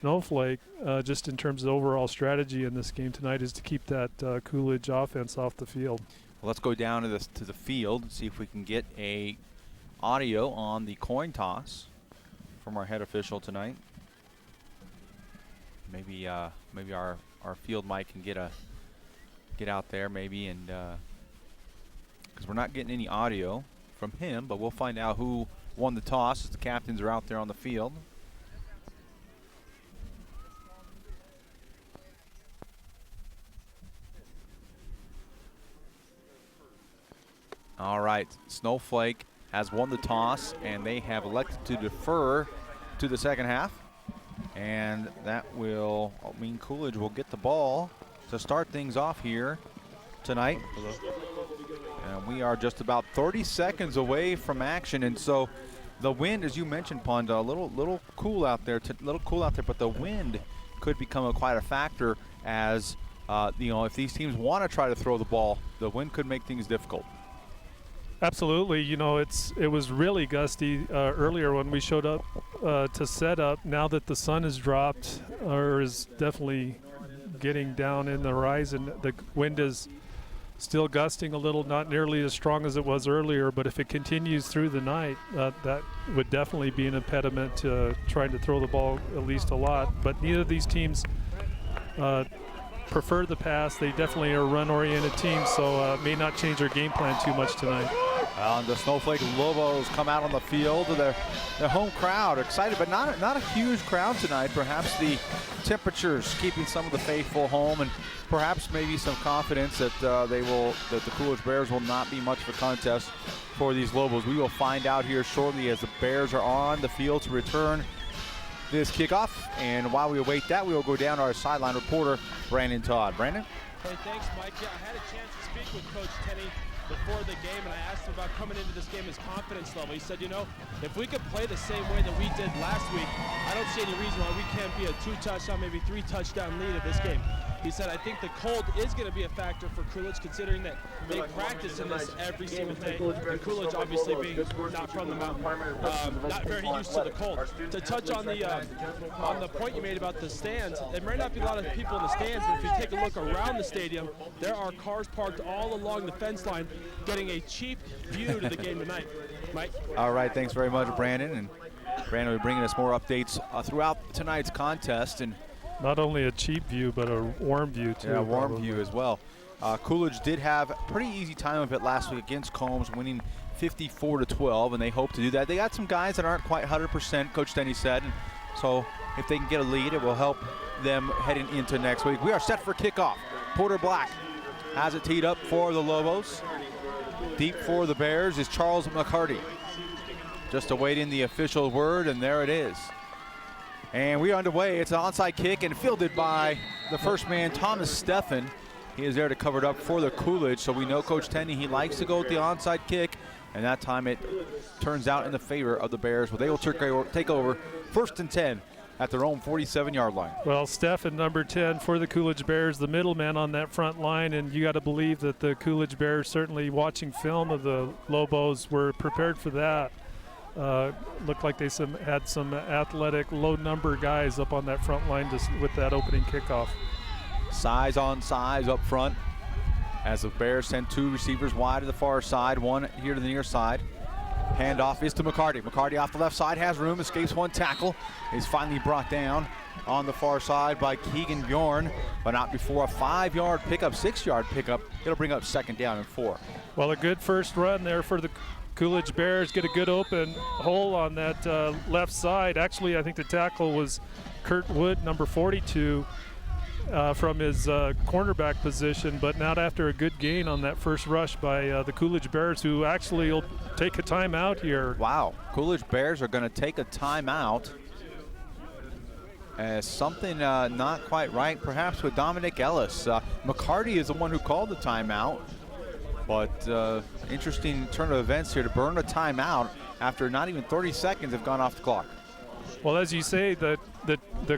Snowflake, just in terms of overall strategy in this game tonight, is to keep that Coolidge offense off the field. Well, let's go down to the field and see if we can get a audio on the coin toss from our head official tonight. Maybe maybe our field mic can get out there maybe, and because we're not getting any audio from him, but we'll find out who won the toss as the captains are out there on the field. All right, Snowflake has won the toss, and they have elected to defer to the second half. And that will mean Coolidge will get the ball to start things off here tonight. And we are just about 30 seconds away from action, and so the wind, as you mentioned, Pond, a little cool out there, but the wind could become quite a factor as if these teams want to try to throw the ball, the wind could make things difficult. Absolutely. It was really gusty earlier when we showed up to set up. Now that the sun has dropped, or is definitely getting down in the horizon, the wind is still gusting a little, not nearly as strong as it was earlier, but if it continues through the night, that would definitely be an impediment to trying to throw the ball at least a lot. But neither of these teams prefer the pass. They definitely are a run-oriented team, so may not change their game plan too much tonight. And the Snowflake Lobos come out on the field. Their home crowd excited, but not a huge crowd tonight. Perhaps the temperatures keeping some of the faithful home, and perhaps maybe some confidence that the Coolidge Bears will not be much of a contest for these Lobos. We will find out here shortly as the Bears are on the field to return this kickoff. And while we await that, we will go down to our sideline reporter, Brandon Todd. Brandon? Hey, thanks, Mike. Yeah, I had a chance to speak with Coach Tenney before the game, and I asked him about coming into this game, his confidence level. He said, if we could play the same way that we did last week, I don't see any reason why we can't be a 2-touchdown, maybe 3-touchdown lead in this game. He said, I think the cold is going to be a factor for Coolidge, considering that they practice in this every single day. And Coolidge, obviously, being not from the mountain, not very used to the cold. To touch on the point you made about the stands, there may not be a lot of people in the stands, but if you take a look around the stadium, there are cars parked all along the fence line, getting a cheap view to the game tonight. Mike? All right, thanks very much, Brandon. And Brandon will be bringing us more updates throughout tonight's contest. And not only a cheap view, but a warm view, too. Yeah, a warm view as well. Coolidge did have a pretty easy time of it last week against Combs, winning 54-12, and they hope to do that. They got some guys that aren't quite 100%, Coach Denny said, and so if they can get a lead, it will help them heading into next week. We are set for kickoff. Porter Black has it teed up for the Lobos. Deep for the Bears is Charles McCarty. Just awaiting the official word, and there it is. And we are underway. It's an onside kick and fielded by the first man, Thomas Steffen. He is there to cover it up for the Coolidge. So we know Coach Tenney, he likes to go with the onside kick. And that time it turns out in the favor of the Bears. Well, they will take over 1st and 10 at their own 47-yard line. Well, Steffen, number 10 for the Coolidge Bears, the middleman on that front line. And you got to believe that the Coolidge Bears, certainly watching film of the Lobos, were prepared for that. Looked like they had some athletic, low-number guys up on that front line with that opening kickoff. Size on size up front as the Bears send 2 receivers wide to the far side, 1 here to the near side. Handoff is to McCarty. McCarty off the left side, has room, escapes 1 tackle. Is finally brought down on the far side by Keegan Bjorn, but not before a 5-yard pickup, 6-yard pickup. It'll bring up 2nd down and 4. Well, a good first run there for the Coolidge Bears. Get a good open hole on that left side. Actually, I think the tackle was Kurt Wood, number 42, from his cornerback position, but not after a good gain on that first rush by the Coolidge Bears, who actually will take a timeout here. Wow, Coolidge Bears are going to take a timeout. Something not quite right, perhaps with Dominic Ellis. McCarty is the one who called the timeout. But interesting turn of events here to burn a timeout after not even 30 seconds have gone off the clock. Well, as you say, the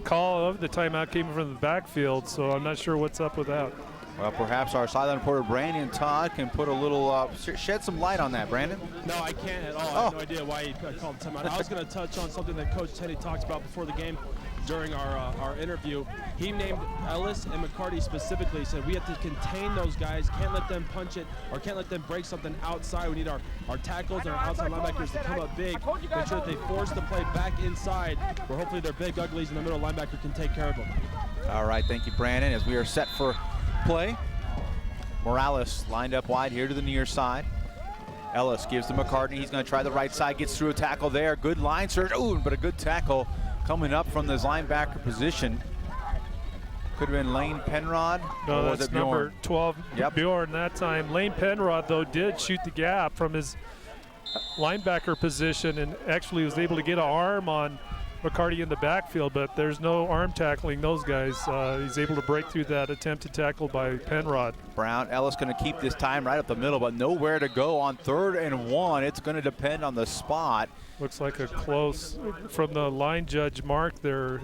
call of the timeout came from the backfield, so I'm not sure what's up with that. Well, perhaps our sideline reporter Brandon Todd can put a little shed some light on that. Brandon? No, I can't at all. I have no idea why he called timeout. I was going to touch on something that Coach Teddy talked about before the game. during our interview. He named Ellis and McCarty specifically. He said we have to contain those guys, can't let them punch it or can't let them break something outside. We need our tackles and our outside linebackers to come up big, make sure that they force the play back inside, where hopefully their big uglies in the middle linebacker can take care of them. All right, thank you, Brandon. As we are set for play, Morales lined up wide here to the near side. Ellis gives to McCartney. He's going to try the right side, gets through a tackle there. Good line search. Ooh, but a good tackle coming up from this linebacker position. Could have been Lane Penrod. No, or was that's it Bjorn? number 12, Yep. Bjorn that time. Lane Penrod, though, did shoot the gap from his linebacker position and actually was able to get an arm on McCarty in the backfield, but there's no arm tackling those guys. He's able to break through that attempted tackle by Penrod. Brown, Ellis going to keep this time right up the middle, but nowhere to go on 3rd and 1. It's going to depend on the spot. Looks like a close from the line judge mark there.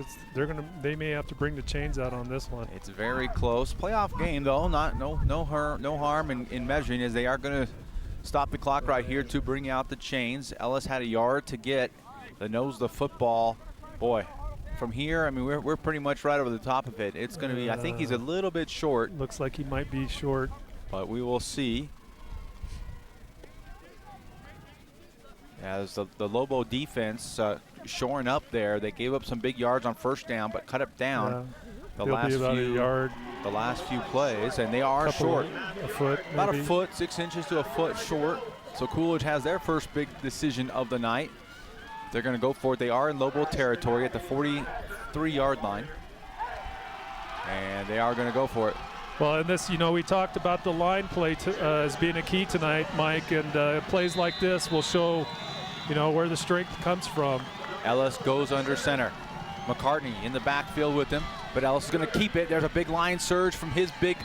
They may have to bring the chains out on this one. It's very close. Playoff game though, no harm in measuring, as they are going to stop the clock right here to bring out the chains. Ellis had a yard to get the nose of the football. Boy, from here, I mean, we're pretty much right over the top of it. It's going to be, I think he's a little bit short. Looks like he might be short. But we will see. As the Lobo defense shoring up there, they gave up some big yards on 1st down, but cut it down the last few plays, and they are short. A foot, about maybe. a foot, 6 inches to a foot short. So Coolidge has their first big decision of the night. They're going to go for it. They are in Lobo territory at the 43-yard line, and they are going to go for it. Well, and this, we talked about the line play as being a key tonight, Mike, and plays like this will show, where the strength comes from. Ellis goes under center. McCartney in the backfield with him, but Ellis is going to keep it. There's a big line surge from his big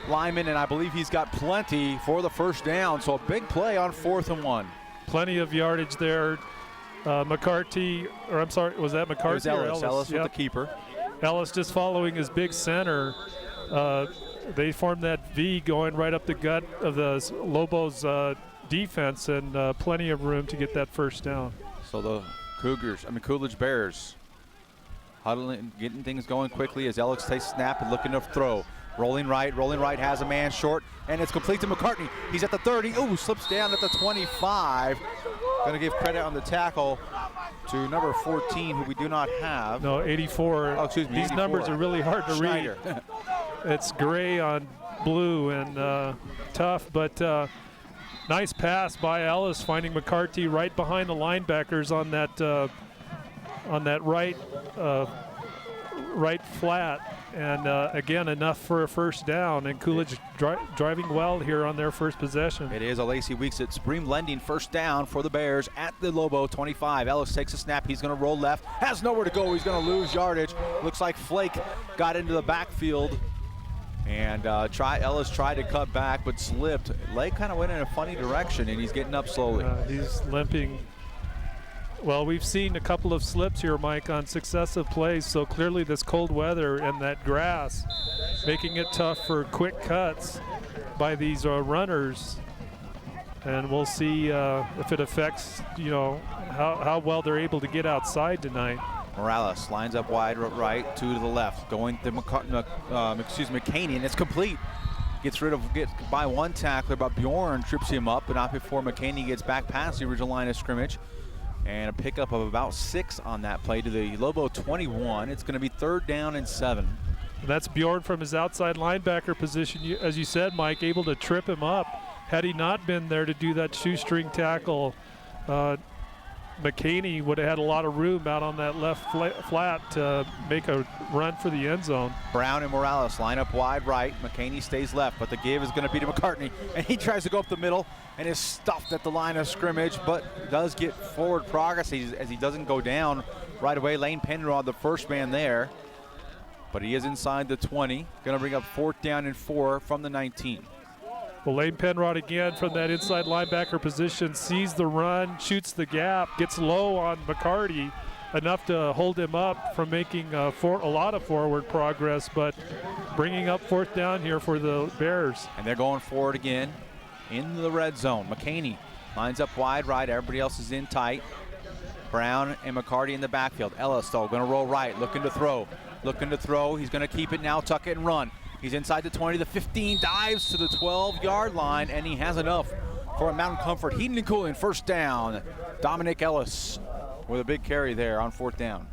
lineman, and I believe he's got plenty for the 1st down. So a big play on 4th and 1. Plenty of yardage there. McCarty, or I'm sorry, was that McCarty? It was Ellis. Or Ellis? Ellis Yep. with the keeper. Ellis just following his big center. They formed that V going right up the gut of the Lobos defense, and plenty of room to get that 1st down. So the Coolidge Bears huddling, getting things going quickly as Ellis takes snap and looking to throw. Rolling right, has a man short, and it's complete to McCartney. He's at the 30. Ooh, slips down at the 25. Going to give credit on the tackle to number 14, who we do not have. No, 84. Oh, excuse me, These 84. numbers are really hard to Schneider. read. It's gray on blue and tough, but nice pass by Ellis, finding McCarty right behind the linebackers on that right flat. And again, enough for a 1st down, and Coolidge driving well here on their first possession. It is a Lacey Weeks at Supreme Lending 1st down for the Bears at the Lobo 25. Ellis takes a snap. He's going to roll left. Has nowhere to go. He's going to lose yardage. Looks like Flake got into the backfield, and Ellis tried to cut back but slipped. Leg kind of went in a funny direction, and he's getting up slowly. He's limping. Well, we've seen a couple of slips here, Mike, on successive plays, so clearly this cold weather and that grass making it tough for quick cuts by these runners. And we'll see if it affects, how well they're able to get outside tonight. Morales lines up wide right, 2 to the left, going to McCaney, and it's complete. Gets by one tackler, but Bjorn trips him up, but not before McCaney gets back past the original line of scrimmage. And a pickup of about 6 on that play to the Lobo 21. It's going to be 3rd down and 7. And that's Bjorn from his outside linebacker position, as you said, Mike, able to trip him up. Had he not been there to do that shoestring tackle, McCaney would have had a lot of room out on that left flat to make a run for the end zone. Brown and Morales line up wide right. McCaney stays left, but the give is going to be to McCartney, and he tries to go up the middle and is stuffed at the line of scrimmage, but does get forward progress as he doesn't go down right away. Lane Penrod, the first man there, but he is inside the 20. Going to bring up 4th down and 4 from the 19. Well, Lane Penrod again from that inside linebacker position, sees the run, shoots the gap, gets low on McCarty, enough to hold him up from making a lot of forward progress, but bringing up 4th down here for the Bears. And they're going forward again into the red zone. McCaney lines up wide right. Everybody else is in tight. Brown and McCarty in the backfield. Ellis, though, going to roll right, looking to throw. He's going to keep it now, tuck it and run. He's inside the 20, the 15, dives to the 12-yard line, and he has enough for a Mountain Comfort Heating and Cooling first down. Dominic Ellis with a big carry there on 4th down.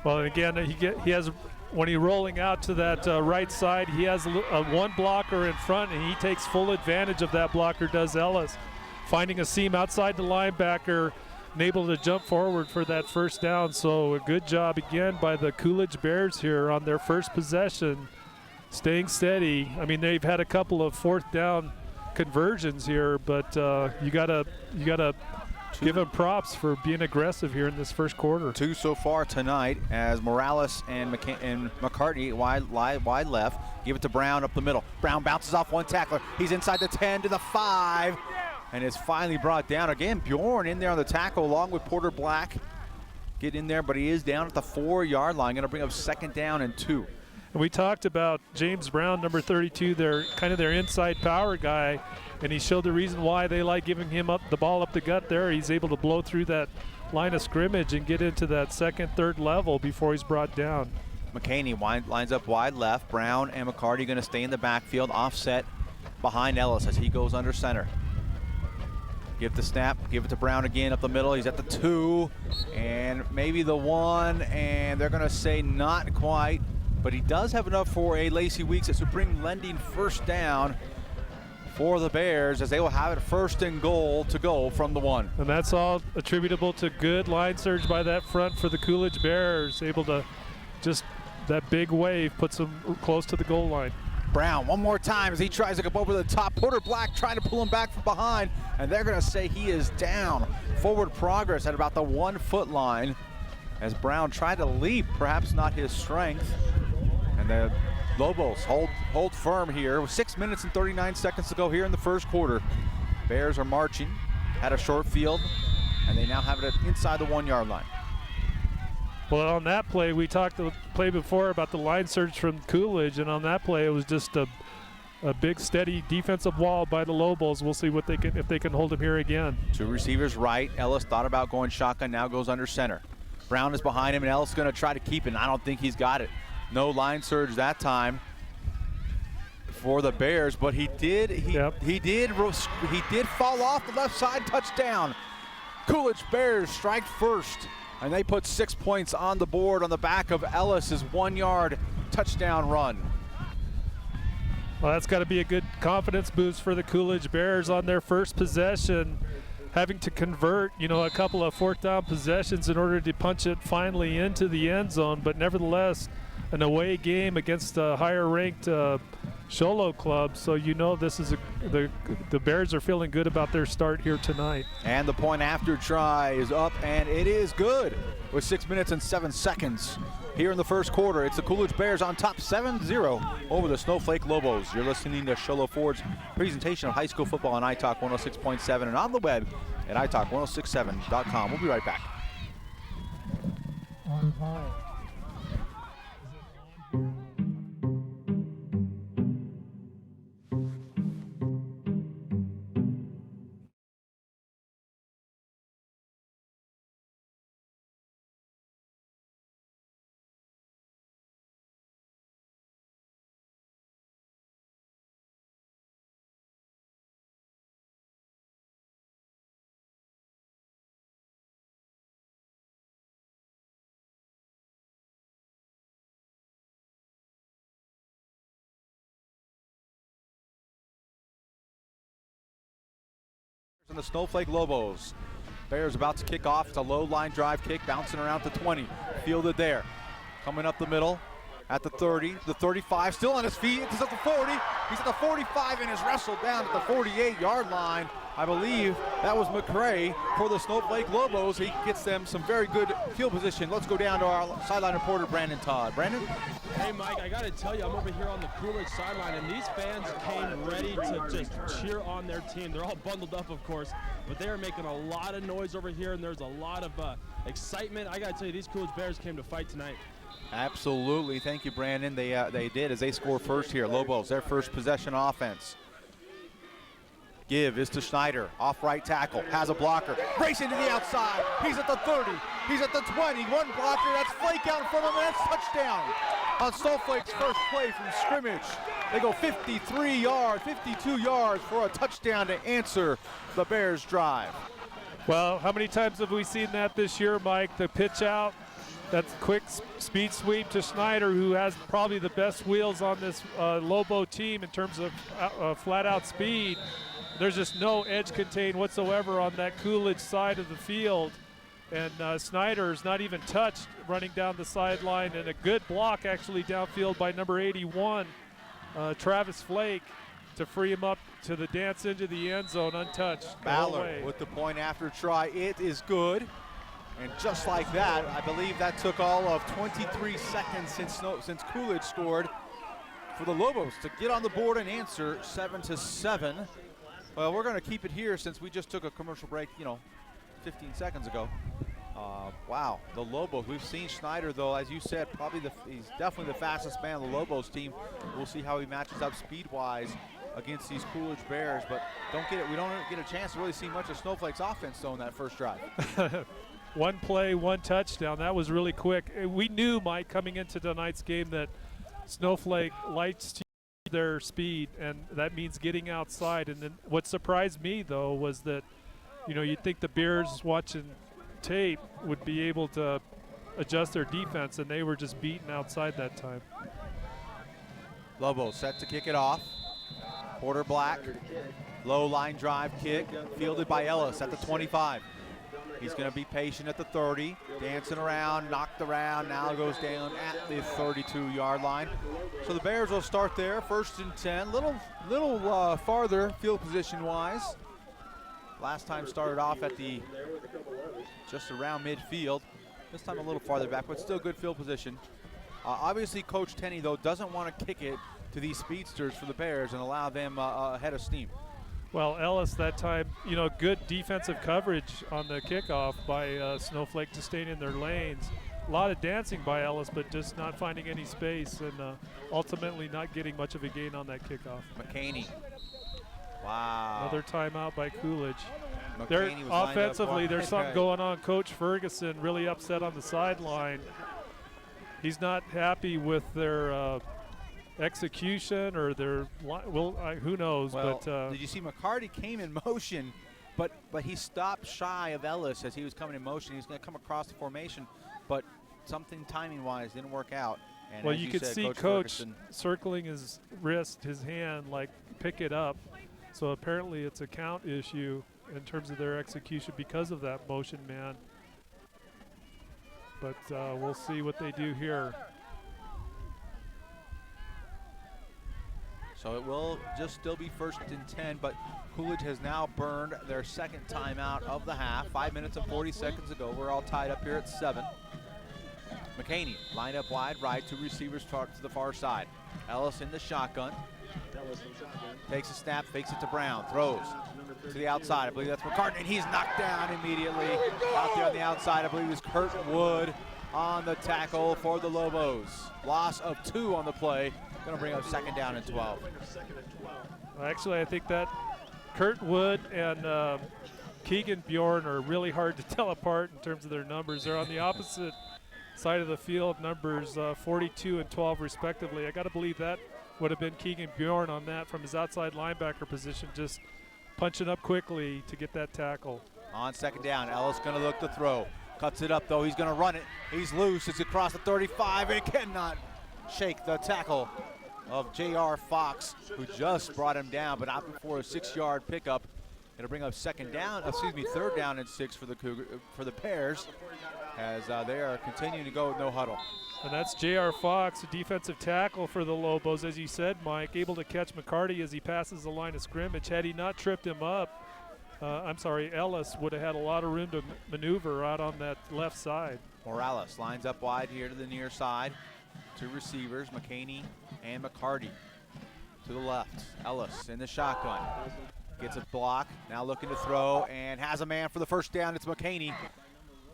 Well, and again, he has, when he's rolling out to that right side, he has one blocker in front, and he takes full advantage of that blocker, does Ellis. Finding a seam outside the linebacker and able to jump forward for that first down. So a good job again by the Coolidge Bears here on their first possession, staying steady. I mean, they've had a couple of 4th down conversions here, but you gotta give them props for being aggressive here in this first quarter. 2 so far tonight as Morales and McCartney wide left. Give it to Brown up the middle. Brown bounces off one tackler. He's inside the 10 to the 5 and is finally brought down. Again, Bjorn in there on the tackle along with Porter Black. Get in there, but he is down at the 4-yard line. Going to bring up 2nd down and 2. And we talked about James Brown, number 32, their inside power guy, and he showed the reason why they like giving him the ball up the gut there. He's able to blow through that line of scrimmage and get into that 2nd, 3rd level before he's brought down. McCaney lines up wide left. Brown and McCarty going to stay in the backfield, offset behind Ellis as he goes under center. Give the snap, give it to Brown again up the middle. He's at the 2 and maybe the 1, and they're going to say not quite. But he does have enough for a Lacey Weeks at Supreme Lending first down for the Bears, as they will have it 1st and goal to go from the 1. And that's all attributable to good line surge by that front for the Coolidge Bears, able to just, that big wave puts them close to the goal line. Brown one more time as he tries to go over the top. Porter Black trying to pull him back from behind, and they're going to say he is down. Forward progress at about the 1-foot line as Brown tried to leap, perhaps not his strength. And the Lobos hold firm here with 6 minutes and 39 seconds to go here in the first quarter. Bears are marching at a short field, and they now have it inside the 1-yard line. Well, on that play, we talked the play before about the line surge from Coolidge, and on that play, it was just a big, steady defensive wall by the Lobos. We'll see what they can, if they can hold him here again. 2 receivers right. Ellis thought about going shotgun, now goes under center. Brown is behind him, and Ellis is going to try to keep it, and I don't think he's got it. No line surge that time for the Bears, but he did fall off the left side. Touchdown. Coolidge Bears strike first, and they put 6 points on the board on the back of Ellis's 1-yard touchdown run. Well, that's got to be a good confidence boost for the Coolidge Bears on their first possession, having to convert, a couple of 4th down possessions in order to punch it finally into the end zone. But nevertheless, an away game against a higher-ranked Sholo club, so this is the Bears are feeling good about their start here tonight. And the point after try is up, and it is good with 6 minutes and 7 seconds here in the first quarter. It's the Coolidge Bears on top 7-0 over the Snowflake Lobos. You're listening to Sholo Ford's presentation of high school football on iTalk 106.7 and on the web at iTalk1067.com. We'll be right back. On time. And the Snowflake Lobos. Bears about to kick off. It's a low line drive kick, bouncing around to 20. Fielded there. Coming up the middle at the 30, the 35, still on his feet. He's at the 40. He's at the 45 and is wrestled down at the 48-yard line. I believe that was McCray for the Snowflake Lobos. He gets them some very good field position. Let's go down to our sideline reporter, Brandon Todd. Brandon? Hey, Mike, I got to tell you, I'm over here on the Coolidge sideline, and these fans came ready to just cheer on their team. They're all bundled up, of course, but they are making a lot of noise over here, and there's a lot of excitement. I got to tell you, these Coolidge Bears came to fight tonight. Absolutely. Thank you, Brandon. They did as they score first here. Lobos, their first possession offense. Give is to Schneider, off right tackle, has a blocker, racing to the outside, he's at the 30, he's at the 20, one blocker, that's Flake out in front of him, and that's touchdown on Snowflake's first play from scrimmage. They go 53 yards, 52 yards for a touchdown to answer the Bears' drive. Well, how many times have we seen that this year, Mike? The pitch out, that quick speed sweep to Schneider, who has probably the best wheels on this Lobo team in terms of flat-out speed. There's just no edge contained whatsoever on that Coolidge side of the field. And Snyder's not even touched running down the sideline, and a good block actually downfield by number 81, Travis Flake, to free him up to the dance into the end zone untouched. Ballard with the point after try. It is good. And just like that, I believe that took all of 23 seconds since Coolidge scored for the Lobos to get on the board and answer 7-7. Well, we're going to keep it here since we just took a commercial break, 15 seconds ago. Wow, the Lobos. We've seen Schneider, though, as you said, he's definitely the fastest man on the Lobos team. We'll see how he matches up speed-wise against these Coolidge Bears, but we don't get a chance to really see much of Snowflake's offense, though, in that first drive. One play, one touchdown. That was really quick. We knew, Mike, coming into tonight's game that Snowflake likes to use their speed, and that means getting outside. And then what surprised me, though, was that, you'd think the Bears watching tape would be able to adjust their defense, and they were just beaten outside that time. Lobos set to kick it off. Porter Black, low line drive kick, fielded by Ellis at the 25. He's going to be patient at the 30, dancing around, knocked around, now goes down at the 32-yard line. So the Bears will start there, 1st and 10, little farther field position-wise. Last time started off at just around midfield. This time a little farther back, but still good field position. Obviously, Coach Tenney, though, doesn't want to kick it to these speedsters for the Bears and allow them ahead of steam. Well, Ellis that time, good defensive coverage on the kickoff by Snowflake to stay in their lanes. A lot of dancing by Ellis, but just not finding any space and ultimately not getting much of a gain on that kickoff. McCaney. Wow. Another timeout by Coolidge. Offensively, there's something going on. Coach Ferguson really upset on the sideline. He's not happy with their execution or their who knows. Well, but did you see McCarty came in motion, but he stopped shy of Ellis as he was coming in motion. He was going to come across the formation, but something timing-wise didn't work out. And well, you could said, see Coach circling his wrist, his hand, like pick it up. So apparently it's a count issue in terms of their execution because of that motion man. But we'll see what they do here. So it will just still be 1st and 10, but Coolidge has now burned their second timeout of the half. 5 minutes and 40 seconds ago. We're all tied up here at 7. McCaney lined up wide right, 2 receivers to the far side. Ellis in the shotgun. Takes a snap, fakes it to Brown, throws to the outside. I believe that's McCartney, and he's knocked down immediately. Out there on the outside, I believe it was Kurt Wood on the tackle for the Lobos. Loss of 2 on the play. Going to bring up 2nd down and 12. Actually, I think that Kurt Wood and Keegan Bjorn are really hard to tell apart in terms of their numbers. They're on the opposite side of the field, numbers 42 and 12 respectively. I got to believe that would have been Keegan Bjorn on that from his outside linebacker position, just punching up quickly to get that tackle. On 2nd down, Ellis going to look to throw. Cuts it up, though. He's going to run it. He's loose. It's across the 35, and cannot shake the tackle of J.R. Fox, who just brought him down, but not before a 6-yard pickup. It'll bring up 3rd down and 6 for the Bears, as they are continuing to go with no huddle. And that's J.R. Fox, a defensive tackle for the Lobos, as you said, Mike, able to catch McCarty as he passes the line of scrimmage. Had he not tripped him up, Ellis would have had a lot of room to maneuver out on that left side. Morales lines up wide here to the near side. 2 receivers, McCaney and McCarty. To the left, Ellis in the shotgun. Gets a block, now looking to throw, and has a man for the 1st down. It's McCaney.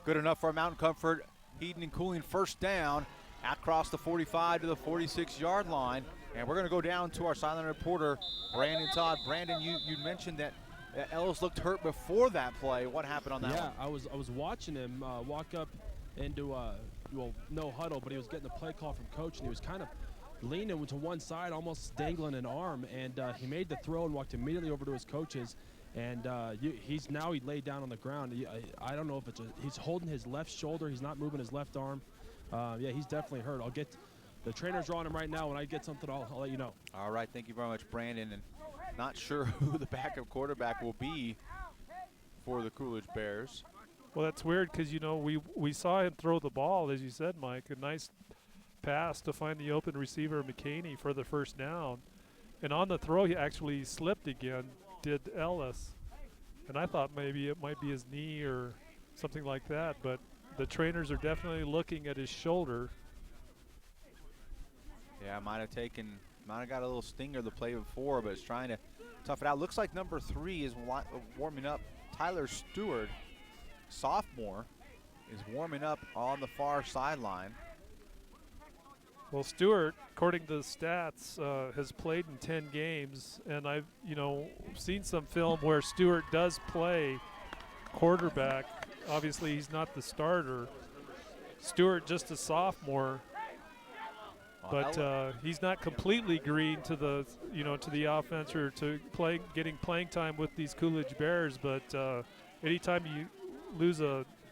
Good enough for a Mountain Comfort heating and cooling 1st down across the 45 to the 46-yard line. And we're going to go down to our silent reporter, Brandon Todd. Brandon, you mentioned that Ellis looked hurt before that play. What happened on that one? Yeah, I was watching him walk up into no huddle, but he was getting the play call from coach, and he was kind of leaning to one side, almost dangling an arm, and he made the throw and walked immediately over to his coaches. And he laid down on the ground. I don't know if he's holding his left shoulder. He's not moving his left arm. Yeah, he's definitely hurt. The trainers are on him right now. When I get something, I'll let you know. All right, thank you very much, Brandon. And not sure who the backup quarterback will be for the Coolidge Bears. Well, that's weird because, you know, we saw him throw the ball, as you said, Mike. A nice pass to find the open receiver, McCaney, for the first down. And on the throw, he actually slipped again, did Ellis. And I thought maybe it might be his knee or something like that. But the trainers are definitely looking at his shoulder. Yeah, might have got a little stinger the play before, but is trying to tough it out. Looks like number 3 is warming up. Tyler Stewart, sophomore, is warming up on the far sideline. Well, Stewart, according to the stats, has played in 10 games, and I've seen some film where Stewart does play quarterback. Obviously, he's not the starter. Stewart, just a sophomore, but he's not completely green to the to the offense or to getting playing time with these Coolidge Bears. But anytime you lose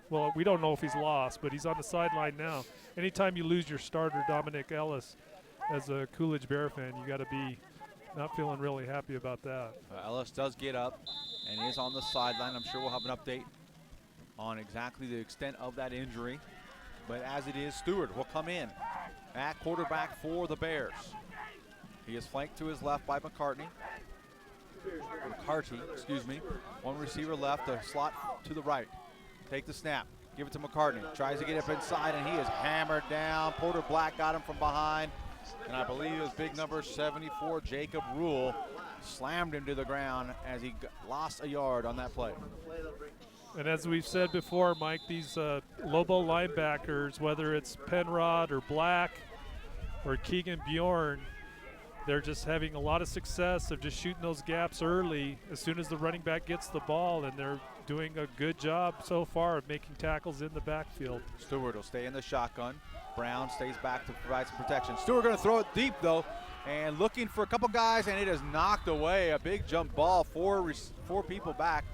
well, we don't know if he's lost, but he's on the sideline now. Anytime you lose your starter, Dominic Ellis, as a Coolidge Bear fan, you got to be not feeling really happy about that. Ellis does get up and is on the sideline. I'm sure we'll have an update on exactly the extent of that injury. But as it is, Stewart will come in at quarterback for the Bears. He is flanked to his left by McCarty, excuse me. One receiver left, a slot to the right. Take the snap, give it to McCartney. Tries to get up inside, and he is hammered down. Porter Black got him from behind, and I believe it was big number 74, Jacob Rule, slammed him to the ground as he lost a yard on that play. And as we've said before, Mike, these Lobo linebackers, whether it's Penrod or Black or Keegan Bjorn, they're just having a lot of success of just shooting those gaps early as soon as the running back gets the ball, and they're doing a good job so far of making tackles in the backfield. Stewart will stay in the shotgun. Brown stays back to provide some protection. Stewart going to throw it deep, though, and looking for a couple guys, and it is knocked away. A big jump ball, four people back.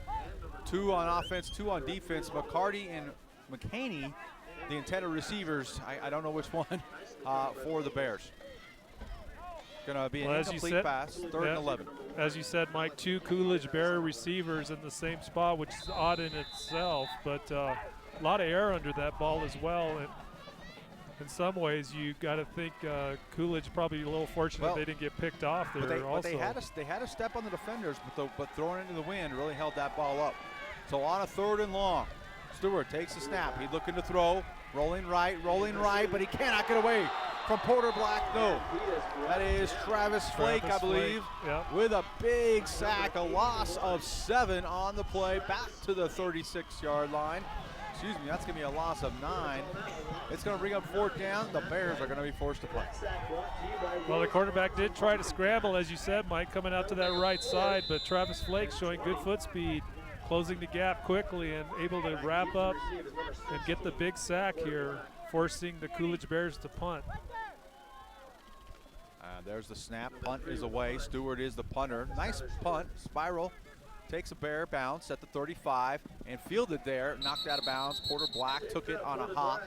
2 on offense, 2 on defense. McCarty and McCaney, the intended receivers. I don't know which one for the Bears. Going to be an incomplete pass, 3rd and 11. As you said, Mike, 2 Coolidge Bear receivers in the same spot, which is odd in itself, but a lot of air under that ball as well. And in some ways, you got to think Coolidge probably a little fortunate they didn't get picked off there. But they had a step on the defenders, but throwing it into the wind really held that ball up. So on a 3rd and long, Stewart takes the snap. He's looking to throw, rolling right, but he cannot get away from Porter Black. No, that is Travis Flake, I believe, with a big sack, a loss of 7 on the play, back to the 36-yard line. Excuse me, that's going to be a loss of 9. It's going to bring up 4th down. The Bears are going to be forced to play. Well, the quarterback did try to scramble, as you said, Mike, coming out to that right side, but Travis Flake showing good foot speed, closing the gap quickly and able to wrap up and get the big sack here, forcing the Coolidge Bears to punt. There's the snap. Punt is away. Stewart is the punter. Nice punt. Spiral takes a Bear bounce at the 35 and fielded there. Knocked out of bounds. Porter Black took it on a hop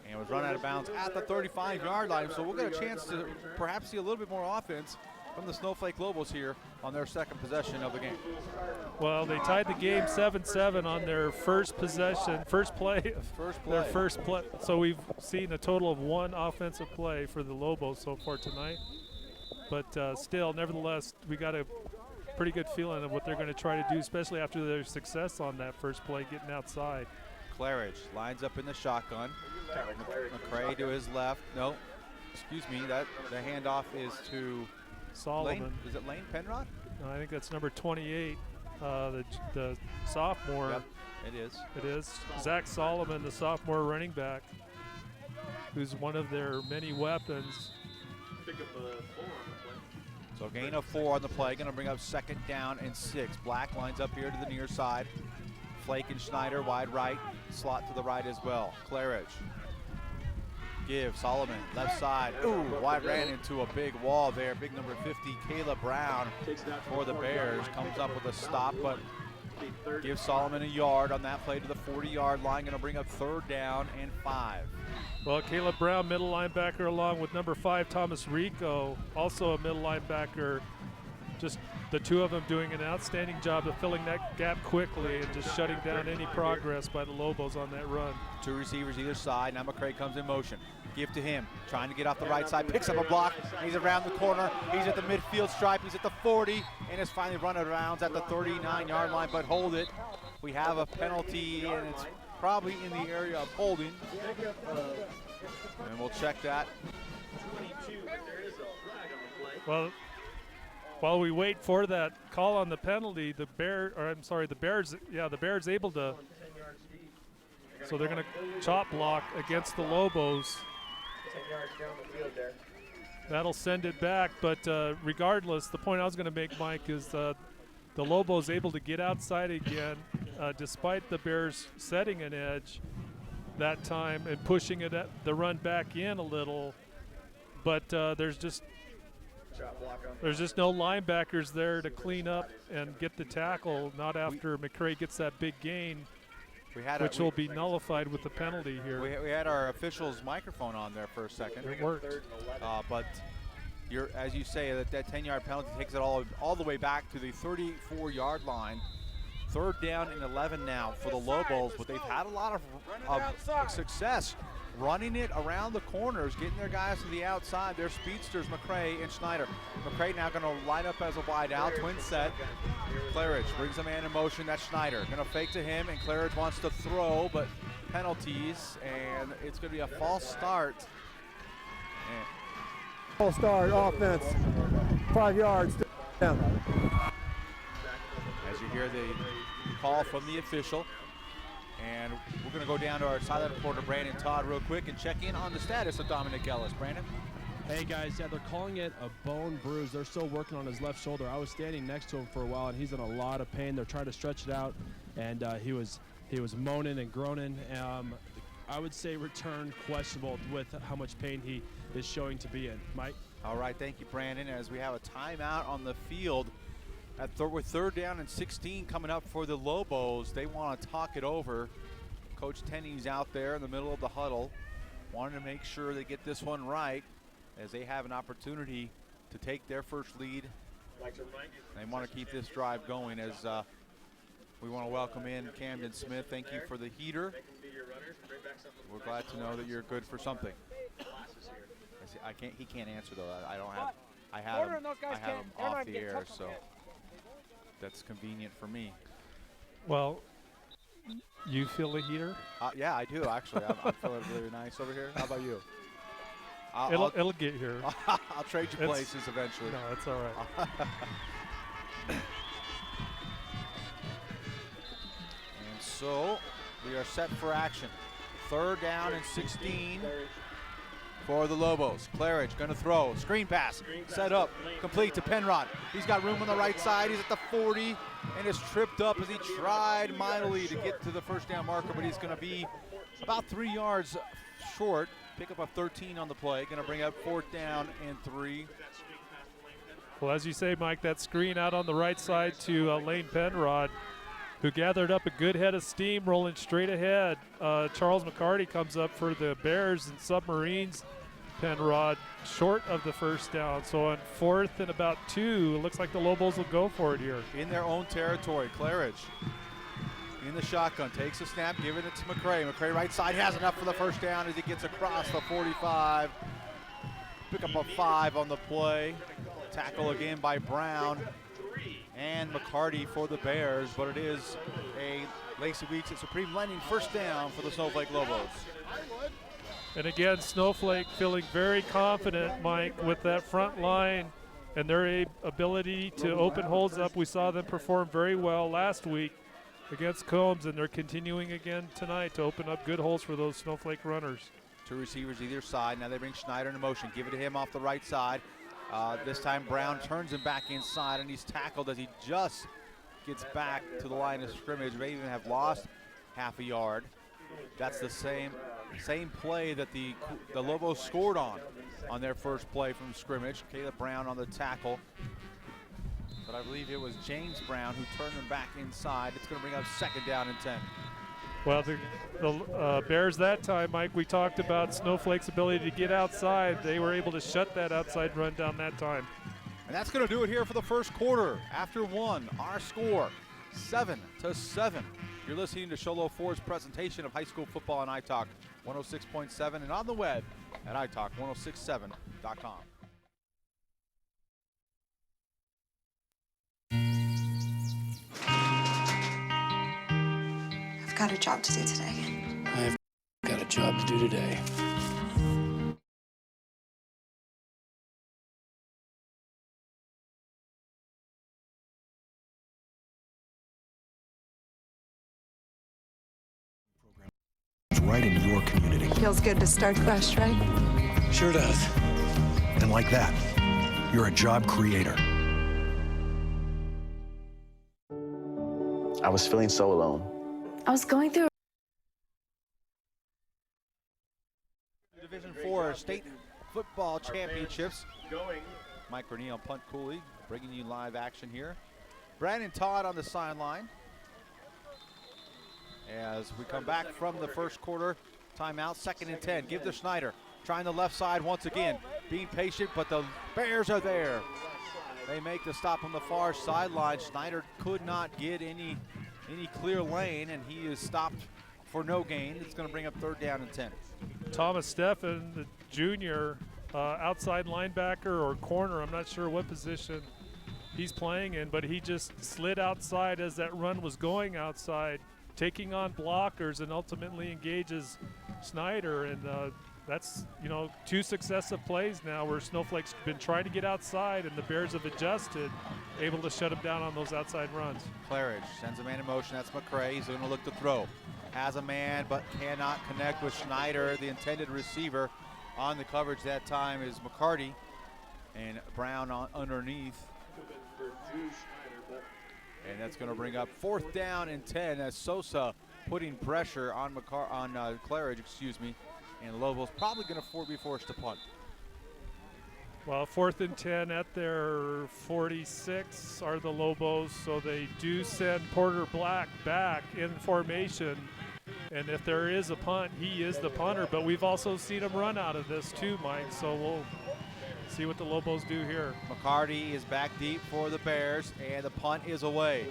and was run out of bounds at the 35-yard line. So we'll get a chance to perhaps see a little bit more offense from the Snowflake Lobos here on their 2nd possession of the game. Well, they tied the game 7-7 on their first play. So we've seen a total of 1 offensive play for the Lobos so far tonight. But still, nevertheless, we got a pretty good feeling of what they're going to try to do, especially after their success on that first play, getting outside. Claridge lines up in the shotgun. McCray to his left. No, excuse me, the handoff is to Solomon. Lane. Is it Lane Penrod? No, I think that's number 28, the sophomore. Yep, it is. It is. Zach Solomon, the sophomore running back, who's one of their many weapons. So So gain of 4 on the play, going to bring up 2nd down and 6. Black lines up here to the near side. Flake and Schneider wide right, slot to the right as well. Claridge. Give, Solomon, left side. Ooh, wide ran into a big wall there. Big number 50, Kayla Brown for the Bears. Comes up with a stop, but gives Solomon a yard on that play to the 40-yard line. Going to bring up 3rd down and 5. Well, Caleb Brown, middle linebacker, along with number 5, Thomas Rico, also a middle linebacker. Just the two of them doing an outstanding job of filling that gap quickly and just shutting down any progress by the Lobos on that run. 2 receivers either side. Now McCray comes in motion. Give to him, trying to get off the right side, picks up a block. He's around the corner. He's at the midfield stripe. He's at the 40, and is finally run around at the 39-yard line, but hold it. We have a penalty, and it's probably in the area of holding. And we'll check that. Well, while we wait for that call on the penalty, the Bears able to. So they're going to chop block against the Lobos. That'll send it back, but regardless, the point I was going to make, Mike, is the Lobos able to get outside again, despite the Bears setting an edge that time and pushing the run back in a little. But there's just no linebackers there to clean up and get the tackle, not after McCray gets that big gain, which will be nullified with the penalty here. We had our official's microphone on there for a second. It worked. But as you say, that 10-yard penalty takes it all the way back to the 34-yard line. 3rd down and 11 now for the Lobos, but they've had a lot of success running it around the corners, getting their guys to the outside. Their speedsters, McCray and Schneider. McCray now going to line up as a wide out, twin set. Claridge brings a man in motion. That's Schneider. Going to fake to him, and Claridge wants to throw, but penalties, and it's going to be a false start. False start, offense, 5 yards. Down. As you hear the call from the official. And we're going to go down to our sideline reporter, Brandon Todd, real quick and check in on the status of Dominic Ellis. Brandon? Hey, guys, yeah, they're calling it a bone bruise. They're still working on his left shoulder. I was standing next to him for a while, and he's in a lot of pain. They're trying to stretch it out, and he was moaning and groaning. I would say return questionable with how much pain he is showing to be in. Mike? All right, thank you, Brandon. As we have a timeout on the field, with 3rd down and 16 coming up for the Lobos, they want to talk it over. Coach Tenney's out there in the middle of the huddle, wanting to make sure they get this one right as they have an opportunity to take their first lead. They want to keep this drive going as we want to welcome in Camden Smith. Thank you for the heater. We're glad to know that you're good for something. He can't answer though. I have him off the air, so that's convenient for me. Well, you feel the heater? Yeah, I do actually. I'm feeling really nice over here. How about you? It'll get here. I'll trade you places eventually. No, it's all right. And so we are set for action. 3rd down and 16 for the Lobos. Claridge going to throw. Screen pass. Set up. Complete to Penrod. He's got room on the right side. He's at the 40 and is tripped up as he tried mightily to get to the 1st down marker, but he's going to be about 3 yards short. Pick up a 13 on the play. Going to bring up 4th down and 3. Well, as you say, Mike, that screen out on the right side to Lane Penrod, who gathered up a good head of steam rolling straight ahead. Charles McCarty comes up for the Bears and Submarines. Penrod short of the 1st down. So on 4th and about 2, it looks like the Lobos will go for it here. In their own territory, Claridge in the shotgun, takes a snap, giving it to McCray. McCray right side has enough for the 1st down as he gets across the 45. Pick up a 5 on the play. Tackle again by Brown and McCarty for the Bears, but it is a Lacey Weeks at Supreme Lending 1st down for the Snowflake Lobos. And again, Snowflake feeling very confident, Mike, with that front line and their ability to open holes up. We saw them perform very well last week against Combs, and they're continuing again tonight to open up good holes for those Snowflake runners. 2 receivers either side. Now they bring Schneider into motion. Give it to him off the right side. This time Brown turns him back inside, and he's tackled as he just gets back to the line of scrimmage. May even have lost half a yard. That's the same play that the Lobos scored on their first play from scrimmage. Caleb Brown on the tackle. But I believe it was James Brown who turned them back inside. It's going to bring up 2nd down and 10. Well, the Bears that time, Mike, we talked about Snowflake's ability to get outside. They were able to shut that outside run down that time. And that's going to do it here for the first quarter. After 1, our score 7-7. You're listening to Sholo Ford's presentation of high school football on iTalk 106.7 and on the web at iTalk1067.com. I've got a job to do today. I've got a job to do today. Right into your community. Feels good to start fresh, right? Sure does. And like that, you're a job creator. I was feeling so alone. I was going through Division 4 state football championships. Mike Renee on punt Coolidge, bringing you live action here. Brandon Todd on the sideline. As we come back from the first quarter, timeout, 2nd and 10. Give to Schneider, trying the left side once again. Being patient, but the Bears are there. They make the stop on the far sideline. Schneider could not get any clear lane, and he is stopped for no gain. It's going to bring up 3rd down and 10. Thomas Steffen, the junior, outside linebacker or corner, I'm not sure what position he's playing in, but he just slid outside as that run was going outside, taking on blockers, and ultimately engages Schneider. And that's, 2 successive plays now where Snowflake's been trying to get outside and the Bears have adjusted, able to shut him down on those outside runs. Claridge sends a man in motion. That's McCray. He's going to look to throw. Has a man, but cannot connect with Schneider, the intended receiver. On the coverage that time is McCarty, and Brown underneath. And that's going to bring up 4th down and 10 as Sosa putting pressure on Claridge, and Lobos probably going to be forced to punt. Well, 4th and 10 at their 46 are the Lobos, so they do send Porter Black back in formation. And if there is a punt, he is the punter, but we've also seen him run out of this too, Mike, so we'll see what the Lobos do here. McCarty is back deep for the Bears, and the punt is away.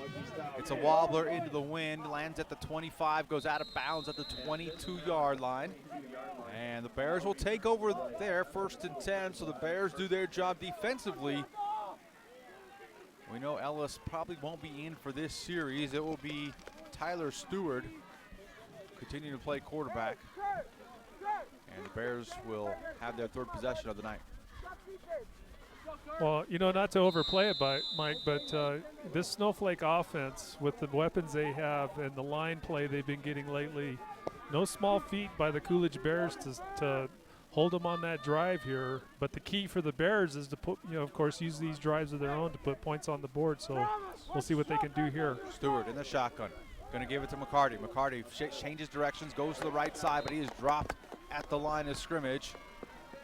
It's a wobbler into the wind, lands at the 25, goes out of bounds at the 22-yard line. And the Bears will take over there, 1st and 10, so the Bears do their job defensively. We know Ellis probably won't be in for this series. It will be Tyler Stewart continuing to play quarterback. And the Bears will have their 3rd possession of the night. Well, not to overplay it, Mike, but this Snowflake offense, with the weapons they have and the line play they've been getting lately, no small feat by the Coolidge Bears to hold them on that drive here. But the key for the Bears is to put, of course, use these drives of their own to put points on the board. So we'll see what they can do here. Stewart in the shotgun, going to give it to McCarty. McCarty changes directions, goes to the right side, but he is dropped at the line of scrimmage.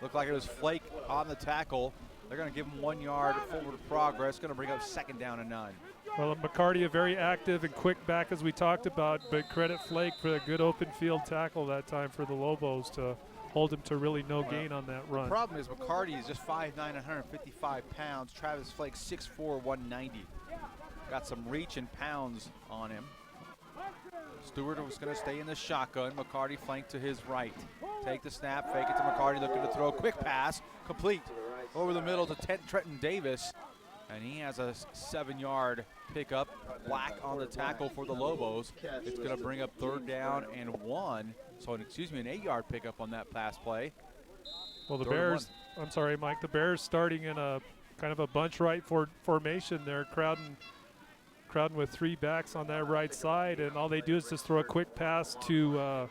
Looked like it was Flake on the tackle. They're going to give him 1 yard forward progress. Going to bring up 2nd down and 9. Well, McCarty, a very active and quick back, as we talked about, but credit Flake for a good open field tackle that time for the Lobos to hold him to really no gain on that run. The problem is McCarty is just 5'9", 155 pounds. Travis Flake, 6'4", 190. Got some reach and pounds on him. Stewart was going to stay in the shotgun. McCarty flanked to his right. Take the snap, fake it to McCarty, looking to throw. Quick pass, complete. Over the middle to Trenton Davis. And he has a 7-yard pickup. Black on the tackle for the Lobos. It's going to bring up 3rd down and 1. So, an 8-yard pickup on that pass play. Well, the Bears, I'm sorry, Mike, the Bears starting in a kind of a bunch right formation there, crowding with 3 backs on that right side, and all they do is just throw a quick pass to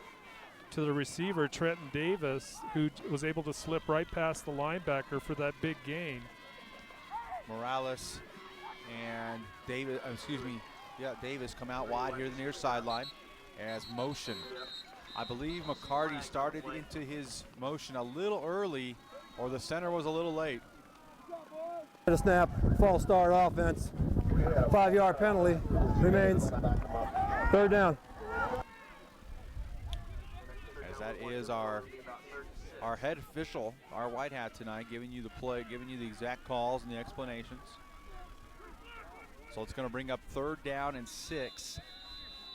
the receiver, Trenton Davis, who was able to slip right past the linebacker for that big gain. Morales and Davis, Davis come out wide here to the near sideline as motion. I believe McCarty started into his motion a little early, or the center was a little late. The snap, false start offense. 5-yard penalty remains. Third down. As that is our head official, our white hat tonight, giving you the play, giving you the exact calls and the explanations. So it's going to bring up 3rd down and 6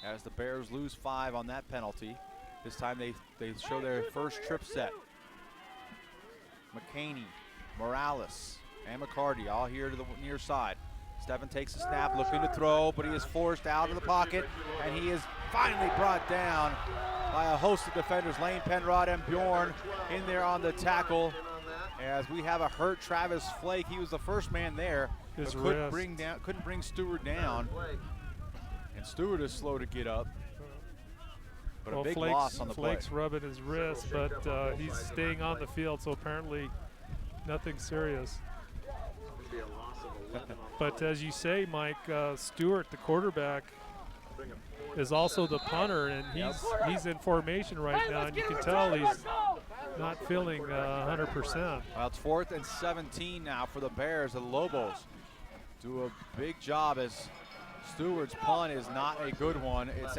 as the Bears lose 5 on that penalty. This time they show their first trip set. McCaney, Morales, and McCarty all here to the near side. Stephen takes the snap, looking to throw, but he is forced out of the pocket, and he is finally brought down by a host of defenders. Lane Penrod and Bjorn in there on the tackle. As we have a hurt Travis Flake. He was the first man there, but couldn't bring Stewart down. And Stewart is slow to get up. But a big loss on the play. Flake's rubbing his wrist, but he's staying on the field, so apparently nothing serious. But as you say, Mike, Stewart, the quarterback, is also the punter, and he's in formation right now, and you can tell he's not feeling 100%. Well, it's 4th and 17 now for the Bears. The Lobos do a big job as Stewart's punt is not a good one. It's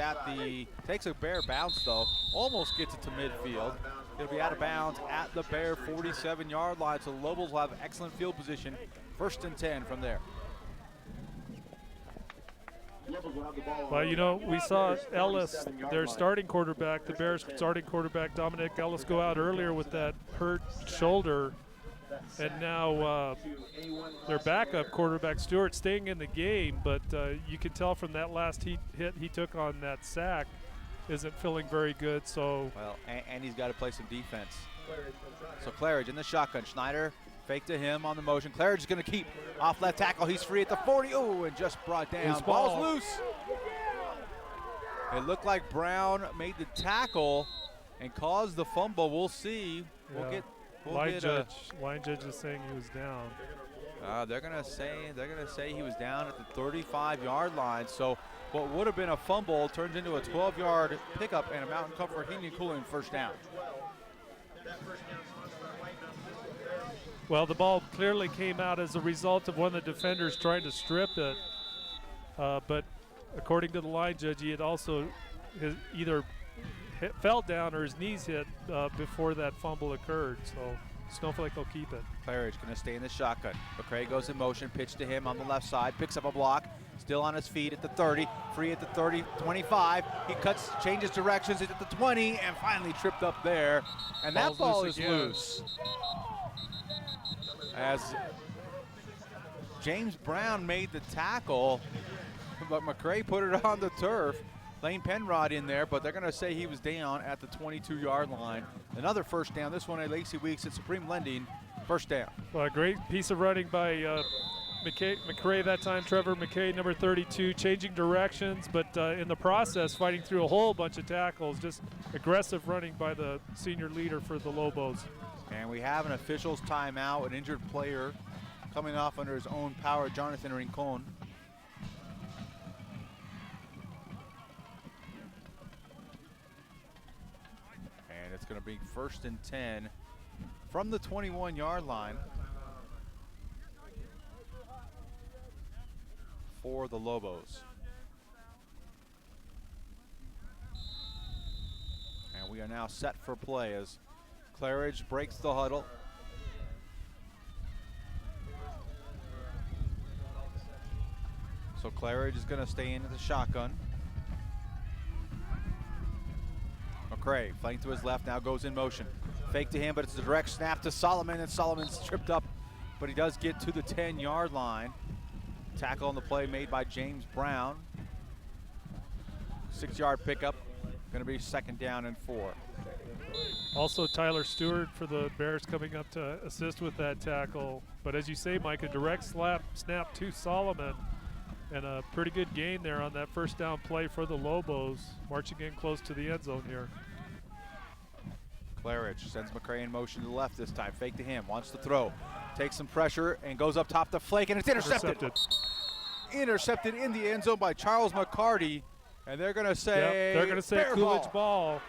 takes a Bear bounce though, almost gets it to midfield. It'll be out of bounds at the Bear 47-yard line, so the Lobos will have excellent field position. 1st and 10 from there. Well, you know, we saw Ellis, their starting quarterback, the Bears' starting quarterback, Dominic Ellis, go out earlier with that hurt shoulder. And now their backup quarterback, Stewart, staying in the game, but you can tell from that last hit he took on that sack, isn't feeling very good. So well, and he's got to play some defense. So Claridge in the shotgun. Schneider fake to him on the motion. Claridge is going to keep off left tackle. He's free at the 40. Oh, and just brought down. Ball's loose. It looked like Brown made the tackle and caused the fumble. We'll see. Yeah. Line judge is saying he was down. They're gonna say he was down at the 35-yard line. So what would have been a fumble turns into a 12-yard pickup and a Mountain Comfort Heating and Cooling first down. Well, the ball clearly came out as a result of one of the defenders trying to strip it. But according to the line judge, he had also either fell down or his knees hit before that fumble occurred. So Snowflake will keep it. Claridge going to stay in the shotgun. McCray goes in motion, pitch to him on the left side, picks up a block, still on his feet at the 30, free at the 30, 25. He changes directions, it's at the 20, and finally tripped up there. And that ball is loose. As James Brown made the tackle, but McCray put it on the turf. Lane Penrod in there, but they're going to say he was down at the 22-yard line. Another first down. This one at Lacey Weeks at Supreme Lending. First down. Well, a great piece of running by McCray that time. Trevor McKay, number 32, changing directions, but in the process fighting through a whole bunch of tackles. Just aggressive running by the senior leader for the Lobos. And we have an official's timeout, an injured player coming off under his own power, Jonathan Rincon. And it's going to be 1st and 10 from the 21-yard line for the Lobos. And we are now set for play as Claridge breaks the huddle. So Claridge is going to stay into the shotgun. McCray flank to his left, now goes in motion. Fake to him, but it's a direct snap to Solomon, and Solomon's tripped up, but he does get to the 10-yard line. Tackle on the play made by James Brown. 6-yard pickup, going to be 2nd down and 4. Also Tyler Stewart for the Bears coming up to assist with that tackle. But as you say, Mike, a direct snap to Solomon, and a pretty good gain there on that first down play for the Lobos, marching in close to the end zone here. Claridge sends McCray in motion to the left this time. Fake to him, wants to throw. takes some pressure and goes up top the flake, and it's intercepted. Intercepted in the end zone by Charles McCarty, and they're going to say, Bear Coolidge ball.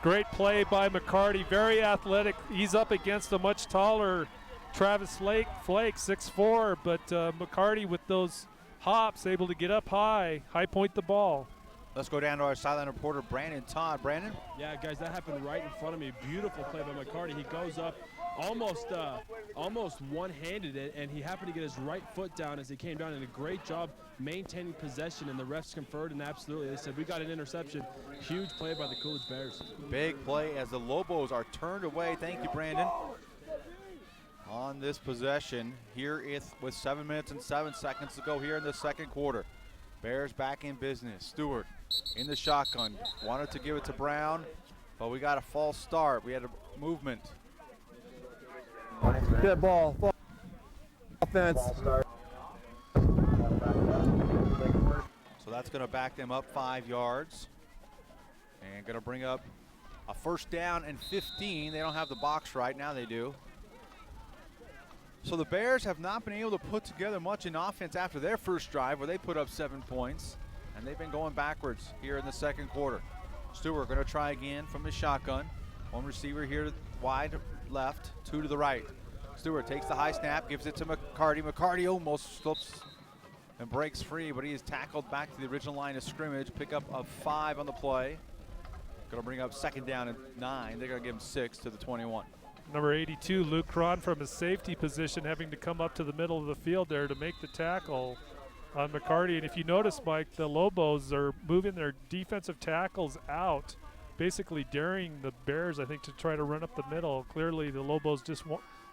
Great play by McCarty, very athletic. He's up against a much taller Travis Flake, 6'4", but McCarty with those hops able to get up high point the ball. Let's go down to our sideline reporter, Brandon Todd. Brandon? Yeah, guys, that happened right in front of me. Beautiful play by McCarty. He goes up almost one-handed it, and he happened to get his right foot down as he came down, and a great job maintaining possession, and the refs conferred, and absolutely, they said, we got an interception. Huge play by the Coolidge Bears. Big play as the Lobos are turned away. Thank you, Brandon. On this possession, here is with 7 minutes and 7 seconds to go here in the second quarter. Bears back in business. Stewart in the shotgun. Wanted to give it to Brown, but we got a false start. We had a movement. Good ball. Offense. So that's going to back them up 5 yards. And going to bring up a first down and 15. They don't have the box right. Now they do. So the Bears have not been able to put together much in offense after their first drive where they put up 7 points. And they've been going backwards here in the second quarter. Stewart going to try again from his shotgun. One receiver here wide left, 2 to the right. Stewart takes the high snap, gives it to McCarty. McCarty almost slips and breaks free, but he is tackled back to the original line of scrimmage. Pick up of 5 on the play. Going to bring up second down and 9. They're going to give him 6 to the 21. Number 82, Luke Cron from his safety position, having to come up to the middle of the field there to make the tackle on McCarty. And if you notice, Mike, the Lobos are moving their defensive tackles out, basically daring the Bears, I think, to try to run up the middle. Clearly, the Lobos just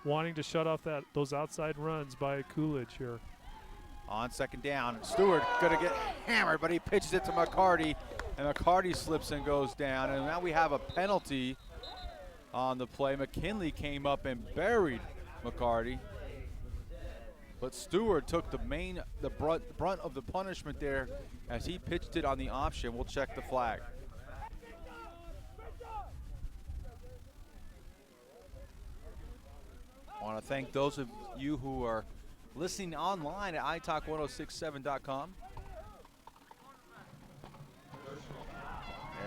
wanting to shut off those outside runs by Coolidge here. On second down, Stewart going to get hammered, but he pitches it to McCarty, and McCarty slips and goes down. And now we have a penalty on the play. McKinley came up and buried McCarty, but Stewart took the brunt of the punishment there as he pitched it on the option. We'll check the flag. I want to thank those of you who are listening online at italk1067.com.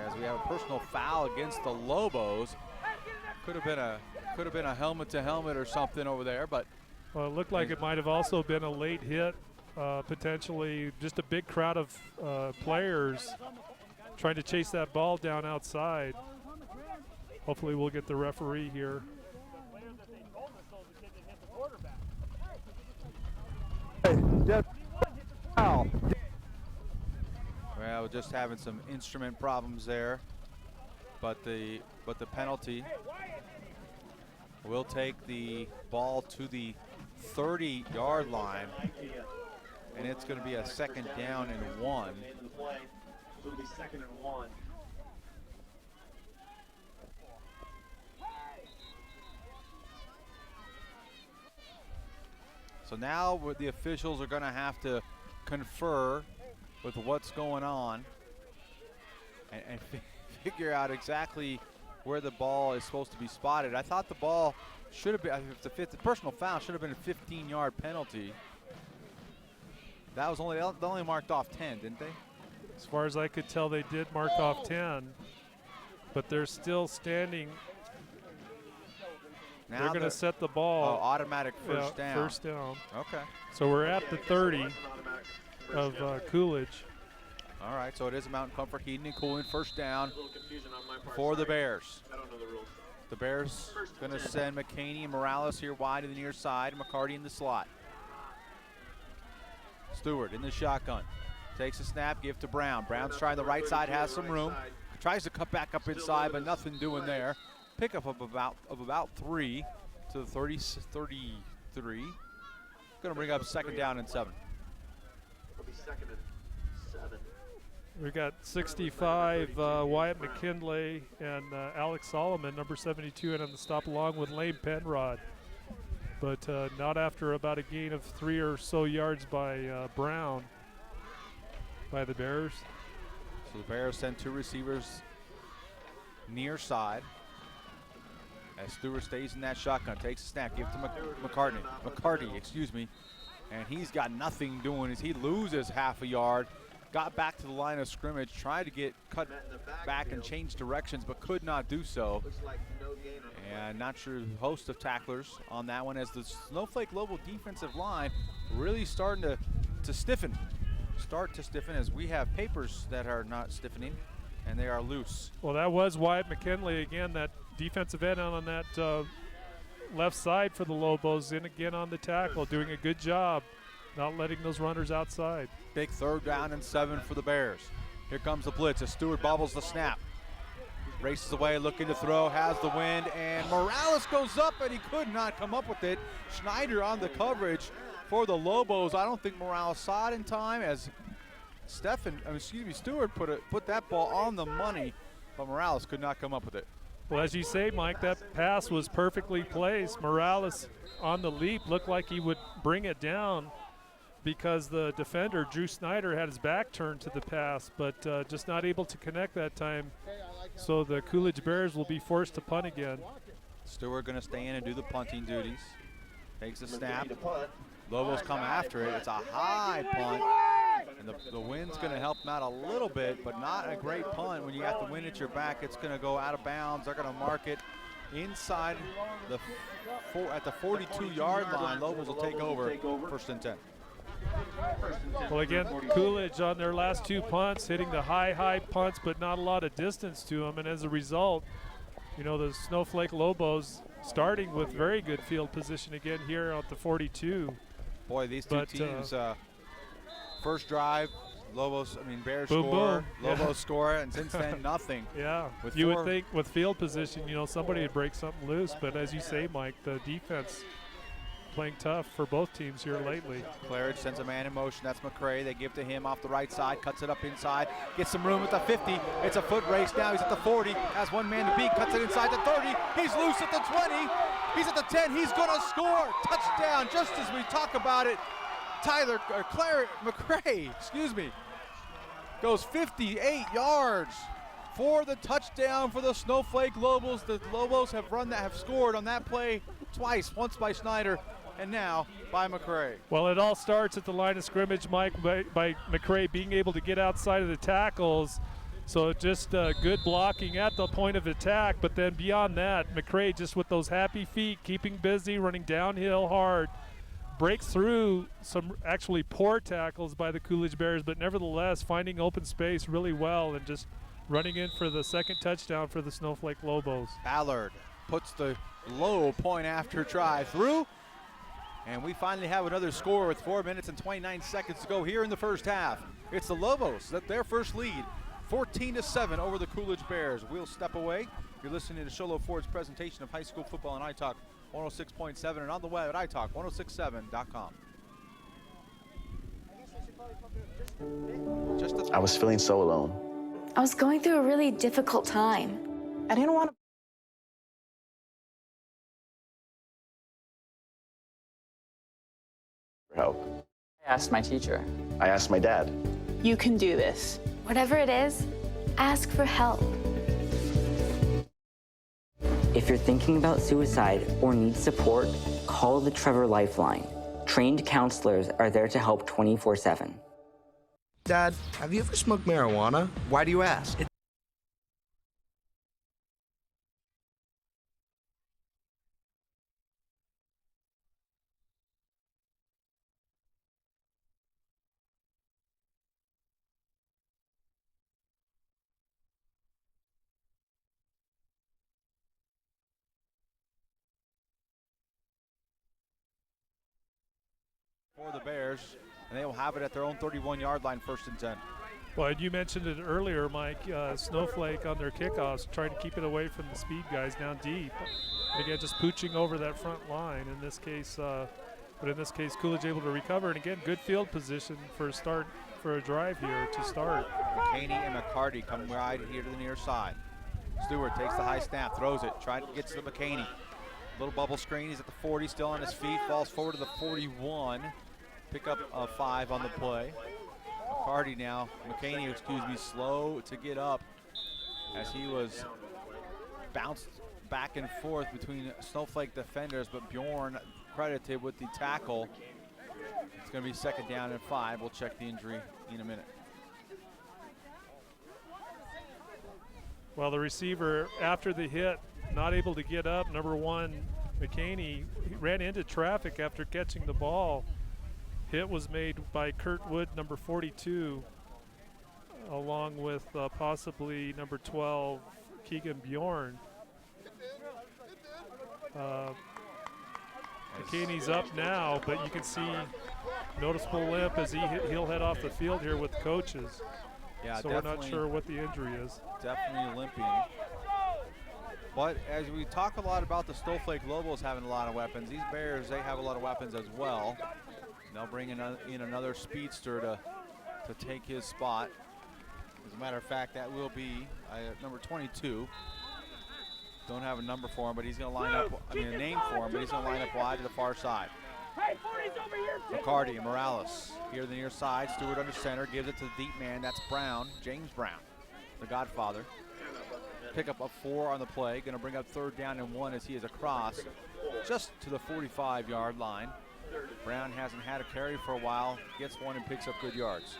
As we have a personal foul against the Lobos. Could have been a helmet to helmet or something over there, but well, it looked like it might have also been a late hit, potentially just a big crowd of players trying to chase that ball down outside. Hopefully we'll get the referee here. Well, just having some instrument problems there, but the penalty will take the ball to the 30-yard line, and it's going to be a second down and 1. So now the officials are going to have to confer with what's going on and figure out exactly where the ball is supposed to be spotted. I thought the ball should have been, if the personal foul should have been a 15-yard penalty. That was they only marked off 10, didn't they? As far as I could tell, they did mark off 10, but they're still standing. Now they're going to set the ball. Oh, automatic first down. First down. Okay. So we're at the 30 of Coolidge. All right, so it is a Mountain Comfort Heating and Cooling first down for the Bears. The Bears going to send McCaney and Morales here wide to the near side. McCarty in the slot. Stewart in the shotgun. Takes a snap, give to Brown. Brown's trying the right side, has some room. Tries to cut back up inside, but nothing doing there. Pickup of about 3 to the 33. Going to bring up second down and 7. We got 65 Wyatt McKinley and Alex Solomon, number 72, and on the stop along with Lane Penrod. But not after about a gain of 3 or so yards by Brown by the Bears. So the Bears send 2 receivers near side. As Stewart stays in that shotgun, takes a snap, gives it to McCarty, excuse me. And he's got nothing doing as he loses half a yard. Got back to the line of scrimmage, tried to get cut back and change directions, but could not do so. And not sure the host of tacklers on that one, as the Snowflake Lobo defensive line really starting to stiffen. Start to stiffen, as we have papers that are not stiffening, and they are loose. Well, that was Wyatt McKinley again, that defensive end on that left side for the Lobos, in again on the tackle, doing a good job not letting those runners outside. Big 3rd down and 7 for the Bears. Here comes the blitz as Stewart bobbles the snap. Races away, looking to throw, has the wind, and Morales goes up, and he could not come up with it. Schneider on the coverage for the Lobos. I don't think Morales saw it in time, as Stewart put that ball on the money, but Morales could not come up with it. Well, as you say, Mike, that pass was perfectly placed. Morales on the leap looked like he would bring it down, because the defender, Drew Snyder, had his back turned to the pass, but just not able to connect that time. So the Coolidge Bears will be forced to punt again. Stewart going to stay in and do the punting duties. Takes a snap. Lobos come after it. It's a high punt, and the wind's going to help them out a little bit, but not a great punt. When you got the wind at your back, it's going to go out of bounds. They're going to mark it inside at the 42-yard line. Lobos will take over 1st and 10. Well, again, Coolidge on their last 2 punts, hitting the high punts, but not a lot of distance to them. And as a result, you know, the Snowflake Lobos starting with very good field position again here at the 42. Boy, these two teams, first drive, Bears boom, score, boom. Lobos score, and since then, nothing. Yeah, you would think with field position, you know, somebody would break something loose. But as you say, Mike, the defense playing tough for both teams here lately. Claridge sends a man in motion. That's McCray. They give to him off the right side, cuts it up inside, gets some room at the 50. It's a foot race now. He's at the 40, has one man to beat, cuts it inside the 30. He's loose at the 20. He's at the 10. He's going to score. Touchdown, just as we talk about it. McCray, goes 58 yards for the touchdown for the Snowflake Lobos. The Lobos have scored on that play twice, once by Schneider and now by McCray. Well, it all starts at the line of scrimmage, Mike, by McCray being able to get outside of the tackles. So just good blocking at the point of attack, but then beyond that, McCray just with those happy feet, keeping busy, running downhill hard, breaks through some actually poor tackles by the Coolidge Bears, but nevertheless finding open space really well and just running in for the 2nd touchdown for the Snowflake Lobos. Ballard puts the low point after try through, and we finally have another score with 4 minutes and 29 seconds to go here in the first half. It's the Lobos at their first lead, 14-7 over the Coolidge Bears. We'll step away. You're listening to Sholo Ford's presentation of high school football on iTalk 106.7 and on the web at iTalk1067.com. I was feeling so alone. I was going through a really difficult time. I didn't want For help. I asked my teacher. I asked my dad. You can do this. Whatever it is, ask for help. If you're thinking about suicide or need support, call the Trevor Lifeline. Trained counselors are there to help 24/7. Dad, have you ever smoked marijuana? Why do you ask? For the Bears, and they will have it at their own 31-yard line, 1st and 10. Well, you mentioned it earlier, Mike, Snowflake on their kickoffs, trying to keep it away from the speed guys down deep. Again, just pooching over that front line in this case, but in this case, Coolidge able to recover, and again, good field position for a drive here to start. McCaney and McCarty come wide here to the near side. Stewart takes the high snap, throws it, gets to McCaney. Little bubble screen, he's at the 40, still on his feet, falls forward to the 41. Pick up a 5 on the play. McCarty now, slow to get up as he was bounced back and forth between Snowflake defenders, but Bjorn credited with the tackle. It's going to be 2nd down and 5. We'll check the injury in a minute. Well, the receiver, after the hit, not able to get up. Number 1, McCaney, he ran into traffic after catching the ball. Hit was made by Kurt Wood, number 42, along with possibly number 12, Keegan Bjorn. McCaney's up now, but you can see noticeable limp as he'll head off the field here with coaches. Yeah, so we're not sure what the injury is. Definitely limping. But as we talk a lot about the Snowflake Lobos having a lot of weapons, these Bears, they have a lot of weapons as well. They'll bring in another speedster to take his spot. As a matter of fact, that will be number 22. Don't have a number for him, but he's going to line up, a name for him, but he's going to line up wide to the far side. McCarty and Morales here to the near side. Stewart under center, gives it to the deep man. That's Brown, James Brown, the Godfather. Pick up a 4 on the play. Going to bring up 3rd down and 1 as he is across just to the 45-yard line. Brown hasn't had a carry for a while. Gets one and picks up good yards.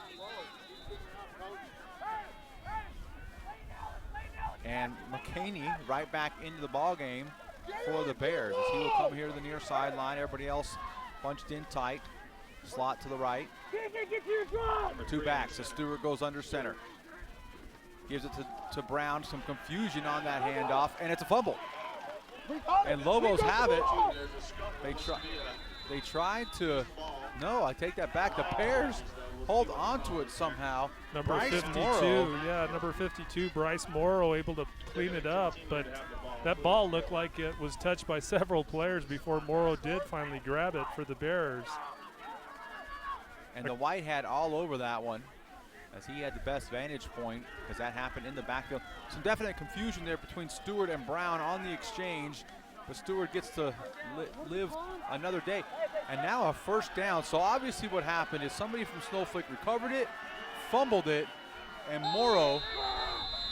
And McCaney right back into the ball game for the Bears as he will come here to the near sideline. Everybody else bunched in tight. Slot to the right. 2 backs as Stewart goes under center. Gives it to Brown. Some confusion on that handoff, and it's a fumble. And Lobos have it. They tried to, no, I take that back. The Bears hold on to it somehow. Number Bryce 52, Morrow. yeah, number 52, Bryce Morrow, able to clean it up, but that ball looked like it was touched by several players before Morrow did finally grab it for the Bears. And the White had all over that one as he had the best vantage point because that happened in the backfield. Some definite confusion there between Stewart and Brown on the exchange, but Stewart gets to live another day. And now a 1st down. So obviously what happened is somebody from Snowflake recovered it, fumbled it, and Morrow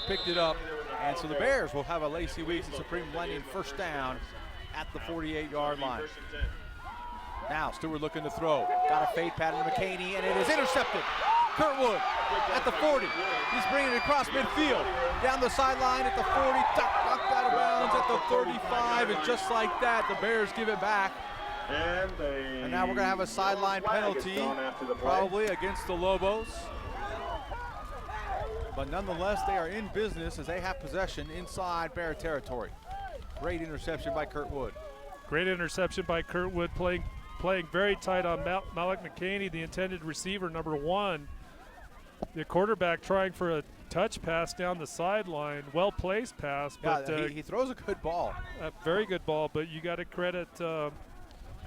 picked it up. And so the Bears will have a Lacey Weeks and Supreme Blending 1st down at the 48-yard line. Now Stewart looking to throw. Got a fade pattern to McCaney, and it is intercepted. Kurtwood at the 40. He's bringing it across midfield. Down the sideline at the 40. Knocked out of bounds at the 35. And just like that, the Bears give it back. And now we're going to have a sideline penalty, probably against the Lobos. But nonetheless, they are in business as they have possession inside Bear territory. Great interception by Kurt Wood. Great interception by Kurt Wood, playing very tight on Malik McCaney, the intended receiver, number 1. The quarterback trying for a touch pass down the sideline, well-placed pass. But he throws a good ball. A very good ball, but you got to credit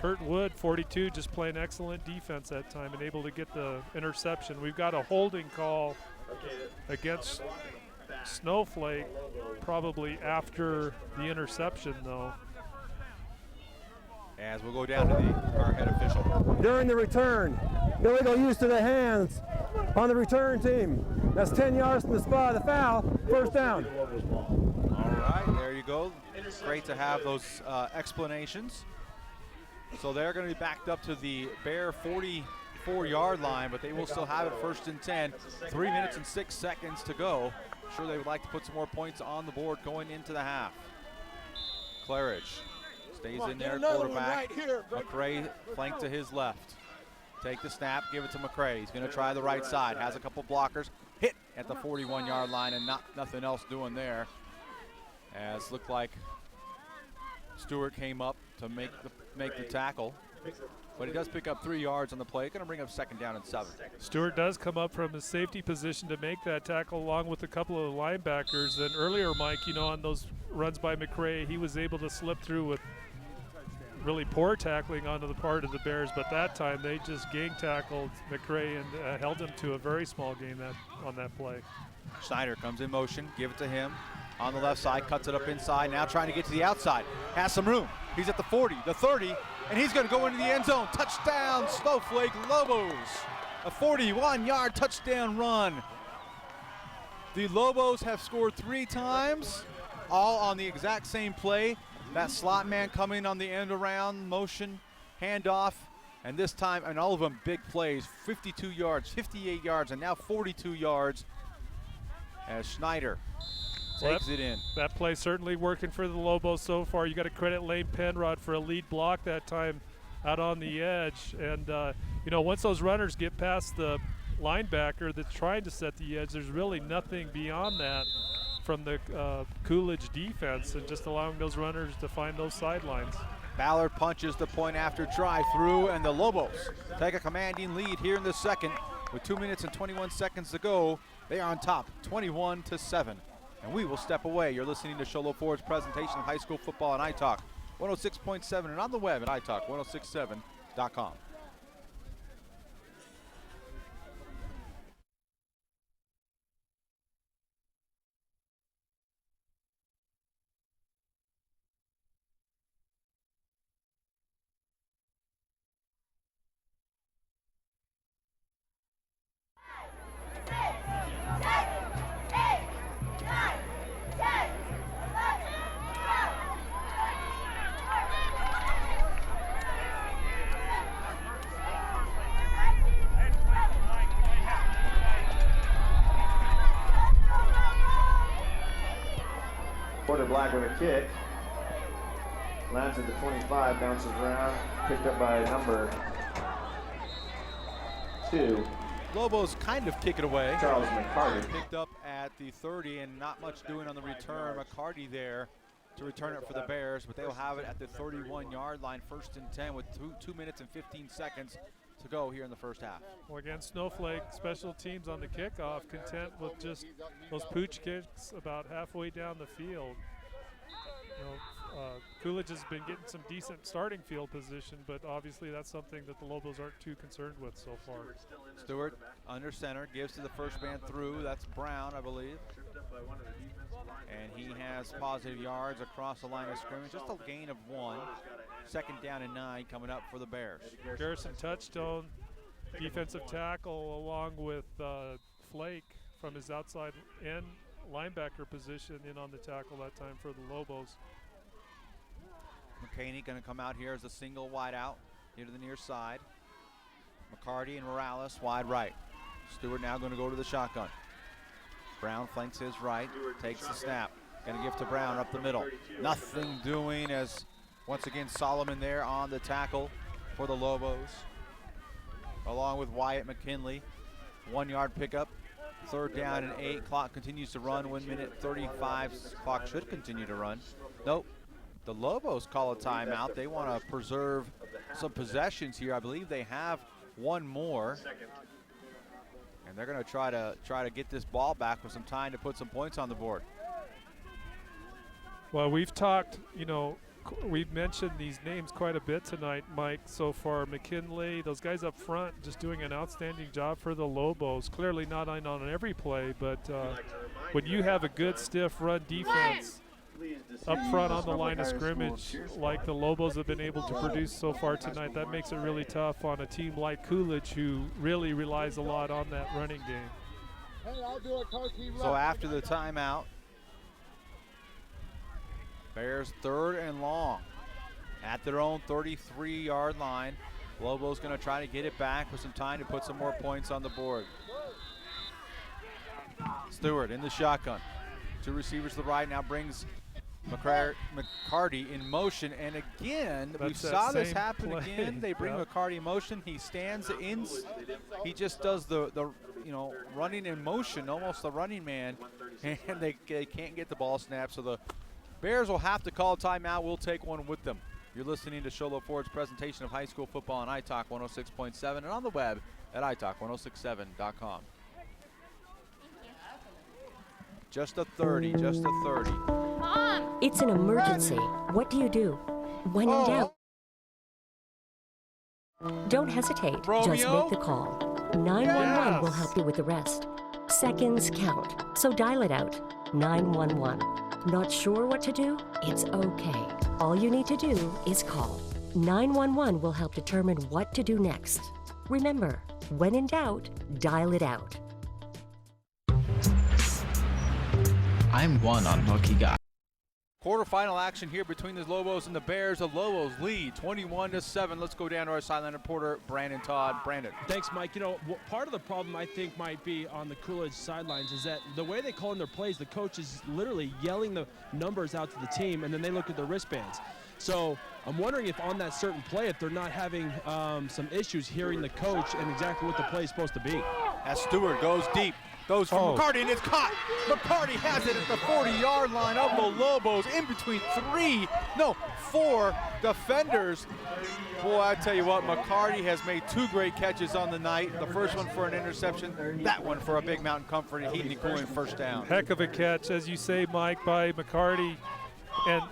Kurt Wood, 42, just playing excellent defense that time and able to get the interception. We've got a holding call against Snowflake probably after the interception, though. As we'll go down to our head official. During the return, illegal use of the hands on the return team. That's 10 yards from the spot of the foul, 1st down. All right, there you go. Great to have those explanations. So they're going to be backed up to the Bear 44-yard line, but they will still have it 1st and 10. 3 minutes and 6 seconds to go. I'm sure they would like to put some more points on the board going into the half. Claridge stays in there, quarterback. McCray flanked to his left. Take the snap, give it to McCray. He's going to try the right side. Has a couple blockers. Hit at the 41-yard line and nothing else doing there. As looked like Stewart came up to make the tackle. But he does pick up 3 yards on the play. Going to bring up 2nd down and 7. Stewart does come up from his safety position to make that tackle along with a couple of linebackers. And earlier, Mike, on those runs by McCray, he was able to slip through with really poor tackling onto the part of the Bears, but that time they just gang tackled McCray and held him to a very small gain on that play. Schneider comes in motion, give it to him. On the left side, cuts it up inside, now trying to get to the outside. Has some room. He's at the 40, the 30, and he's going to go into the end zone. Touchdown, Snowflake Lobos. A 41-yard touchdown run. The Lobos have scored 3 times. all on the exact same play. That slot man coming on the end around motion, handoff, and this time, and all of them big plays, 52 yards, 58 yards, and now 42 yards as Schneider takes it in. That play certainly working for the Lobos so far. You got to credit Lane Penrod for a lead block that time out on the edge. And, you know, once those runners get past the linebacker that's trying to set the edge, there's really nothing beyond that from the Coolidge defense, and just allowing those runners to find those sidelines. Ballard punches the point after try through, and the Lobos take a commanding lead here in the second with 2 minutes and 21 seconds to go. They are on top, 21-7. And we will step away. You're listening to Sholo Ford's presentation of high school football on iTalk 106.7 and on the web at iTalk1067.com. Black with a kick. Lands at the 25, bounces around, picked up by number 2. Lobos kind of kick it away. Charles McCarty. Picked up at the 30 and not much doing on the return. McCarty there to return it for the Bears, but they will have it at the 31-yard line, 1st and 10 with 2 minutes and 15 seconds to go here in the first half. Well, again, Snowflake special teams on the kickoff, content with just those pooch kicks about halfway down the field. You know, Coolidge has been getting some decent starting field position, but obviously that's something that the Lobos aren't too concerned with so far. Stewart under center, gives to the first man through. That's Brown, I believe. And he has positive yards across the line of scrimmage. Just a gain of 1. 2nd down and 9 coming up for the Bears. Garrison Touchstone, defensive tackle, along with Flake from his outside end linebacker position in on the tackle that time for the Lobos. McCaney going to come out here as a single wide out here to the near side. McCarty and Morales wide right. Stewart now going to go to the shotgun. Brown flanks his right, takes the snap. Going to give to Brown up the middle. Nothing doing as once again Solomon there on the tackle for the Lobos. Along with Wyatt McKinley. 1 yard pickup. 3rd down and 8. Clock continues to run. 1 minute 35. Clock should continue to run. Nope. The Lobos call a timeout. They want to preserve some possessions here. I believe they have one more. And they're going to try to get this ball back with some time to put some points on the board. Well, we've talked, you know, we've mentioned these names quite a bit tonight, Mike, so far. McKinley, those guys up front just doing an outstanding job for the Lobos. Clearly not on every play, but when you have a good stiff run defense up front on the line of scrimmage like the Lobos have been able to produce so far tonight, that makes it really tough on a team like Coolidge, who really relies a lot on that running game. So after the timeout, Bears 3rd and long at their own 33-yard line. Lobos going to try to get it back with some time to put some more points on the board. Stewart in the shotgun. 2 receivers to the right, now brings McCarty in motion, and again, we saw this happen again. They bring McCarty in motion. He stands in. He just does the running in motion, almost the running man, and they can't get the ball snapped. So the Bears will have to call timeout. We'll take one with them. You're listening to Sholo Ford's presentation of high school football on iTalk 106.7 and on the web at iTalk1067.com. Just a 30, just a 30. Mom! It's an emergency. What do you do? When in doubt, don't hesitate. Romeo? Just make the call. 911 will help you with the rest. Seconds count, so dial it out. 911. Not sure what to do? It's okay. All you need to do is call. 911 will help determine what to do next. Remember, when in doubt, dial it out. I'm one unlucky guy. Quarterfinal action here between the Lobos and the Bears. The Lobos lead 21-7. Let's go down to our sideline reporter, Brandon Todd. Brandon. Thanks, Mike. You know, part of the problem I think might be on the Coolidge sidelines is that the way they call in their plays, the coach is literally yelling the numbers out to the team, and then they look at the wristbands. So I'm wondering if on that certain play, if they're not having some issues hearing the coach and exactly what the play is supposed to be. As Stewart goes deep. Goes from McCarty, and it's caught. McCarty has it at the 40-yard line of the Lobos, in between 4 defenders. Boy, I tell you what, McCarty has made 2 great catches on the night. The first one for an interception, that one for a big mountain comfort and heating and cooling first down. Heck of a catch, as you say, Mike, by McCarty. And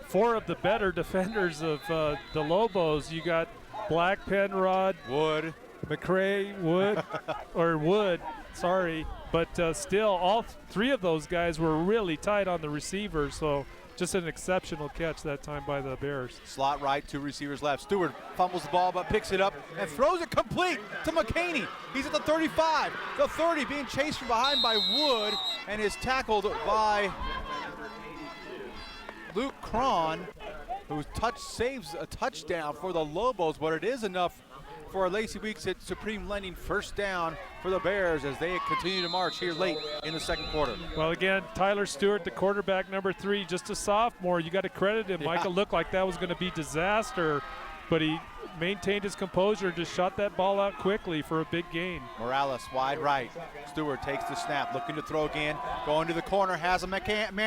4 of the better defenders of the Lobos. You got Black, Penrod, Wood, McCray, Wood, sorry. But still, all 3 of those guys were really tight on the receiver, so just an exceptional catch that time by the Bears. Slot right, 2 receivers left. Stewart fumbles the ball, but picks it up and throws it complete to McCaney. He's at the 35, the 30, being chased from behind by Wood, and is tackled by Luke Cron, who saves a touchdown for the Lobos, but it is enough for a Lacey Weeks at Supreme Lending first down for the Bears as they continue to march here late in the second quarter. Well, again, Tyler Stewart, the quarterback, number 3, just a sophomore. You got to credit him. Mike, it looked like that was going to be disaster, but he maintained his composure, just shot that ball out quickly for a big gain. Morales wide right. Stewart takes the snap, looking to throw again, going to the corner, has a man,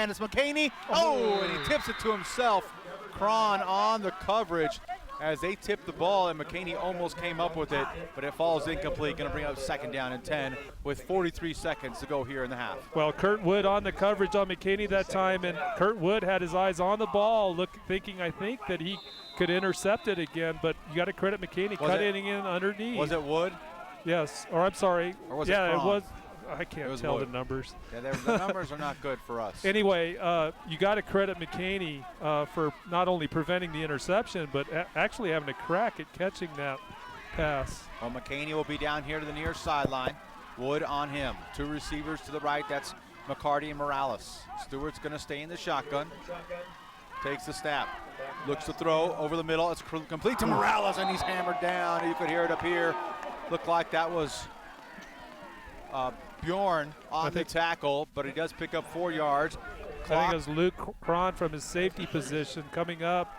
it's McCaney. Oh, and he tips it to himself. Cron on the coverage as they tip the ball, and McCaney almost came up with it, but it falls incomplete. Going to bring up second down and 10 with 43 seconds to go here in the half. Well, Kurt Wood on the coverage on McCaney that time, and Kurt Wood had his eyes on the ball, thinking, I think, that he could intercept it again, but you got to credit McCaney cutting in underneath. Was it Wood? Yes, or I'm sorry. Or was it Cron? was. I can't tell Wood. the numbers. Yeah, the numbers are not good for us. Anyway, you got to credit McCaney for not only preventing the interception, but actually having a crack at catching that pass. Well, McCaney will be down here to the near sideline. Wood on him. 2 receivers to the right. That's McCarty and Morales. Stewart's going to stay in the shotgun. Takes the snap. Looks to throw over the middle. It's complete to Morales, and he's hammered down. You could hear it up here. Looked like that was Bjorn on the tackle, but he does pick up 4 yards. I think it was Luke Cron from his safety position coming up.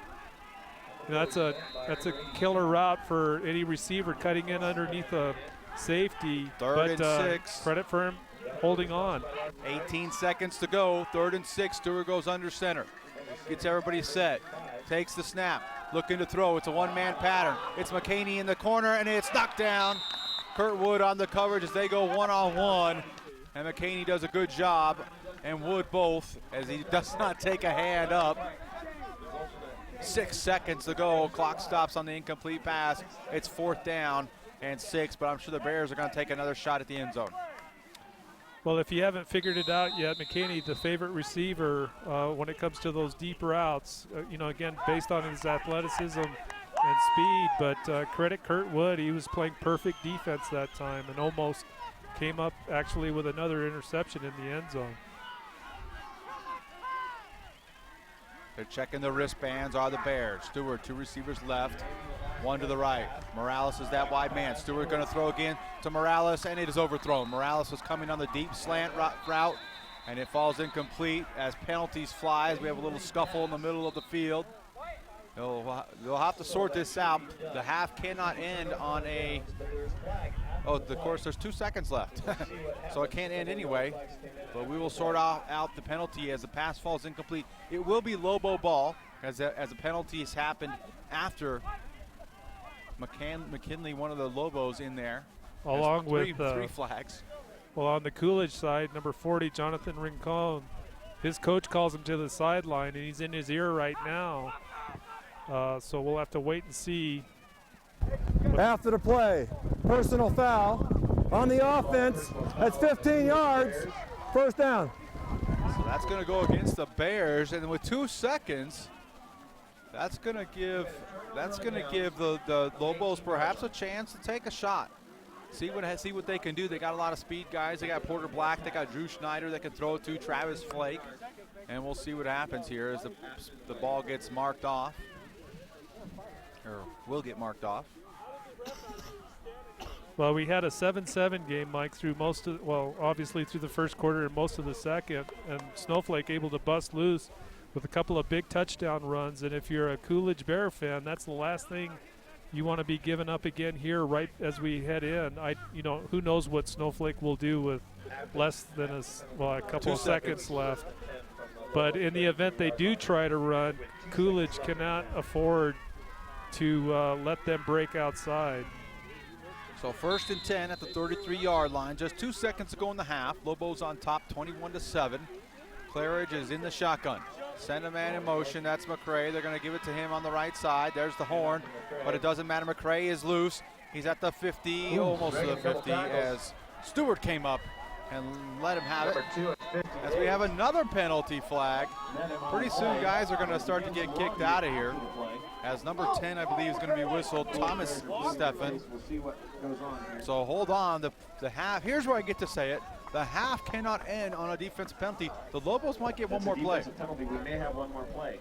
You know, that's a killer route for any receiver cutting in underneath a safety. Third and 6. Credit for him holding on. 18 seconds to go. 3rd and 6. Stewart goes under center. Gets everybody set. Takes the snap. Looking to throw. It's a one-man pattern. It's McCaney in the corner, and it's knocked down. Kurt Wood on the coverage as they go one-on-one, and McCaney does a good job, and Wood both, as he does not take a hand up. 6 seconds to go. Clock stops on the incomplete pass. It's 4th down and 6, but I'm sure the Bears are going to take another shot at the end zone. Well, if you haven't figured it out yet, McCaney, the favorite receiver when it comes to those deep routes, again, based on his athleticism and speed, but credit Kurt Wood. He was playing perfect defense that time and almost came up actually with another interception in the end zone. They're checking the wristbands are the Bears. Stewart, 2 receivers left, 1 to the right. Morales is that wide man. Stewart going to throw again to Morales, and it is overthrown. Morales was coming on the deep slant route, and it falls incomplete as penalties fly as we have a little scuffle in the middle of the field. They'll have to sort this out. The half cannot end on a of course, there's 2 seconds left. So it can't end anyway. But we will sort out the penalty as the pass falls incomplete. It will be Lobo ball as the penalty has happened after McKinley, one of the Lobos in there. Along with 3 flags. Well, on the Coolidge side, number 40, Jonathan Rincon, his coach calls him to the sideline, and he's in his ear right now. So we'll have to wait and see. After the play, personal foul on the offense. That's 15 yards. First down. So that's going to go against the Bears, and with 2 seconds, that's going to give the Lobos perhaps a chance to take a shot. See what they can do. They got a lot of speed guys. They got Porter Black. They got Drew Schneider that can throw it to Travis Flake. And we'll see what happens here as the ball gets marked off, or will get marked off. Well, we had a 7-7 game, Mike, through most of, well, obviously through the first quarter and most of the second, and Snowflake able to bust loose with a couple of big touchdown runs. And if you're a Coolidge Bear fan, that's the last thing you want to be giving up again here right as we head in. Who knows what Snowflake will do with less than a couple of seconds left. But in the event they do try to run, Coolidge cannot afford to let them break outside. So 1st and 10 at the 33-yard line. Just 2 seconds to go in the half. Lobos on top, 21-7. Claridge is in the shotgun. Send a man in motion. That's McCray. They're going to give it to him on the right side. There's the horn, but it doesn't matter. McCray is loose. He's at the 50, almost to the 50, as Stewart came up and let him have it. As we have another penalty flag. Pretty soon guys are going to start to get kicked out of here. As number 10, I believe, is going to be whistled, Thomas Steffen. So hold on, the half, here's where I get to say it. The half cannot end on a defensive penalty. The Lobos might get one more play. Penalty. We may have one more play.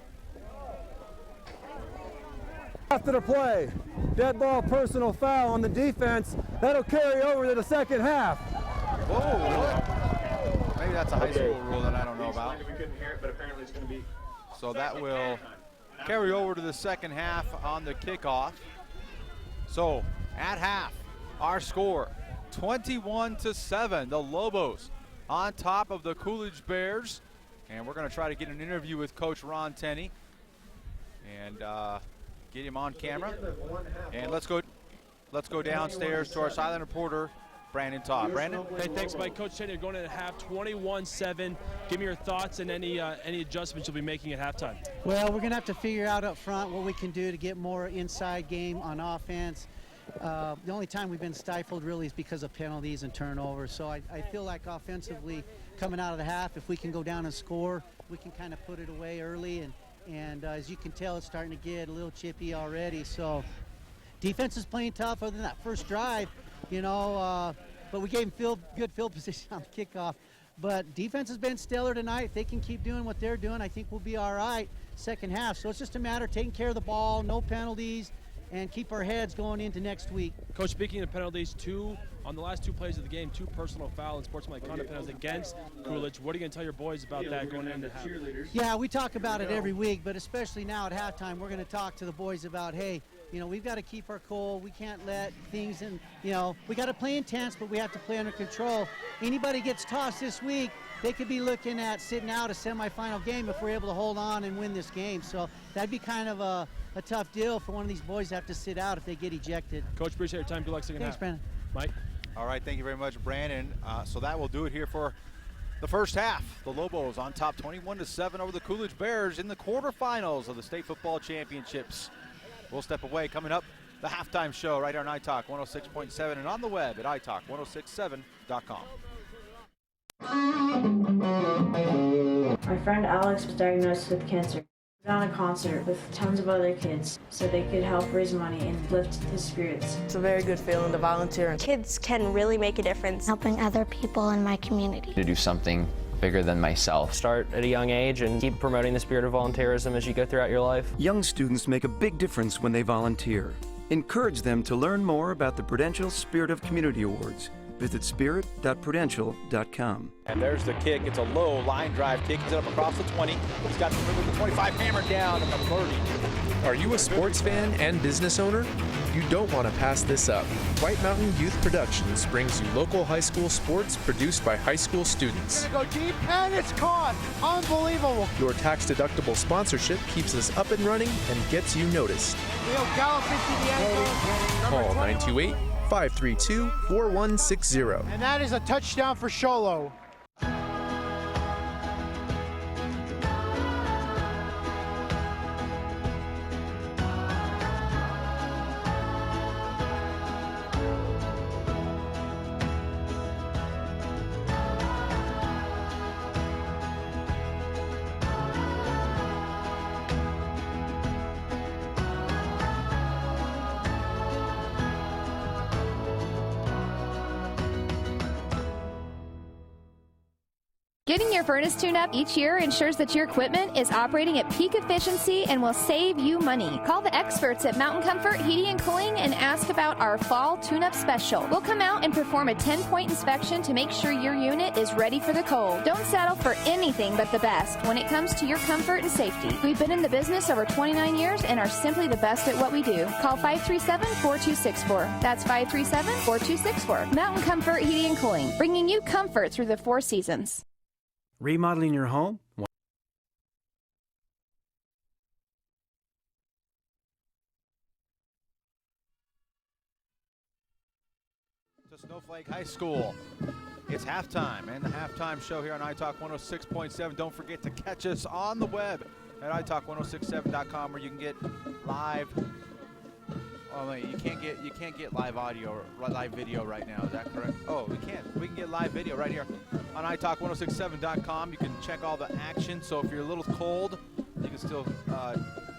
After the play, dead ball personal foul on the defense. That'll carry over to the second half. Whoa, what? Maybe that's a high school rule that I don't know about. We couldn't hear it, but apparently it's going to be. So that will carry over to the second half on the kickoff. So at half, our score, 21-7. The Lobos on top of the Coolidge Bears. And we're going to try to get an interview with Coach Ron Tenney and get him on camera. And let's go downstairs to our silent reporter, Brandon Todd. Brandon? Hey, thanks, Mike. Coach Tenney, you're going into half 21-7. Give me your thoughts and any adjustments you'll be making at halftime. Well, we're going to have to figure out up front what we can do to get more inside game on offense. The only time we've been stifled really is because of penalties and turnovers. So I feel like offensively coming out of the half, if we can go down and score, we can kind of put it away early. And as you can tell, it's starting to get a little chippy already. So defense is playing tough other than that first drive, but we gave them good field position on the kickoff. But defense has been stellar tonight. If they can keep doing what they're doing, I think we'll be all right second half. So it's just a matter of taking care of the ball, no penalties, and keep our heads going into next week. Coach, speaking of penalties, on the last 2 plays of the game, 2 personal foul and sportsmanlike conduct penalties against Coolidge. What are you going to tell your boys about that going into half? Yeah, we talk about it every week, but especially now at halftime, we're going to talk to the boys about, hey, we've got to keep our cool. We can't let things in, we got to play intense, but we have to play under control. Anybody gets tossed this week, they could be looking at sitting out a semifinal game if we're able to hold on and win this game. So that'd be kind of a tough deal for one of these boys to have to sit out if they get ejected. Coach, appreciate your time. Good luck second half. Thanks, Brandon. Mike? All right, thank you very much, Brandon. So that will do it here for the first half. The Lobos on top 21-7 over the Coolidge Bears in the quarterfinals of the state football championships. We'll step away. Coming up, the halftime show right here on iTalk 106.7 and on the web at iTalk1067.com. My friend Alex was diagnosed with cancer. We put on a concert with tons of other kids so they could help raise money and lift his spirits. It's a very good feeling to volunteer. Kids can really make a difference. Helping other people in my community. To do something bigger than myself. Start at a young age and keep promoting the spirit of volunteerism as you go throughout your life. Young students make a big difference when they volunteer. Encourage them to learn more about the Prudential Spirit of Community Awards. Visit spirit.prudential.com. And there's the kick. It's a low line drive kick. He's up across the 20. He's got the 25 hammered down at the 30. Are you a sports fan and business owner? You don't want to pass this up. White Mountain Youth Productions brings you local high school sports produced by high school students. Gonna go deep, and it's caught. Unbelievable. Your tax-deductible sponsorship keeps us up and running and gets you noticed. He'll gallop into the end zone. Call 928-532-4160. And that is a touchdown for Sholo. Getting your furnace tune-up each year ensures that your equipment is operating at peak efficiency and will save you money. Call the experts at Mountain Comfort Heating and Cooling and ask about our fall tune-up special. We'll come out and perform a 10-point inspection to make sure your unit is ready for the cold. Don't settle for anything but the best when it comes to your comfort and safety. We've been in the business over 29 years and are simply the best at what we do. Call 537-4264. That's 537-4264. Mountain Comfort Heating and Cooling, bringing you comfort through the 4 seasons. Remodeling your home? To Snowflake High School. It's halftime, and the halftime show here on iTalk 106.7. Don't forget to catch us on the web at iTalk1067.com, where you can get live. Oh wait, you can't get live audio or live video right now. Is that correct? Oh, we can. We can get live video right here on iTalk1067.com. You can check all the action. So if you're a little cold, you can still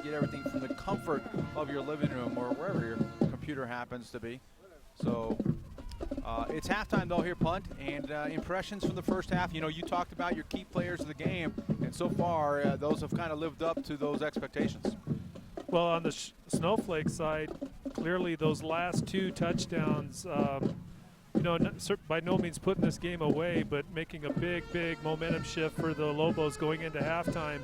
get everything from the comfort of your living room or wherever your computer happens to be. So it's halftime though here, Punt, and impressions from the first half. You know, you talked about your key players of the game, and so far those have kind of lived up to those expectations. Well, on the Snowflake side, clearly those last 2 touchdowns, you know, by no means putting this game away, but making a big momentum shift for the Lobos going into halftime,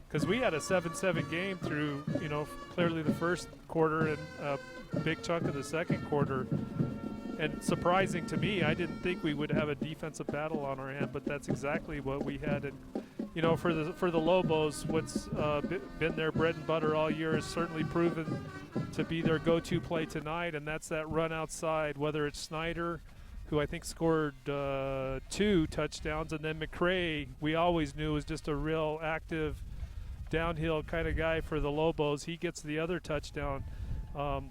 because we had a 7-7 game through, you know, clearly the first quarter and a big chunk of the second quarter. And surprising to me, I didn't think we would have a defensive battle on our hand, but that's exactly what we had. And you know, for the Lobos, what's been their bread and butter all year has certainly proven to be their go-to play tonight, and that's that run outside, whether it's Snyder, who I think scored 2 touchdowns, and then McCray, we always knew was just a real active downhill kind of guy for the Lobos. He gets the other touchdown.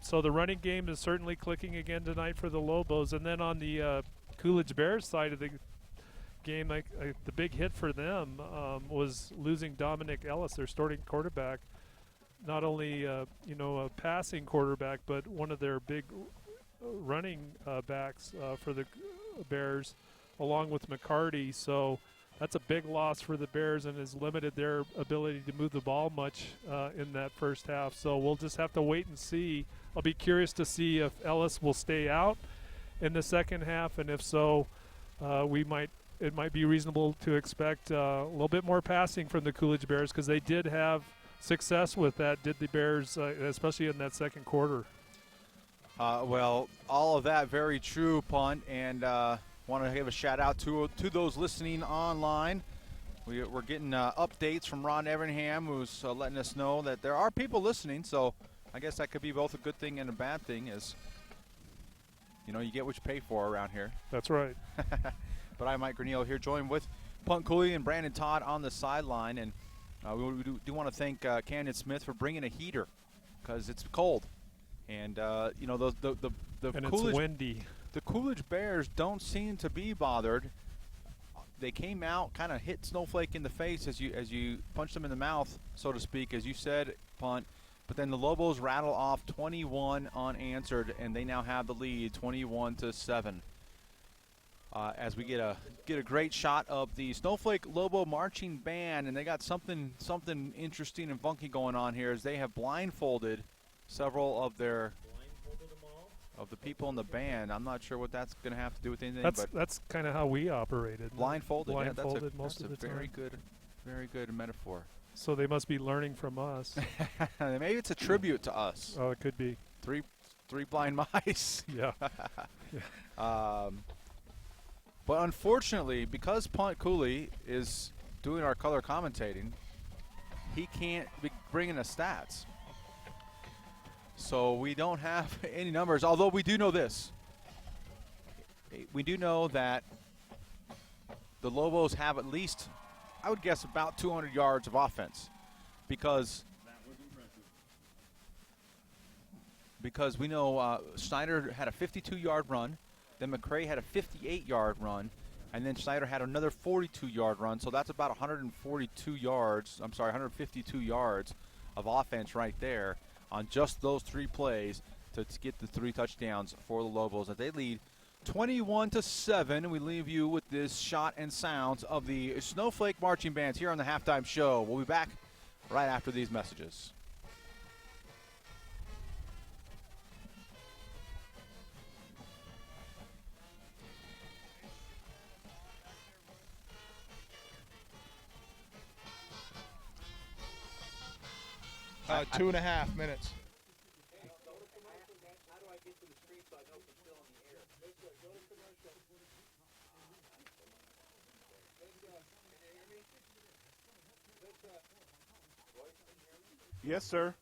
So the running game is certainly clicking again tonight for the Lobos. And then on the Coolidge Bears side of the game, the big hit for them was losing Dominic Ellis, their starting quarterback. Not only you know, a passing quarterback, but one of their big running backs for the Bears, along with McCarty. So that's a big loss for the Bears and has limited their ability to move the ball much in that first half. So we'll just have to wait and see. I'll be curious to see if Ellis will stay out in the second half, and if so, it might be reasonable to expect a little bit more passing from the Coolidge Bears, because they did have success with that, did the Bears, especially in that second quarter. Well, all of that very true, Punt, and want to give a shout out to those listening online. We're getting updates from Ron Evernham, who's letting us know that there are people listening. So I guess that could be both a good thing and a bad thing, as you know, you get what you pay for around here. That's right. But I'm Mike Granillo here, joined with Punt Cooley and Brandon Todd on the sideline, and we do want to thank Canyon Smith for bringing a heater, because it's cold, and you know, the and Coolidge, it's windy. The Coolidge Bears don't seem to be bothered. They came out, kind of hit Snowflake in the face as you punched them in the mouth, so to speak, as you said, Punt. But then the Lobos rattle off 21 unanswered, and they now have the lead, 21-7. As we get a great shot of the Snowflake Lobo marching band, and they got something interesting and funky going on here, as they have blindfolded several of the people in the band. I'm not sure what that's going to have to do with anything. That's kind of how we operated. Blindfolded. Yeah, that's most of the time. Very good metaphor. So they must be learning from us. Maybe it's a tribute to us. Oh, it could be. Three blind mice. Yeah. But unfortunately, because Punt Cooley is doing our color commentating, he can't be bringing us stats. So we don't have any numbers, although we do know this. We do know that the Lobos have at least, I would guess, about 200 yards of offense, because we know Snyder had a 52-yard run, then McCray had a 58-yard run, and then Snyder had another 42-yard run. So that's about 152 yards. I'm sorry, 152 yards of offense right there on just those 3 plays to get the 3 touchdowns for the Lobos. That they lead 21-7. We leave you with this shot and sounds of the Snowflake marching bands here on the halftime show. We'll be back right after these messages. Uh, 2.5 minutes. Yes, sir.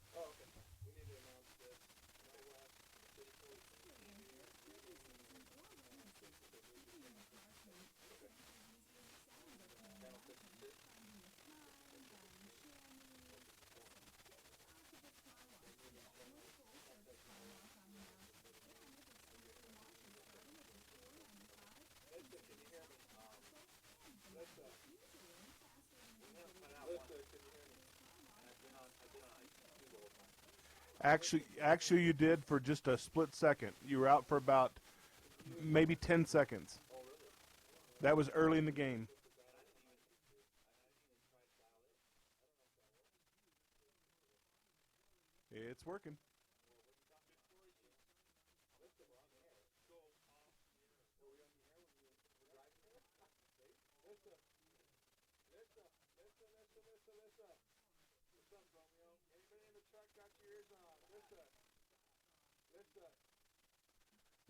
Actually, you did for just a split second. You were out for about maybe 10 seconds. That was early in the game. It's working.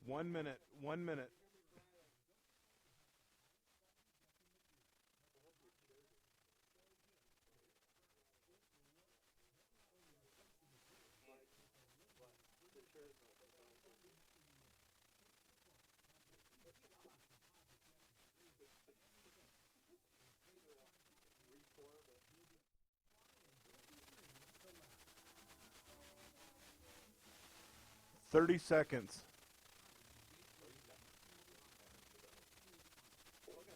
One minute. 30 seconds.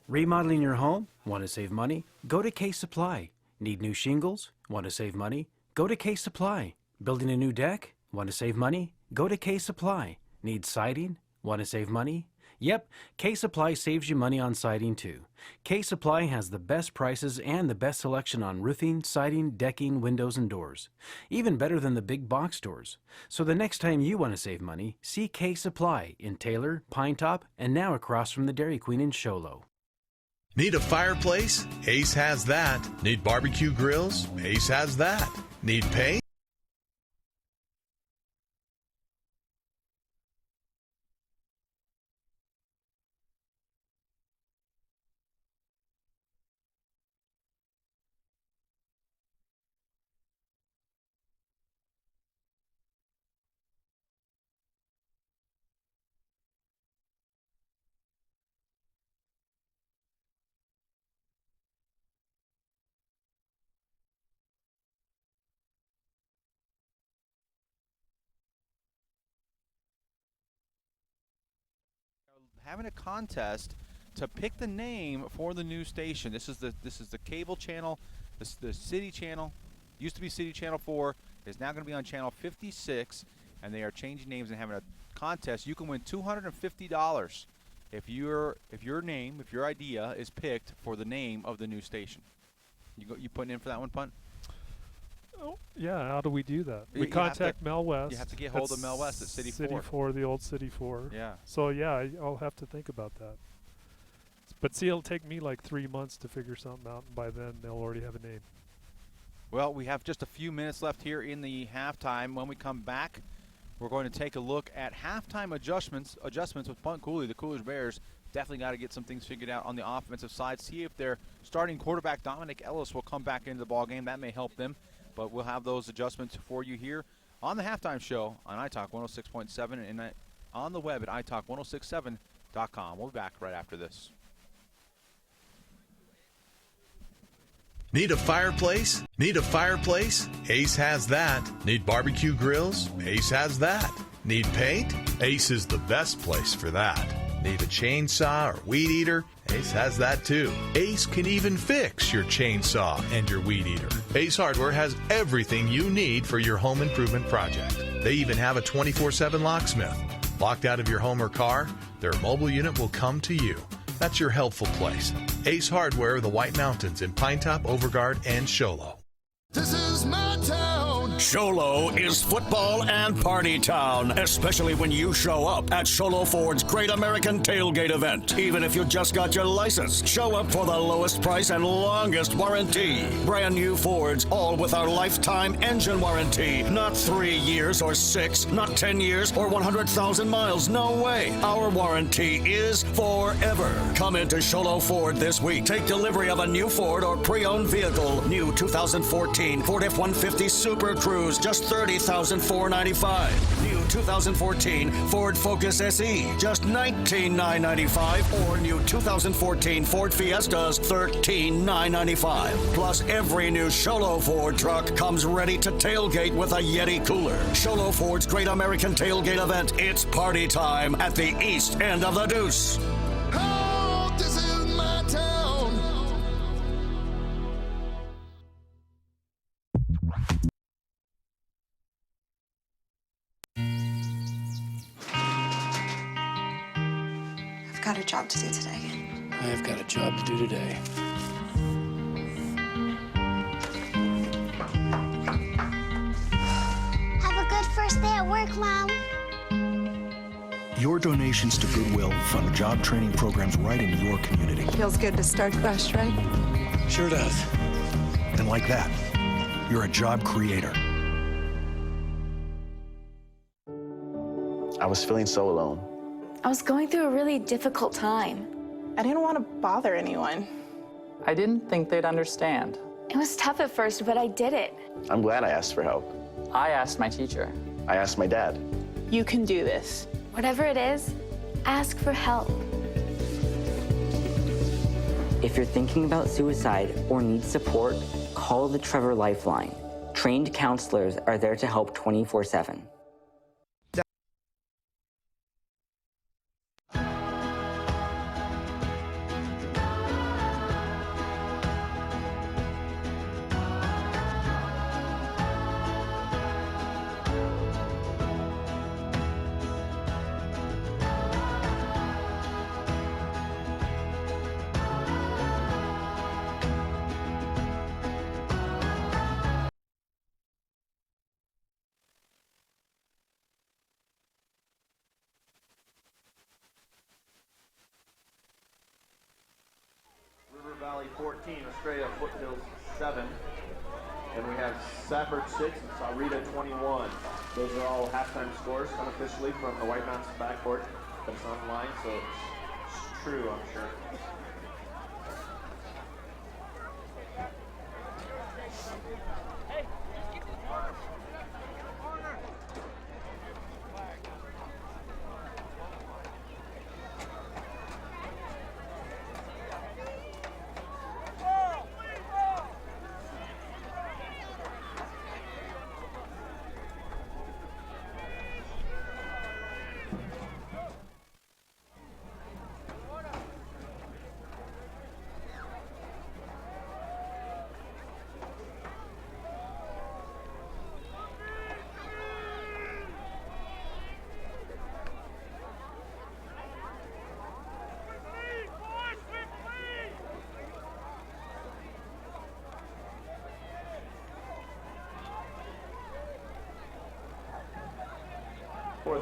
Remodeling your home? Want to save money? Go to Case Supply. Need new shingles? Want to save money? Go to Case Supply. Building a new deck? Want to save money? Go to Case Supply. Need siding? Want to save money? Yep, Case Supply saves you money on siding too. Case Supply has the best prices and the best selection on roofing, siding, decking, windows, and doors. Even better than the big box stores. So the next time you want to save money, see Case Supply in Taylor, Pine Top, and now across from the Dairy Queen in Show Low. Need a fireplace? Ace has that. Need barbecue grills? Ace has that. Need paint? Having a contest to pick the name for the new station. This is the cable channel. This is the city channel. Used to be City Channel 4. Is now going to be on channel 56, and they are changing names and having a contest. You can win $250 if your idea is picked for the name of the new station. You putting in for that one, Punt? Oh, yeah, how do we do that? We You contact Mel West. You have to get hold of Mel West at City 4. City 4, the old City 4. Yeah. So, yeah, I'll have to think about that. But see, it'll take me like 3 months to figure something out, and by then they'll already have a name. Well, we have just a few minutes left here in the halftime. When we come back, we're going to take a look at halftime adjustments with Punt Cooley. The Coolidge Bears definitely got to get some things figured out on the offensive side. See if their starting quarterback, Dominic Ellis, will come back into the ballgame. That may help them. But we'll have those adjustments for you here on the halftime show on iTalk 106.7 and on the web at iTalk1067.com. We'll be back right after this. Need a fireplace? Need a fireplace? Ace has that. Need barbecue grills? Ace has that. Need paint? Ace is the best place for that. Need a chainsaw or weed eater? Ace has that too. Ace can even fix your chainsaw and your weed eater. Ace Hardware has everything you need for your home improvement project. They even have a 24/7 locksmith. Locked out of your home or car? Their mobile unit will come to you. That's your helpful place. Ace Hardware of the White Mountains in Pinetop, Overguard, and Show Low. This is my town. Show Low is football and party town, especially when you show up at Show Low Ford's Great American Tailgate event. Even if you just got your license, show up for the lowest price and longest warranty. Brand new Fords, all with our lifetime engine warranty. Not 3 years or 6, not 10 years or 100,000 miles. No way. Our warranty is forever. Come into Show Low Ford this week. Take delivery of a new Ford or pre-owned vehicle. New 2014 Ford F-150 Super Cruise, just $30,495. New 2014 Ford Focus SE, just $19,995. Or new 2014 Ford Fiestas, $13,995. Plus, every new Show Low Ford truck comes ready to tailgate with a Yeti cooler. Show Low Ford's Great American Tailgate event. It's party time at the east end of the Deuce. Oh, this is my town. I've got a job to do today. I've got a job to do today. Have a good first day at work, Mom. Your donations to Goodwill fund job training programs right into your community. Feels good to start fresh, right? Sure does. And like that, you're a job creator. I was feeling so alone. I was going through a really difficult time. I didn't want to bother anyone. I didn't think they'd understand. It was tough at first, but I did it. I'm glad I asked for help. I asked my teacher. I asked my dad. You can do this. Whatever it is, ask for help. If you're thinking about suicide or need support, call the Trevor Lifeline. Trained counselors are there to help 24/7. Valley 14, Australia Foothills 7. And we have Safford 6 and Saurita 21. Those are all halftime scores unofficially from the White Mountains backcourt, but it's online, so it's true, I'm sure.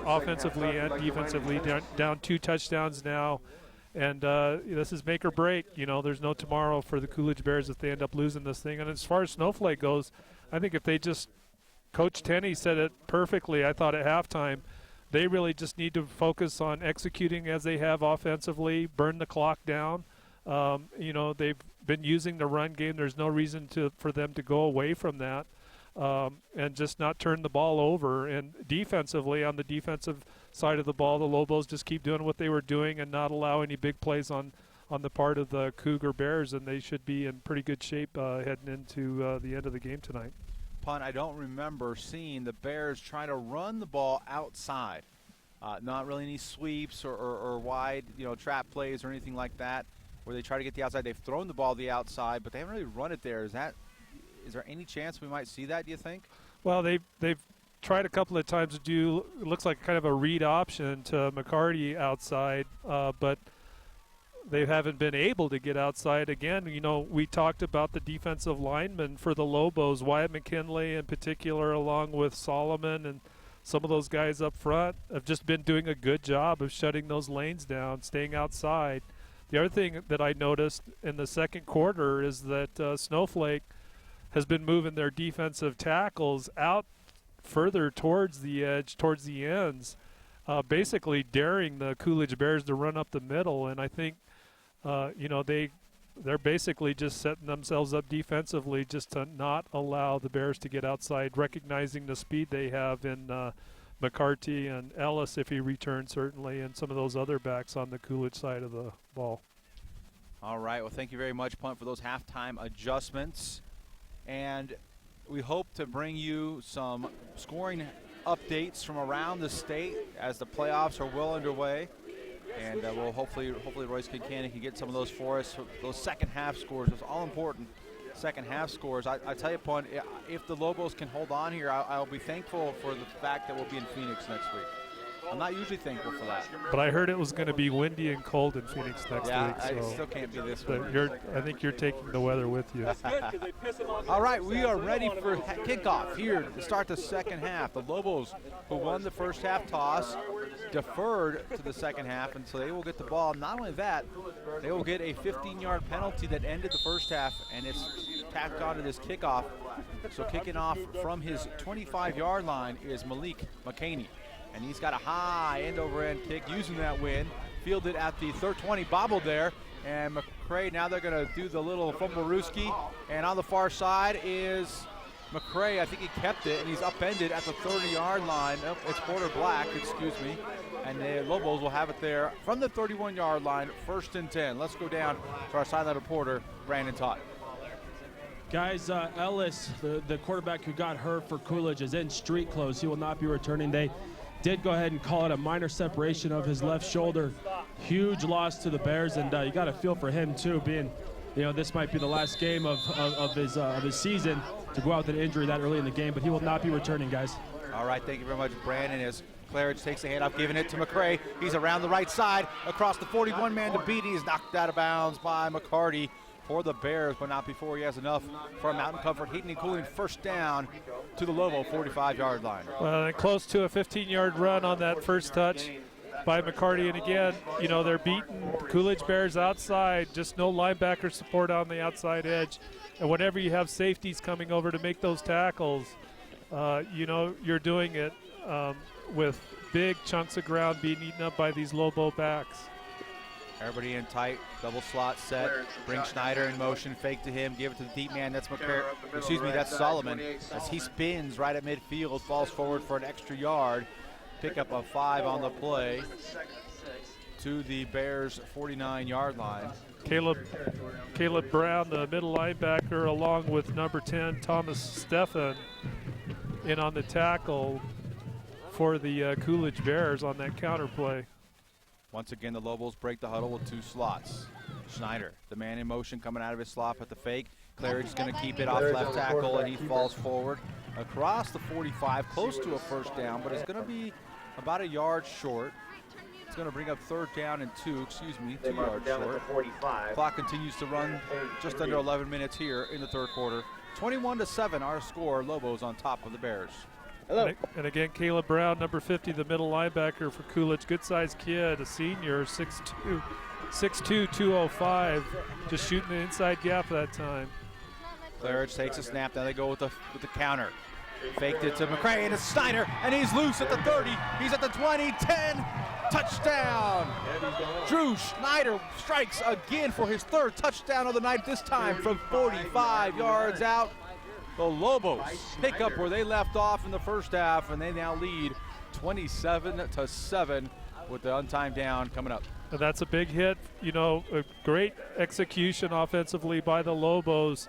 Offensively and defensively, down 2 touchdowns now, and this is make or break. You know, there's no tomorrow for the Coolidge Bears if they end up losing this thing. And as far as Snowflake goes, I think if they just, Coach Tenney said it perfectly, I thought at halftime, they really just need to focus on executing as they have offensively, burn the clock down. You know, they've been using the run game. There's no reason for them to go away from that. And just not turn the ball over. And defensively, on the defensive side of the ball, the Lobos just keep doing what they were doing and not allow any big plays on the part of the Cougar Bears, and they should be in pretty good shape heading into the end of the game tonight. Pun, I don't remember seeing the Bears try to run the ball outside. Not really any sweeps or wide, trap plays or anything like that where they try to get the outside. They've thrown the ball the outside, but they haven't really run it there. Is there any chance we might see that, do you think? Well, they've tried a couple of times to do, it looks like kind of a read option to McCarty outside, but they haven't been able to get outside. Again, you know, we talked about the defensive linemen for the Lobos, Wyatt McKinley in particular, along with Solomon and some of those guys up front have just been doing a good job of shutting those lanes down, staying outside. The other thing that I noticed in the second quarter is that Snowflake has been moving their defensive tackles out further towards the edge, towards the ends, basically daring the Coolidge Bears to run up the middle. And I think, you know, they're basically just setting themselves up defensively just to not allow the Bears to get outside, recognizing the speed they have in McCarty and Ellis if he returns, certainly, and some of those other backs on the Coolidge side of the ball. All right, well, thank you very much, Punt, for those halftime adjustments. And we hope to bring you some scoring updates from around the state as the playoffs are well underway. And we'll hopefully Royce Kincannon can get some of those for us. Those second half scores, those all important second half scores. I tell you, Punt, if the Lobos can hold on here, I'll be thankful for the fact that we'll be in Phoenix next week. I'm not usually thankful for that. But I heard it was going to be windy and cold in Phoenix next week. Yeah, so I still can't be this week. I think you're taking the weather with you. All right, we are ready for kickoff here to start the second half. The Lobos, who won the first half toss, deferred to the second half, and so they will get the ball. Not only that, they will get a 15-yard penalty that ended the first half, and it's tacked onto this kickoff. So kicking off from his 25-yard line is Malik McCaney. And he's got a high end-over-end kick using that wind. Fielded at the 20, bobbled there. And McCray, now they're going to do the little fumblerooski. And on the far side is McCray. I think he kept it, and he's upended at the 30-yard line. Oh, it's Porter Black, excuse me. And the Lobos will have it there from the 31-yard line, 1st and 10. Let's go down to our sideline reporter, Brandon Todd. Guys, Ellis, the quarterback who got hurt for Coolidge, is in street clothes. He will not be returning. They did go ahead and call it a minor separation of his left shoulder. Huge loss to the Bears, and you got to feel for him too, being, you know, this might be the last game of his season to go out with an injury that early in the game, but he will not be returning, guys. All right, thank you very much, Brandon. As Claridge takes the handoff, giving it to McCray. He's around the right side, across the 41-man to beat. He's knocked out of bounds by McCarty for the Bears, but not before he has enough for a Mountain Comfort Heating and Cooling first down to the Lobo 45-yard line. Well, and close to a 15-yard run on that first touch by McCarty. And again, you know, they're beating Coolidge Bears outside, just no linebacker support on the outside edge. And whenever you have safeties coming over to make those tackles, you know, you're doing it with big chunks of ground being eaten up by these Lobo backs. Everybody in tight, double slot set. Bring Schneider in motion, fake to him, give it to the deep man. That's that's Solomon. As he spins right at midfield, falls forward for an extra yard. Pick up a 5 on the play to the Bears' 49-yard line. Caleb Brown, the middle linebacker, along with number 10, Thomas Steffen, in on the tackle for the Coolidge Bears on that counter play. Once again, the Lobos break the huddle with 2 slots. Schneider, the man in motion, coming out of his slot at the fake. Claridge is going to keep it off left tackle, and he falls forward across the 45, close to a first down, but it's going to be about a yard short. It's going to bring up 3rd down and 2 yards short. Clock continues to run just under 11 minutes here in the third quarter. 21-7, our score. Lobos on top of the Bears. Hello. And again, Caleb Brown, number 50, the middle linebacker for Coolidge. Good-sized kid, a senior, 6'2", 205, just shooting the inside gap that time. Claridge takes a snap. Now they go with the counter. Faked it to McCray, and it's Snyder, and he's loose at the 30. He's at the 20, 10, touchdown. Drew Schneider strikes again for his 3rd touchdown of the night, this time from 45 yards out. The Lobos pick up where they left off in the first half, and they now lead 27-7 with the untimed down coming up. And that's a big hit. You know, a great execution offensively by the Lobos.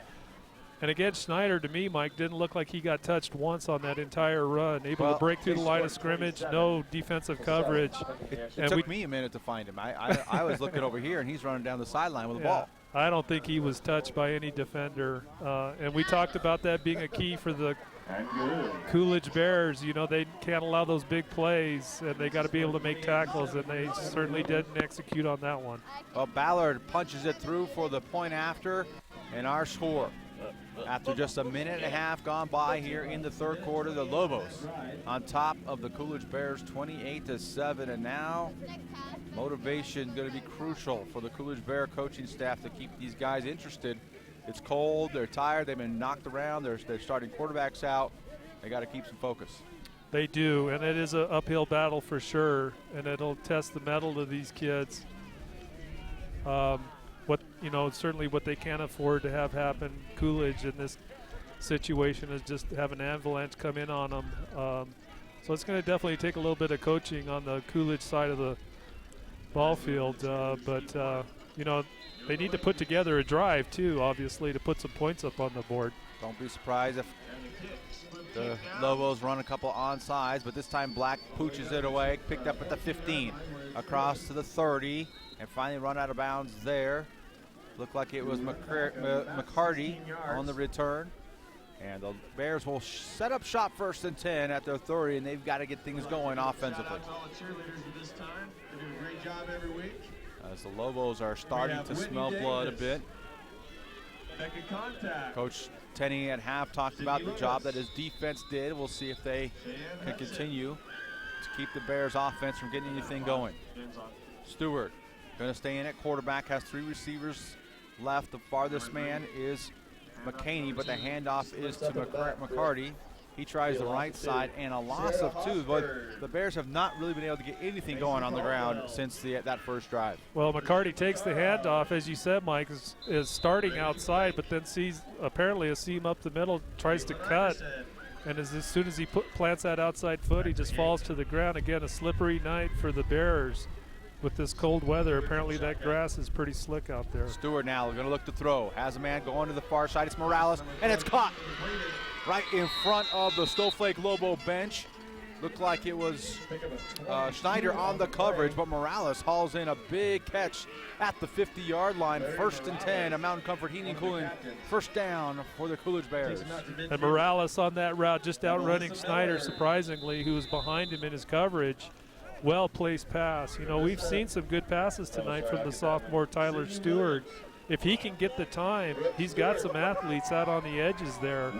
And again, Schneider, to me, Mike, didn't look like he got touched once on that entire run. Able to break through the line of scrimmage, no defensive coverage. It took me a minute to find him. I was looking over here, and he's running down the sideline with the ball. I don't think he was touched by any defender. And we talked about that being a key for the Coolidge Bears, you know, they can't allow those big plays, and they got to be able to make tackles, and they certainly didn't execute on that one. Well, Ballard punches it through for the point after, and our score. After just a minute and a half gone by here in the third quarter, the Lobos on top of the Coolidge Bears 28-7, and now motivation going to be crucial for the Coolidge Bear coaching staff to keep these guys interested. It's cold, they're tired, they've been knocked around, they're starting quarterbacks out. They got to keep some focus. They do, and it is an uphill battle for sure, and it'll test the mettle of these kids. Certainly what they can't afford to have happen, Coolidge, in this situation is just have an avalanche come in on them. So it's going to definitely take a little bit of coaching on the Coolidge side of the ball field, they need to put together a drive too, obviously, to put some points up on the board. Don't be surprised if the Lobos run a couple onsides, but this time Black pooches it away, picked up at the 15, across to the 30, and finally run out of bounds there. Looked like it was McCarty on the return. And the Bears will set up shop first and 10 at their 30, and they've got to get things going offensively. As the Lobos are starting to smell blood a bit. Coach Tenney at half talked about the job that his defense did. We'll see if they can continue to keep the Bears offense from getting anything going. Stewart going to stay in at quarterback, has 3 receivers left. The farthest man is McCaney, but the handoff is to McCarty. He tries the right side, and a loss of 2, but the Bears have not really been able to get anything going on the ground since that first drive. Well, McCarty takes the handoff, as you said, Mike, is starting outside, but then sees apparently a seam up the middle, tries to cut, and as soon as he plants that outside foot, he just falls to the ground. Again, a slippery night for the Bears. With this cold weather, apparently that grass is pretty slick out there. Stewart now going to look to throw. Has a man going to the far side. It's Morales, and it's caught right in front of the Snowflake Lobo bench. Looked like it was Schneider on the coverage, but Morales hauls in a big catch at the 50-yard line. 1st and 10, a Mountain Comfort Heating and Cooling first down for the Coolidge Bears. And Morales on that route, just outrunning Schneider, surprisingly, who was behind him in his coverage. Well-placed pass. You know, we've seen some good passes tonight from the sophomore Tyler Stewart. If he can get the time, he's got some athletes out on the edges there.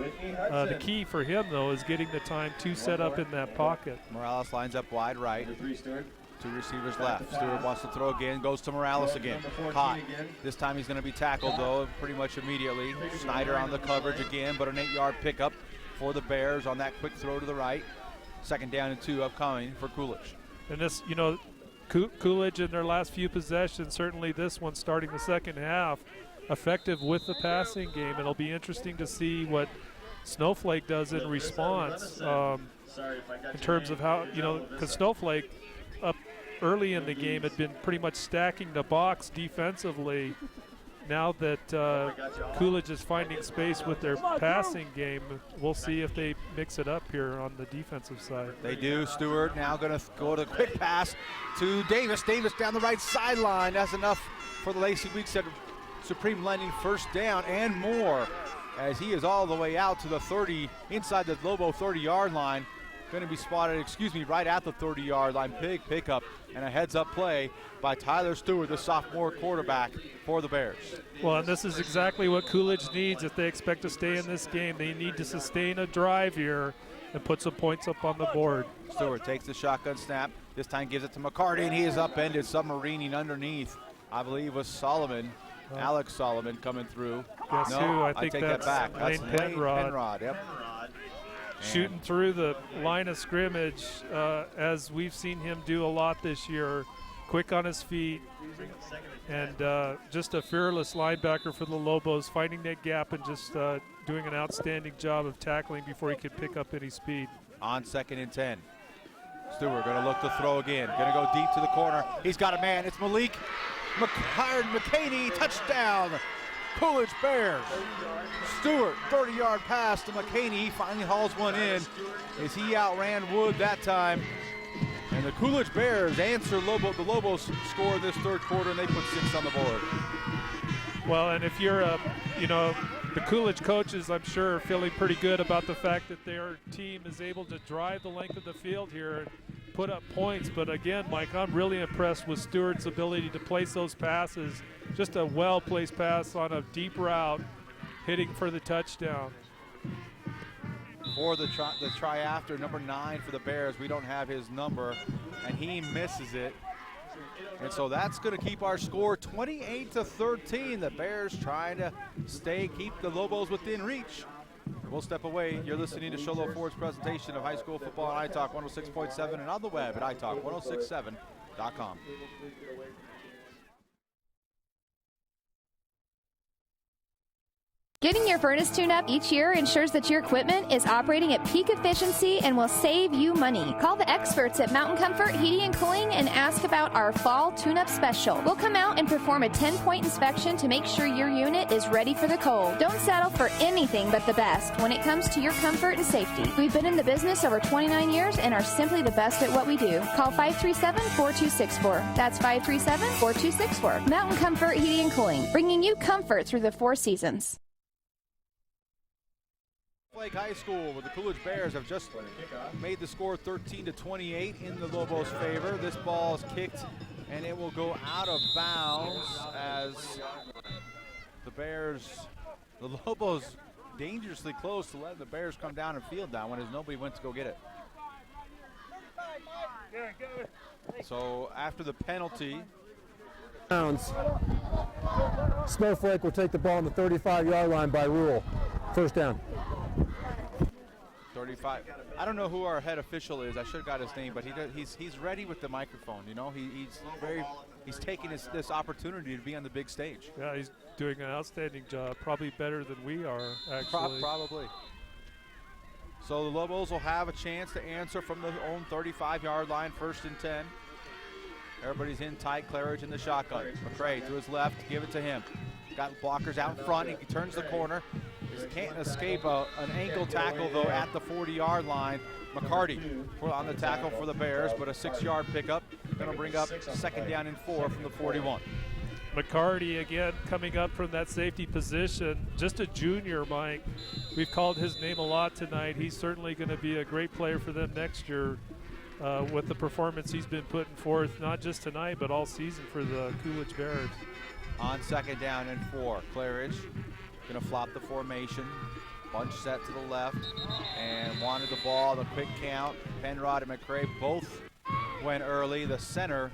The key for him, though, is getting the time to set up in that pocket. Morales lines up wide right. 2 receivers left. Stewart wants to throw again, goes to Morales again. Caught. This time he's going to be tackled, though, pretty much immediately. Schneider on the coverage again, but an 8-yard pickup for the Bears on that quick throw to the right. 2nd down and 2 upcoming for Coolidge. And this, Coolidge in their last few possessions, certainly this one starting the second half, effective with the passing game. It'll be interesting to see what Snowflake does in response in terms of how, because Snowflake up early in the game had been pretty much stacking the box defensively. Now that Coolidge is finding space with their passing game, we'll see if they mix it up here on the defensive side. They do. Stewart now going to go to the quick pass to Davis. Davis down the right sideline. That's enough for the Lacey Weeks at Supreme Lending first down and more, as he is all the way out to the 30, inside the Lobo 30-yard line. Going to be spotted, right at the 30-yard line. Big pickup and a heads-up play by Tyler Stewart, the sophomore quarterback for the Bears. Well, and this is exactly what Coolidge needs if they expect to stay in this game. They need to sustain a drive here and put some points up on the board. Stewart takes the shotgun snap. This time gives it to McCarty, and he is upended, submarining underneath. I believe was Solomon, Alex Solomon coming through. Guess who? I think take that's that back. That's Lane Penrod. Yep. Shooting through the line of scrimmage, as we've seen him do a lot this year. Quick on his feet, and just a fearless linebacker for the Lobos, finding that gap and just doing an outstanding job of tackling before he could pick up any speed. On 2nd and 10. Stewart going to look to throw again. Going to go deep to the corner. He's got a man. It's Malik McCaney. Touchdown. Coolidge Bears. Stewart, 30-yard pass to McCaney. He finally hauls one in as he outran Wood that time. And the Coolidge Bears answer the Lobos score this third quarter, and they put 6 on the board. Well, and if you're the Coolidge coaches, I'm sure, are feeling pretty good about the fact that their team is able to drive the length of the field here and put up points. But again, Mike, I'm really impressed with Stewart's ability to place those passes. Just a well-placed pass on a deep route, hitting for the touchdown. For the try after, number 9 for the Bears, we don't have his number, and he misses it. And so that's going to keep our score 28-13. The Bears trying to keep the Lobos within reach. We'll step away. You're listening to Sholo Ford's presentation of high school football on iTalk 106.7 and on the web at iTalk1067.com. Getting your furnace tune-up each year ensures that your equipment is operating at peak efficiency and will save you money. Call the experts at Mountain Comfort Heating and Cooling and ask about our fall tune-up special. We'll come out and perform a 10-point inspection to make sure your unit is ready for the cold. Don't settle for anything but the best when it comes to your comfort and safety. We've been in the business over 29 years and are simply the best at what we do. Call 537-4264. That's 537-4264. Mountain Comfort Heating and Cooling, bringing you comfort through the 4 seasons. Snowflake High School, where the Coolidge Bears have just made the score 13-28 in the Lobos' favor. This ball is kicked, and it will go out of bounds as the Lobos dangerously close to letting the Bears come down and field down when nobody went to go get it. So after the penalty, Snowflake will take the ball on the 35-yard line by rule. First down. 35. I don't know who our head official is. I should have got his name, but he's ready with the microphone. You know, he's taking this opportunity to be on the big stage. Yeah, he's doing an outstanding job. Probably better than we are, actually. Probably. So the Lobos will have a chance to answer from their own 35-yard line, 1st and 10. Everybody's in tight. Claridge in the shotgun. McCray to his left, give it to him. Got blockers out in front. He turns the corner. He can't escape an ankle tackle, though, at the 40-yard line. McCarty on the tackle for the Bears, but a 6-yard pickup. Going to bring up 2nd down and 4 from the 41. McCarty, again, coming up from that safety position. Just a junior, Mike. We've called his name a lot tonight. He's certainly going to be a great player for them next year with the performance he's been putting forth, not just tonight, but all season for the Coolidge Bears. On 2nd down and 4, Claridge going to flop the formation. Bunch set to the left and wanted the ball, the quick count. Penrod and McCray both went early. The center.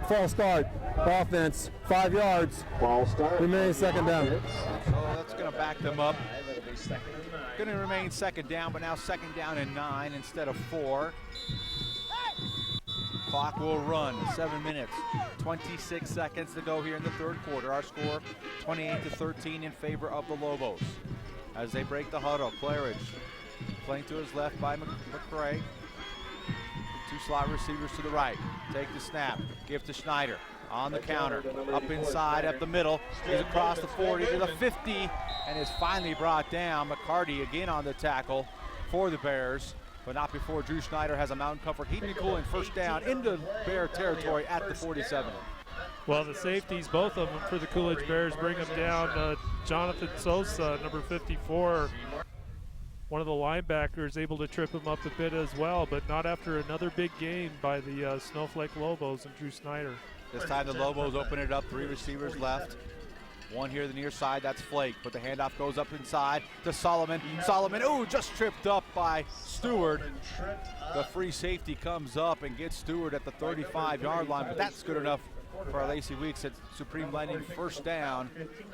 False start. Offense. 5 yards. False start. Remaining 2nd down. So that's going to back them up. Going to remain 2nd down, but now 2nd down and 9 instead of 4. Clock will run. 7 minutes, 26 seconds to go here in the 3rd quarter. Our score 28-13 in favor of the Lobos. As they break the huddle, Claridge playing to his left by McCray. 2 slot receivers to the right. Take the snap, give to Schneider. On the counter, up inside, up the middle. He's across the 40 to the 50 and is finally brought down. McCarty again on the tackle for the Bears, but not before Drew Schneider has a Mountain Comfort Heating and Cooling 1st down into Bear territory at the 47. Well, the safeties, both of them for the Coolidge Bears, bring them down. Jonathan Sosa, number 54, one of the linebackers, able to trip him up a bit as well, but not after another big game by the Snowflake Lobos and Drew Schneider. This time the Lobos open it up, 3 receivers left. One here to the near side, that's Flake, but the handoff goes up inside to Solomon. Solomon, ooh, just tripped up by Stewart. The free safety comes up and gets Stewart at the 35-yard line, but that's good enough for our Lacey Weeks at Supreme Lending. 1st down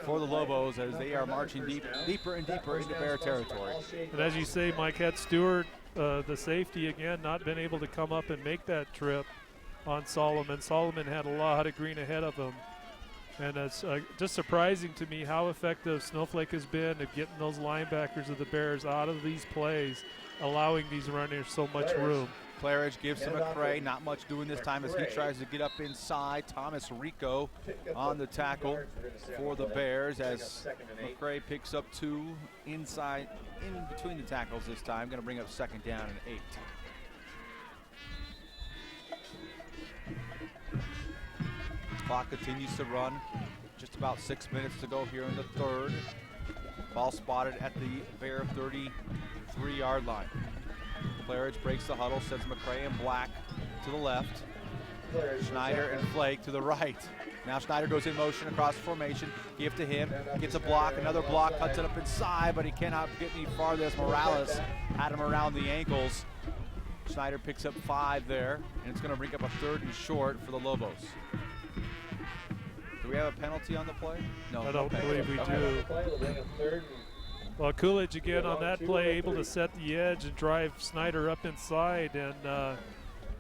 for the Lobos as they are marching deeper and deeper into Bear territory. And as you say, Mike, had Stewart, the safety, again, not been able to come up and make that trip on Solomon. Solomon had a lot of green ahead of him. And it's just surprising to me how effective Snowflake has been at getting those linebackers of the Bears out of these plays, allowing these runners so much room. Claridge gives to McCray, not much doing this time as he tries to get up inside. Thomas Rico on the tackle for the Bears as McCray picks up 2 inside, in between the tackles this time. Going to bring up 2nd down and 8. Clock continues to run. Just about 6 minutes to go here in the 3rd. Ball spotted at the Bear 33-yard line. Claridge breaks the huddle, sends McCray and Black to the left. Schneider and Flake to the right. Now Schneider goes in motion across the formation. Give to him, gets a block, another block, cuts it up inside, but he cannot get any farther as Morales had him around the ankles. Schneider picks up 5 there, and it's going to bring up a 3rd and short for the Lobos. Do we have a penalty on the play? No, I don't believe we do. Well, Coolidge again on that play, able to set the edge and drive Snyder up inside, and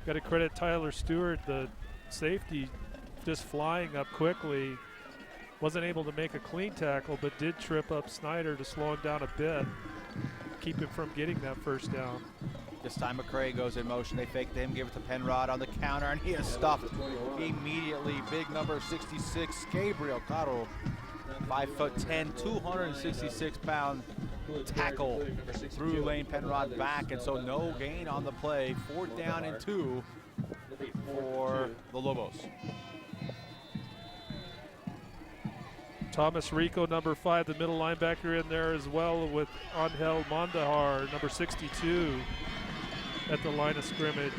got to credit Tyler Stewart, the safety, just flying up quickly. Wasn't able to make a clean tackle, but did trip up Snyder to slow him down a bit, keep him from getting that first down. This time McCray goes in motion. They fake to him, give it to Penrod on the counter, and he is stuffed immediately. Big number 66, Gabriel Caro, 5'10", 266-pound tackle through Lane Penrod back, and so no gain on the play. 4th down and 2 for the Lobos. Thomas Rico, number 5, the middle linebacker in there as well, with Angel Mondahar, number 62, at the line of scrimmage.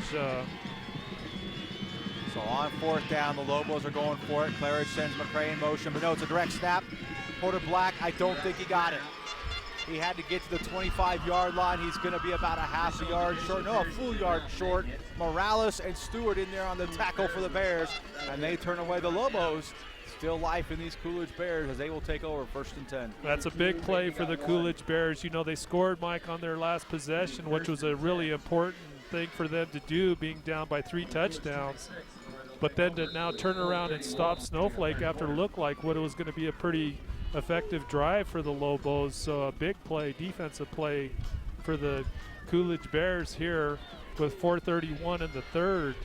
So on 4th down, the Lobos are going for it. Claridge sends McCray in motion, but no, it's a direct snap. Porter Black, I don't think he got it. He had to get to the 25-yard line. He's going to be about a half a yard short, no, a full yard short. Morales and Stewart in there on the tackle for the Bears, and they turn away the Lobos. Still life in these Coolidge Bears as they will take over 1st and 10. That's a big play for the Coolidge Bears. You know, they scored, Mike, on their last possession, which was a really important thing for them to do, being down by 3 touchdowns. But then to now turn around and stop Snowflake after looked like what it was going to be a pretty effective drive for the Lobos. So a big play, defensive play for the Coolidge Bears here with 4:31 in the 3rd.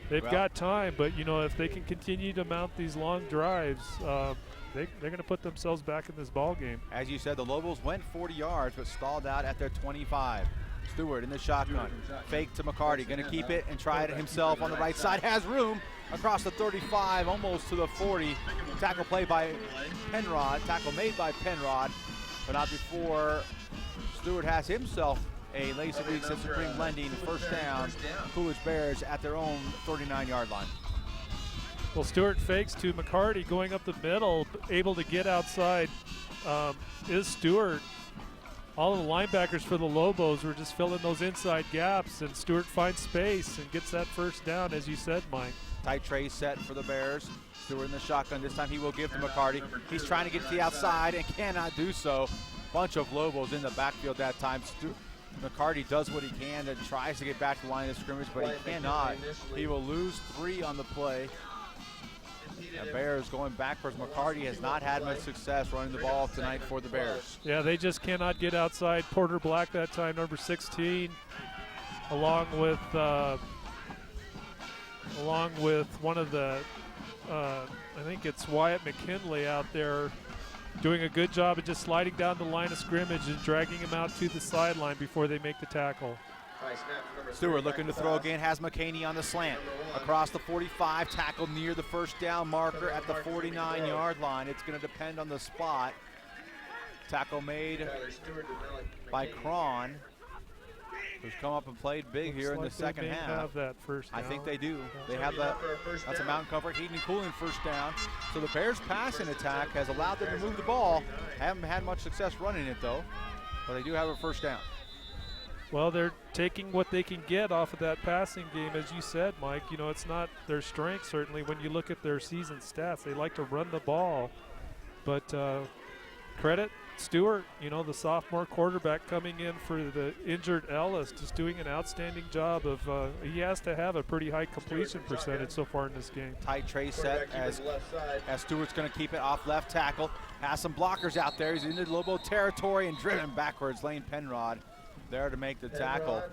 They've got time, but, you know, if they can continue to mount these long drives, they're going to put themselves back in this ball game. As you said, the Lobos went 40 yards, but stalled out at their 25. Stewart in the shotgun. Fake to McCarty. Going to keep it and try it himself on the right side. Has room across the 35, almost to the 40. Tackle play by Penrod. Tackle made by Penrod, but not before Stewart has himself a Lacy League and Supreme Lending 1st down. Coolidge Bears at their own 39-yard line. Well, Stewart fakes to McCarty going up the middle, able to get outside. Is Stewart. All of the linebackers for the Lobos were just filling those inside gaps, and Stewart finds space and gets that 1st down, as you said, Mike. Tight tray set for the Bears. Stewart in the shotgun. This time he will give to McCarty. He's trying to get to the outside and cannot do so. Bunch of Lobos in the backfield that time. McCarty does what he can and tries to get back to the line of scrimmage, but he cannot. He will lose 3 on the play. The Bears going backwards. McCarty has not had much success running the ball tonight for the Bears. Yeah, they just cannot get outside. Porter Black that time, number 16, along with one of the, I think it's Wyatt McKinley out there, doing a good job of just sliding down the line of scrimmage and dragging him out to the sideline before they make the tackle. Stewart looking to throw again, has McCaney on the slant. Across the 45, tackled near the 1st down marker at the 49-yard line. It's going to depend on the spot. Tackle made by Cron, who's come up and played big here in the second half. Have that first down. I think they do. They have that. That's a Mountain Comfort Heating and Cooling 1st down. So the Bears' passing attack has allowed them to move the ball. Haven't had much success running it, though, but they do have a 1st down. Well, they're taking what they can get off of that passing game, as you said, Mike. You know, it's not their strength, certainly, when you look at their season stats. They like to run the ball. But credit Stewart, you know, the sophomore quarterback coming in for the injured Ellis, just doing an outstanding job of, he has to have a pretty high completion percentage so far in this game. Tight tray set as Stewart's going to keep it off left tackle. Has some blockers out there. He's into Lobo territory and driven backwards. Lane Penrod there to make the tackle.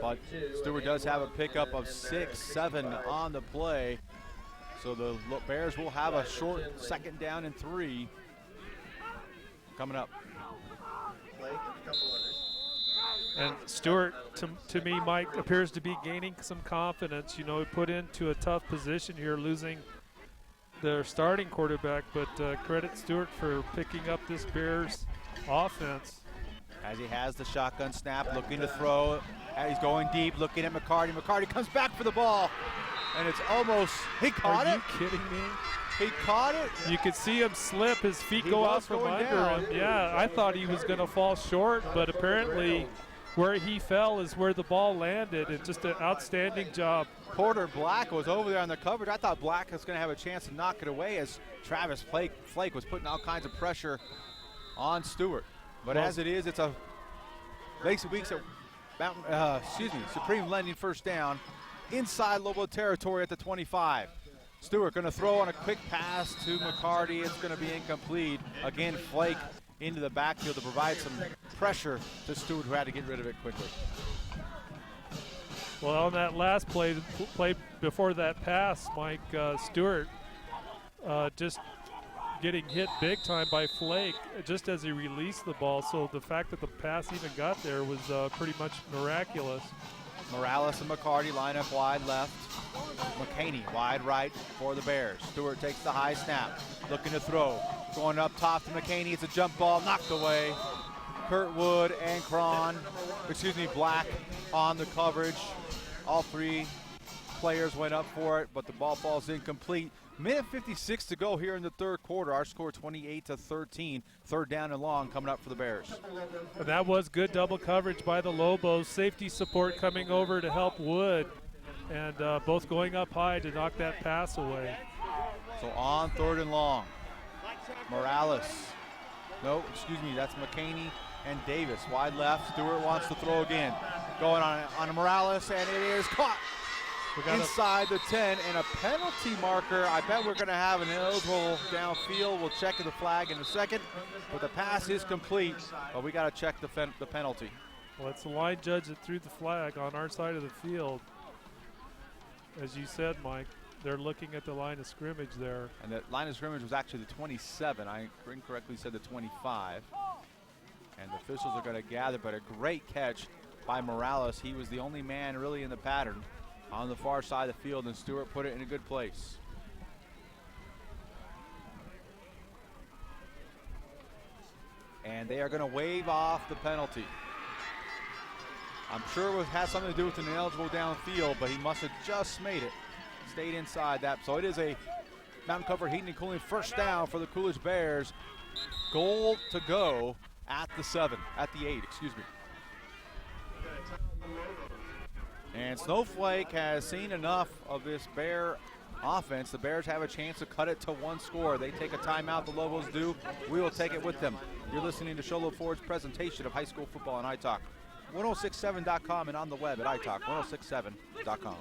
But Stewart does have a pickup of 6-7 on the play. So the Bears will have a short 2nd down and 3 coming up. And Stewart, to me, Mike, appears to be gaining some confidence. You know, he put into a tough position here, losing their starting quarterback, but credit Stewart for picking up this Bears offense. As he has the shotgun snap, looking to throw. He's going deep, looking at McCarty. McCarty comes back for the ball, and it's almost, he caught it. Are you kidding me? He caught it. You could see him slip, his feet go out from under him. Yeah, I thought he was going to fall short, but apparently where he fell is where the ball landed. It's just an outstanding job. Porter Black was over there on the coverage. I thought Black was going to have a chance to knock it away as Travis Flake was putting all kinds of pressure on Stewart. But as it is, it's a Lacey Weeks at Supreme Lending first down inside Lobo territory at the 25. Stewart going to throw on a quick pass to McCarty. It's going to be incomplete. Again, Flake into the backfield to provide some pressure to Stewart, who had to get rid of it quickly. Well, on that last play before that pass, Mike, Stewart just getting hit big time by Flake just as he released the ball. So the fact that the pass even got there was pretty much miraculous. Morales and McCarty line up wide left. McCaney wide right for the Bears. Stewart takes the high snap, looking to throw. Going up top to McCaney. It's a jump ball, knocked away. Kurt Wood and Black on the coverage. All three players went up for it, but the ball falls incomplete. Minute 56 to go here in the third quarter. Our score 28-13. Third down and long coming up for the Bears. And that was good double coverage by the Lobos. Safety support coming over to help Wood, and both going up high to knock that pass away. So on third and long, Morales. No, that's McCaney and Davis. Wide left, Stewart wants to throw again. Going on Morales, and it is caught inside the 10, and a penalty marker. I bet we're going to have an eligible downfield. We'll check the flag in a second, but the pass is complete, but we got to check the penalty. Well, it's the line judge that threw the flag on our side of the field. As you said, Mike, they're looking at the line of scrimmage there. And the line of scrimmage was actually the 27. I incorrectly said the 25. And the officials are going to gather, but a great catch by Morales. He was the only man really in the pattern on the far side of the field, and Stewart put it in a good place. And they are going to waive off the penalty. I'm sure it has something to do with an ineligible downfield, but he must have just made it. Stayed inside that. So it is a Mountain Comfort Heating and Cooling first down for the Coolidge Bears. Goal to go at the 8, excuse me. And Snowflake has seen enough of this Bear offense. The Bears have a chance to cut it to one score. They take a timeout, the Lobos do. We will take it with them. You're listening to Sholo Ford's presentation of high school football on iTalk. 1067.com and on the web at iTalk1067.com.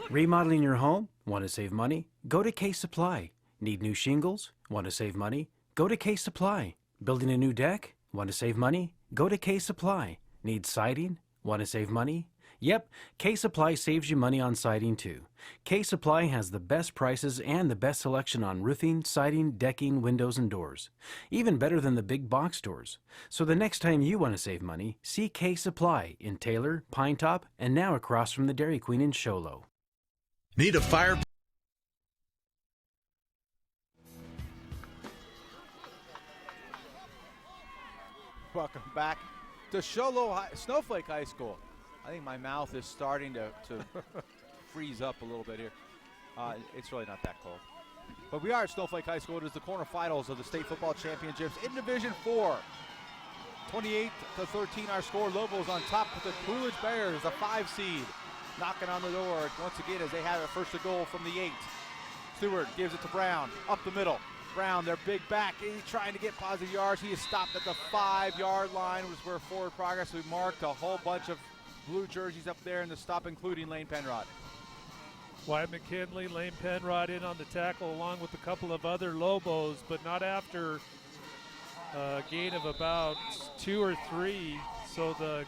Remodeling your home? Want to save money? Go to Case Supply. Need new shingles? Want to save money? Go to Case Supply. Building a new deck? Want to save money? Go to Case Supply. Need siding? Want to save money? Yep, K-Supply saves you money on siding too. K-Supply has the best prices and the best selection on roofing, siding, decking, windows, and doors. Even better than the big box stores. So the next time you want to save money, see K-Supply in Taylor, Pine Top, and now across from the Dairy Queen in Sholo. Need a fire? Welcome back to Snowflake High School. I think my mouth is starting to freeze up a little bit here. It's really not that cold. But we are at Snowflake High School. It is the quarterfinals of the state football championships in Division 4. 28-13 our score. Lobos on top with the Coolidge Bears, the 5 seed, knocking on the door once again as they have it first to goal from the 8. Stewart gives it to Brown, up the middle. Brown, their big back, he's trying to get positive yards. He is stopped at the 5-yard line, was where forward progress. We marked a whole bunch of blue jerseys up there in the stop, including Lane Penrod. Wyatt McKinley, Lane Penrod in on the tackle along with a couple of other Lobos, but not after a gain of about 2 or 3. So the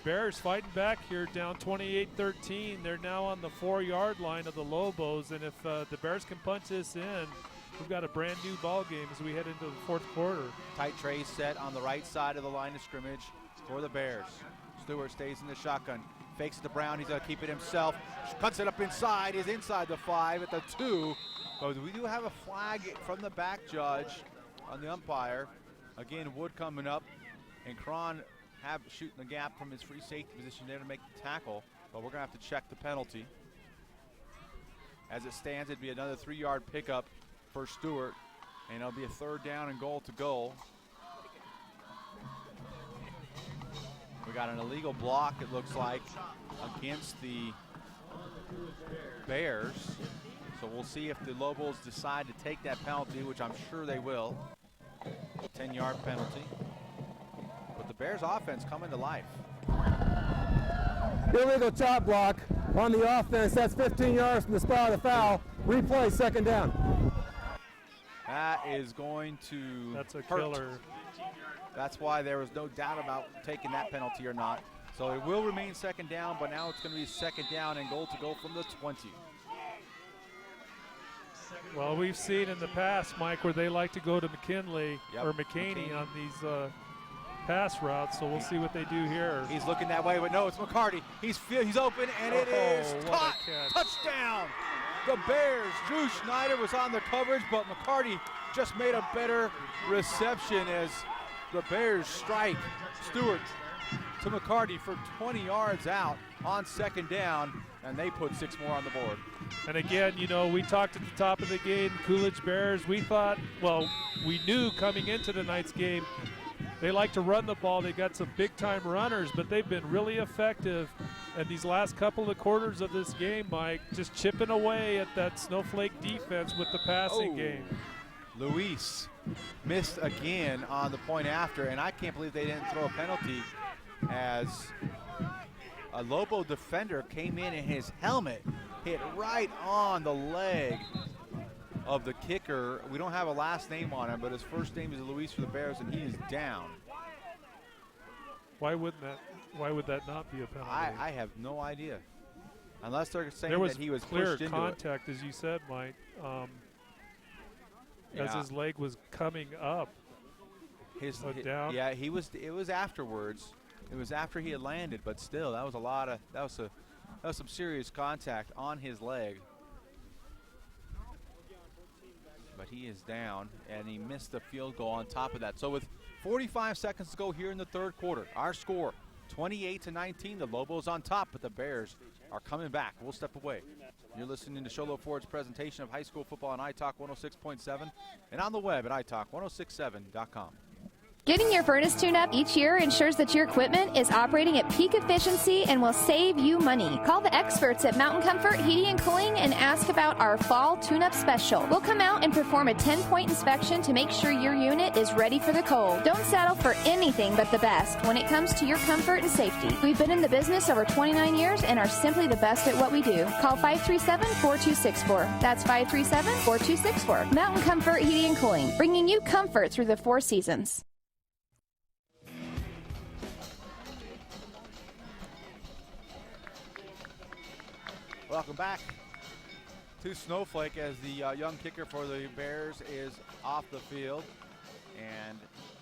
Bears fighting back here, down 28-13. They're now on the 4-yard line of the Lobos, and if the Bears can punch this in, we've got a brand new ball game as we head into the fourth quarter. Tight tray set on the right side of the line of scrimmage for the Bears. Stewart stays in the shotgun, fakes it to Brown. He's going to keep it himself. Cuts it up inside. He's inside the 5 at the 2. But we do have a flag from the back judge on the umpire. Again, Wood coming up, and Cron shooting the gap from his free safety position there to make the tackle. But we're going to have to check the penalty. As it stands, it'd be another 3-yard pickup for Stewart, and it'll be a 3rd down and goal to go. We got an illegal block, it looks like, against the Bears. So we'll see if the Lobos decide to take that penalty, which I'm sure they will. 10-yard penalty. But the Bears offense coming to life. Illegal chop block on the offense. That's 15 yards from the spot of the foul. Replay, 2nd down. That is going to That's a hurt. killer. That's why there was no doubt about taking that penalty or not. So it will remain 2nd down, but now it's going to be 2nd down and goal to go from the 20. Well, we've seen in the past, Mike, where they like to go to McKinley or McCaney McCaney on these pass routes, so we'll see what they do here. He's looking that way, but no, it's McCarty. He's open, and it is what a caught. catch. Touchdown. The Bears. Drew Schneider was on the coverage, but McCarty just made a better reception as the Bears strike Stewart to McCarty for 20 yards out on 2nd down, and they put 6 more on the board. And again, you know, we talked at the top of the game, Coolidge Bears, we thought, well, we knew coming into tonight's game, they like to run the ball. They got some big-time runners, but they've been really effective. And these last couple of quarters of this game, Mike, just chipping away at that Snowflake defense with the passing game. Luis missed again on the point after, and I can't believe they didn't throw a penalty as a Lobo defender came in and his helmet hit right on the leg of the kicker. We don't have a last name on him, but his first name is Luis for the Bears, and he is down. Why would that not be a penalty? I have no idea. Unless they're saying there was that he was clear pushed into contact, as you said, Mike, as his leg was coming up. Down. Yeah, it was afterwards. It was after he had landed, but still, that was some serious contact on his leg. But he is down, and he missed the field goal on top of that. So with 45 seconds to go here in the 3rd quarter, our score 28-19. The Lobos on top, but the Bears are coming back. We'll step away. You're listening to Sholo Ford's presentation of high school football on iTalk 106.7 and on the web at iTalk1067.com. Getting your furnace tune-up each year ensures that your equipment is operating at peak efficiency and will save you money. Call the experts at Mountain Comfort Heating and Cooling and ask about our fall tune-up special. We'll come out and perform a 10-point inspection to make sure your unit is ready for the cold. Don't settle for anything but the best when it comes to your comfort and safety. We've been in the business over 29 years and are simply the best at what we do. Call 537-4264. That's 537-4264. Mountain Comfort Heating and Cooling, bringing you comfort through the 4 seasons. Welcome back to Snowflake as the young kicker for the Bears is off the field. And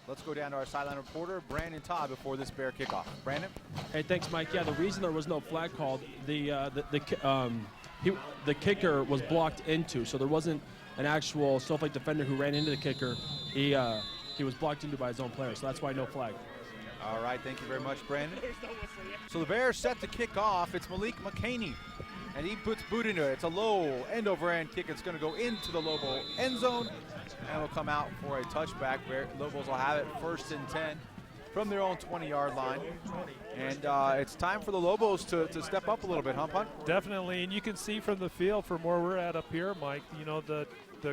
let's go down to our sideline reporter, Brandon Todd, before this Bear kickoff. Brandon? Hey, thanks, Mike. Yeah, the reason there was no flag called, the kicker was blocked into, so there wasn't an actual Snowflake defender who ran into the kicker. He was blocked into by his own player, so that's why no flag. All right, thank you very much, Brandon. So the Bears set to kick off. It's Malik McCaney, and he puts boot into it. It's a low end-over-end kick. It's going to go into the Lobo end zone, and will come out for a touchback. Lobos will have it 1st and 10 from their own 20-yard line. And it's time for the Lobos to step up a little bit, huh, Punt? Definitely, and you can see from the field from where we're at up here, Mike, you know, the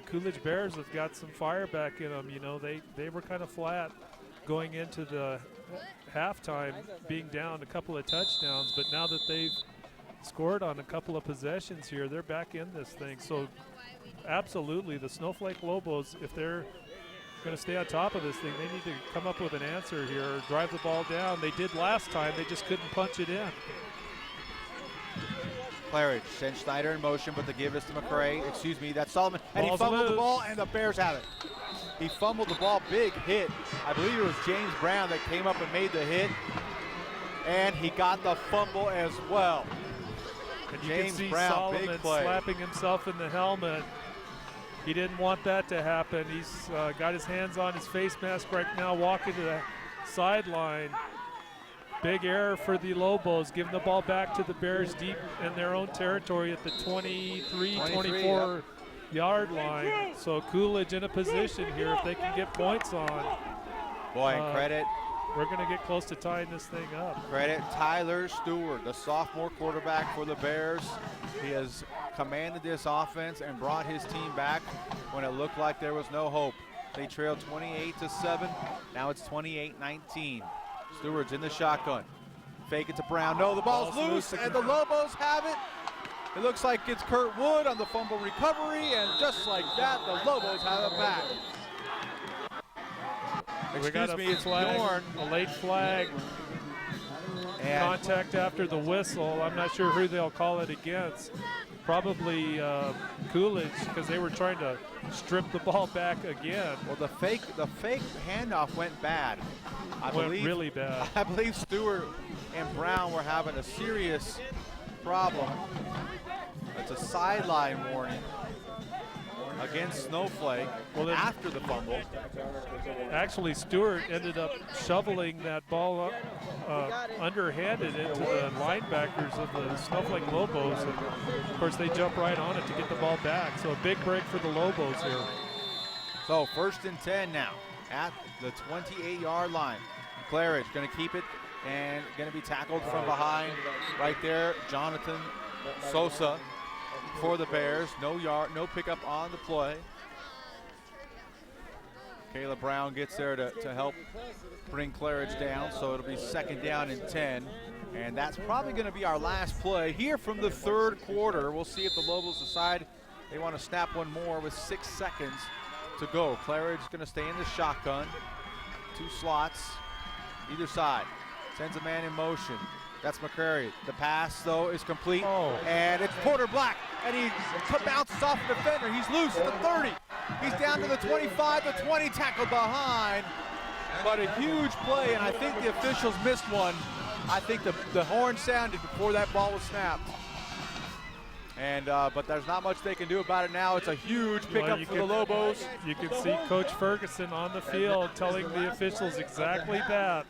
Coolidge Bears have got some fire back in them. You know, they were kind of flat going into the halftime, being down a couple of touchdowns, but now that they've scored on a couple of possessions here, they're back in this thing. So absolutely, the Snowflake Lobos, if they're going to stay on top of this thing, they need to come up with an answer here, or drive the ball down. They did last time, they just couldn't punch it in. Claridge sends Schneider in motion, but the give is to McRae. Excuse me, that's Solomon. And he fumbled the ball, and the Bears have it. He fumbled the ball, big hit. I believe it was James Brown that came up and made the hit. And he got the fumble as well. And you James can see Brown, Solomon big play. slapping himself in the helmet. He didn't want that to happen. He's got his hands on his face mask right now, walking to the sideline. Big error for the Lobos, giving the ball back to the Bears deep in their own territory at the 23, 24 yard line. So Coolidge in a position here if they can get points on. Boy, and credit. We're going to get close to tying this thing up. Credit Tyler Stewart, the sophomore quarterback for the Bears. He has commanded this offense and brought his team back when it looked like there was no hope. They trailed 28-7. Now it's 28-19. Stewart's in the shotgun. Fake it to Brown. No, the ball's loose, and the Lobos have it. It looks like it's Kurt Wood on the fumble recovery, and just like that, the Lobos have it back. Excuse me, it's Bjorn. A late flag. And contact after the whistle. I'm not sure who they'll call it against. Probably Coolidge, because they were trying to strip the ball back again. Well, the fake handoff went bad. I believe really bad. I believe Stewart and Brown were having a serious problem. It's a sideline warning against Snowflake after the fumble. Actually, Stewart ended up shoveling that ball up, underhanded into the linebackers of the Snowflake Lobos. And of course, they jump right on it to get the ball back. So a big break for the Lobos here. So 1st and 10 now at the 28-yard line. Claridge going to keep it and going to be tackled from behind right there. Jonathan Sosa for the Bears. No pickup on the play. Caleb Brown gets there to help bring Claridge down, so it'll be 2nd down and 10. And that's probably going to be our last play here from the 3rd quarter. We'll see if the Lobos decide they want to snap one more with 6 seconds to go. Claridge is going to stay in the shotgun. 2 slots either side. Sends a man in motion. That's McCrary. The pass, though, is complete. And it's Porter Black. And he bounces off the defender. He's loose at the 30. He's down to the 25, the 20, tackled behind. But a huge play, and I think the officials missed one. I think the horn sounded before that ball was snapped. And but there's not much they can do about it now. It's a huge pickup for the Lobos. You can see Coach Ferguson on the field telling the officials exactly that.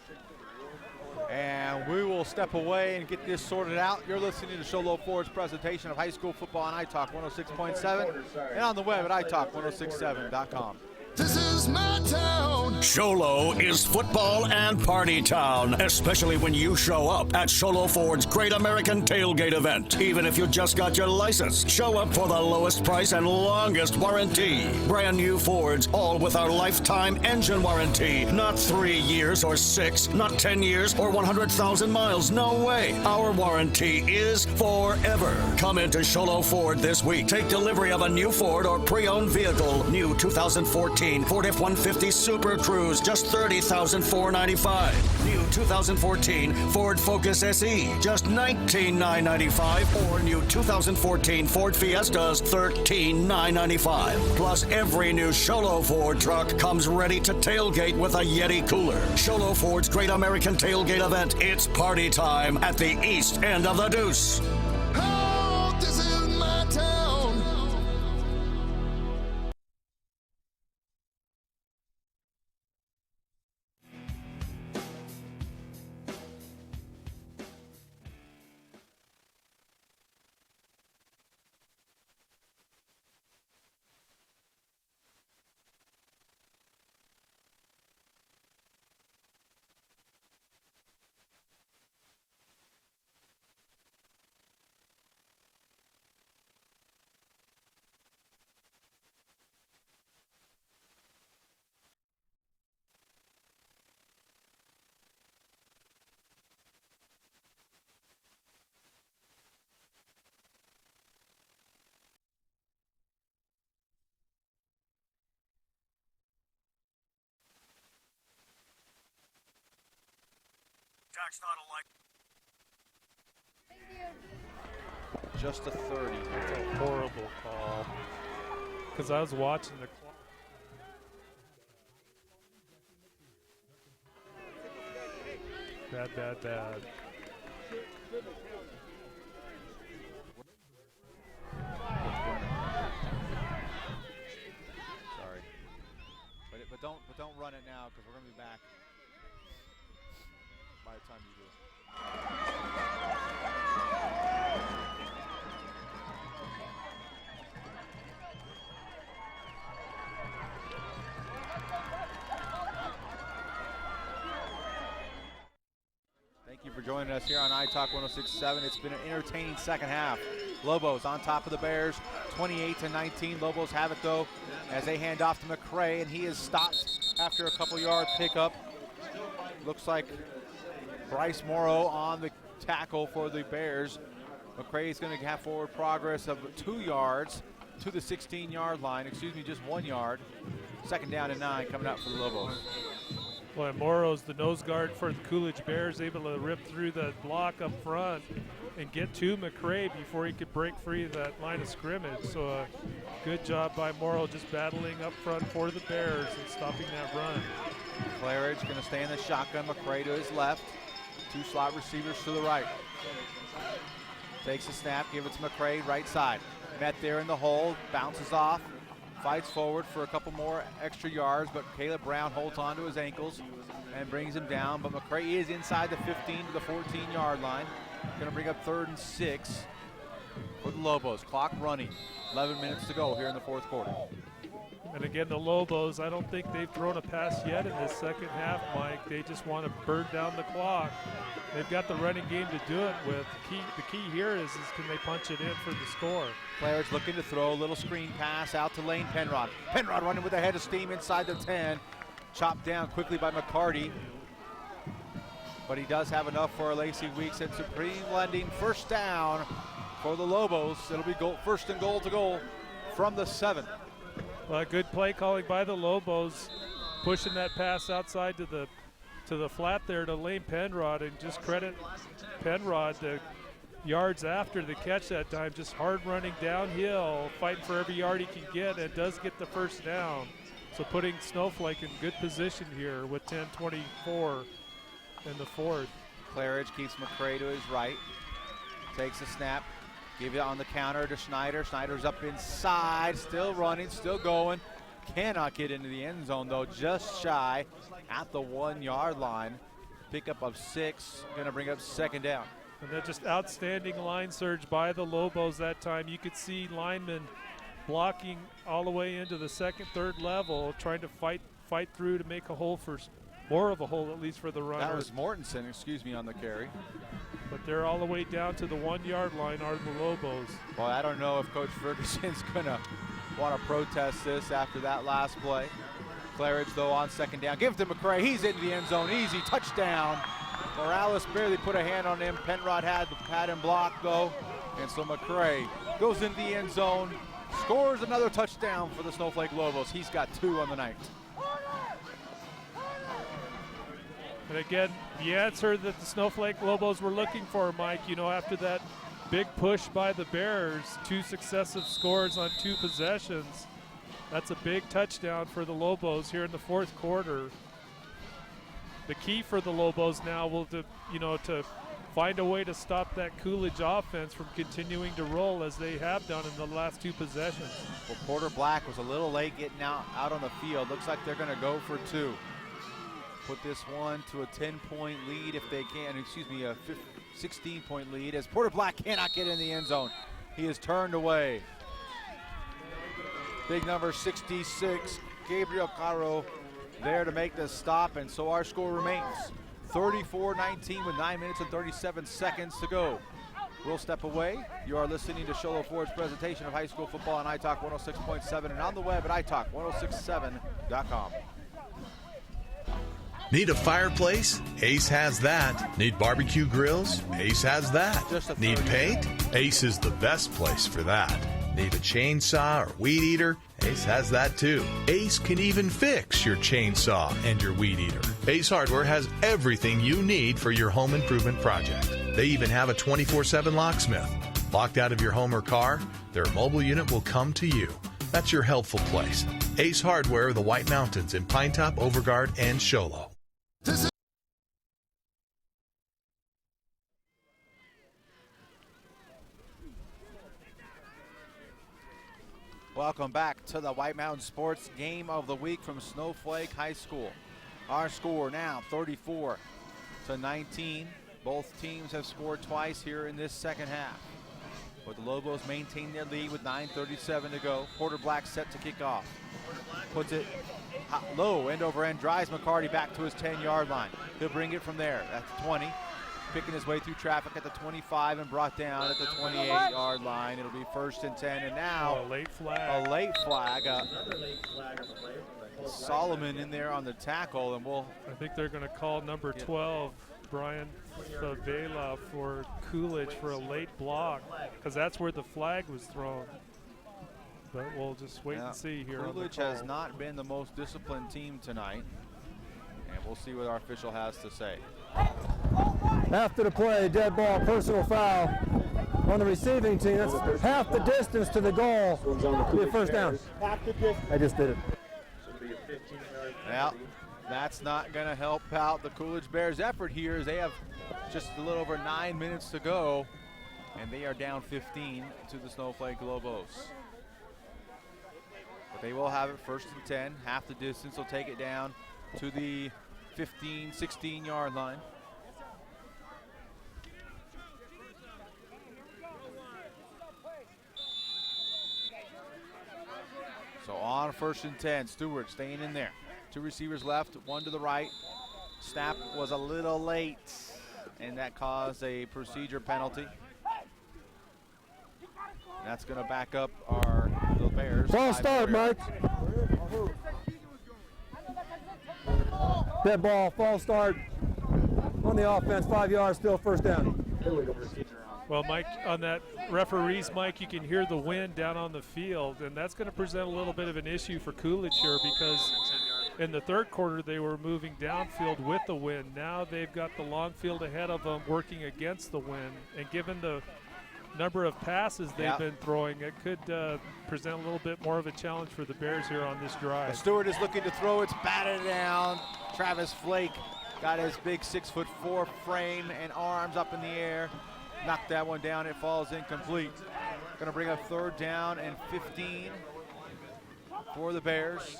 And we will step away and get this sorted out. You're listening to Show Low Ford's presentation of high school football on iTalk 106.7 and on the web at iTalk1067.com. This is my town. Sholo is football and party town, especially when you show up at Sholo Ford's Great American Tailgate event. Even if you just got your license, show up for the lowest price and longest warranty. Brand new Fords, all with our lifetime engine warranty. Not 3 years or 6, not 10 years or 100,000 miles. No way. Our warranty is forever. Come into Sholo Ford this week. Take delivery of a new Ford or pre-owned vehicle. New 2014 Ford F-150 Super Cruise, just $30,495. New 2014 Ford Focus SE, just $19,995. Or new 2014 Ford Fiestas, $13,995. Plus, every new Sholo Ford truck comes ready to tailgate with a Yeti cooler. Sholo Ford's Great American Tailgate event. It's party time at the east end of the Deuce. Oh, this is my town. Tax not alike. Just a 30. It's a horrible call. Because I was watching the clock. Bad. by the time you do. Thank you for joining us here on iTalk 106.7. It's been an entertaining second half. Lobos on top of the Bears, 28-19. Lobos have it though as they hand off to McCray, and he is stopped after a couple yard pickup. Looks like Bryce Morrow on the tackle for the Bears. McCray is going to have forward progress of 2 yards to the 16-yard line. Excuse me, just 1 yard. Second down and 9 coming up for the Lobos. Boy, Morrow's the nose guard for the Coolidge Bears, able to rip through the block up front and get to McCray before he could break free of that line of scrimmage. So good job by Morrow just battling up front for the Bears and stopping that run. Claridge going to stay in the shotgun. McCray to his left. 2 slot receivers to the right. Takes a snap, give it to McCray, right side. Met there in the hole, bounces off, fights forward for a couple more extra yards, but Caleb Brown holds on to his ankles and brings him down. But McCray is inside the 15 to the 14-yard line. Going to bring up 3rd and 6 for the Lobos. Clock running. 11 minutes to go here in the 4th quarter. And again, the Lobos, I don't think they've thrown a pass yet in this second half, Mike. They just want to burn down the clock. They've got the running game to do it with. The key here is can they punch it in for the score. Claridge looking to throw a little screen pass out to Lane Penrod. Penrod running with a head of steam inside the 10. Chopped down quickly by McCarty. But he does have enough for Lacey Weeks and Supreme Lending. First down for the Lobos. It'll be first and goal to goal from the 7. Well, good play calling by the Lobos, pushing that pass outside to the flat there to Lane Penrod, and just credit Penrod the yards after the catch that time. Just hard running downhill, fighting for every yard he can get, and does get the first down. So putting Snowflake in good position here with 10:24 in the 4th. Claridge keeps McCray to his right, takes a snap. Give it on the counter to Schneider. Schneider's up inside, still running, still going. Cannot get into the end zone though, just shy at the 1-yard line. Pickup of 6, gonna bring up second down. And then just outstanding line surge by the Lobos that time. You could see linemen blocking all the way into the 2nd, 3rd level, trying to fight through to make a hole for, more of a hole at least for the runner. That was Mortensen, excuse me, on the carry. But they're all the way down to the 1-yard line are the Lobos. Well, I don't know if Coach Ferguson's gonna want to protest this after that last play. Claridge though on second down. Give it to McCray, he's into the end zone, easy, touchdown. Morales barely put a hand on him. Penrod had him blocked though. And so McCray goes into the end zone, scores another touchdown for the Snowflake Lobos. He's got 2 on the night. And again, the answer that the Snowflake Lobos were looking for, Mike, after that big push by the Bears, 2 successive scores on 2 possessions. That's a big touchdown for the Lobos here in the 4th quarter. The key for the Lobos now will to find a way to stop that Coolidge offense from continuing to roll as they have done in the last 2 possessions. Well, Porter Black was a little late getting out on the field. Looks like they're going to go for 2. Put this one to a 10-point lead if they can, a 16-point lead as Porter Black cannot get in the end zone. He is turned away. Big number 66, Gabriel Caro, there to make the stop, and so our score remains 34-19 with 9 minutes and 37 seconds to go. We'll step away. You are listening to Sholo Ford's presentation of high school football on iTalk 106.7 and on the web at iTalk1067.com. Need a fireplace? Ace has that. Need barbecue grills? Ace has that. Need paint? Ace is the best place for that. Need a chainsaw or weed eater? Ace has that too. Ace can even fix your chainsaw and your weed eater. Ace Hardware has everything you need for your home improvement project. They even have a 24/7 locksmith. Locked out of your home or car? Their mobile unit will come to you. That's your helpful place. Ace Hardware of the White Mountains in Pinetop, Overguard, and Sholo. Welcome back to the White Mountain Sports Game of the Week from Snowflake High School. Our score now 34, to 19. Both teams have scored twice here in this second half. But the Lobos maintain their lead with 9:37 to go. Porter Black set to kick off. Puts it low, end over end, drives McCarty back to his 10-yard line. He'll bring it from there at the 20. Picking his way through traffic at the 25 and brought down at the 28-yard line. It'll be 1st and 10, and now a late flag. A late flag. Solomon in there on the tackle, and I think they're going to call number 12, Brian Favela, for Coolidge for a late block, because that's where the flag was thrown. But we'll just wait and see here. Coolidge has not been the most disciplined team tonight, and we'll see what our official has to say. After the play, dead ball, personal foul on the receiving team. That's half the distance to the goal. It'll be a first down. I just did it. Well, that's not going to help out the Coolidge Bears' effort here, as they have just a little over 9 minutes to go, and they are down 15 to the Snowflake Lobos. But they will have it 1st and 10. Half the distance will take it down to the 15, 16-yard line. So on 1st and 10, Stewart staying in there. 2 receivers left, 1 to the right. Snap was a little late, and that caused a procedure penalty. And that's going to back up the Bears. False start, Mike. Dead ball, false start on the offense, 5 yards, still first down. Well, Mike, on that referee's mic, you can hear the wind down on the field, and that's going to present a little bit of an issue for Coolidge here, because in the 3rd quarter they were moving downfield with the wind. Now they've got the long field ahead of them working against the wind, and given the number of passes they've been throwing, it could present a little bit more of a challenge for the Bears here on this drive. Stewart is looking to throw. It's batted down. Travis Flake got his big 6'4" frame and arms up in the air. Knocked that one down. It falls incomplete. Going to bring up 3rd down and 15 for the Bears.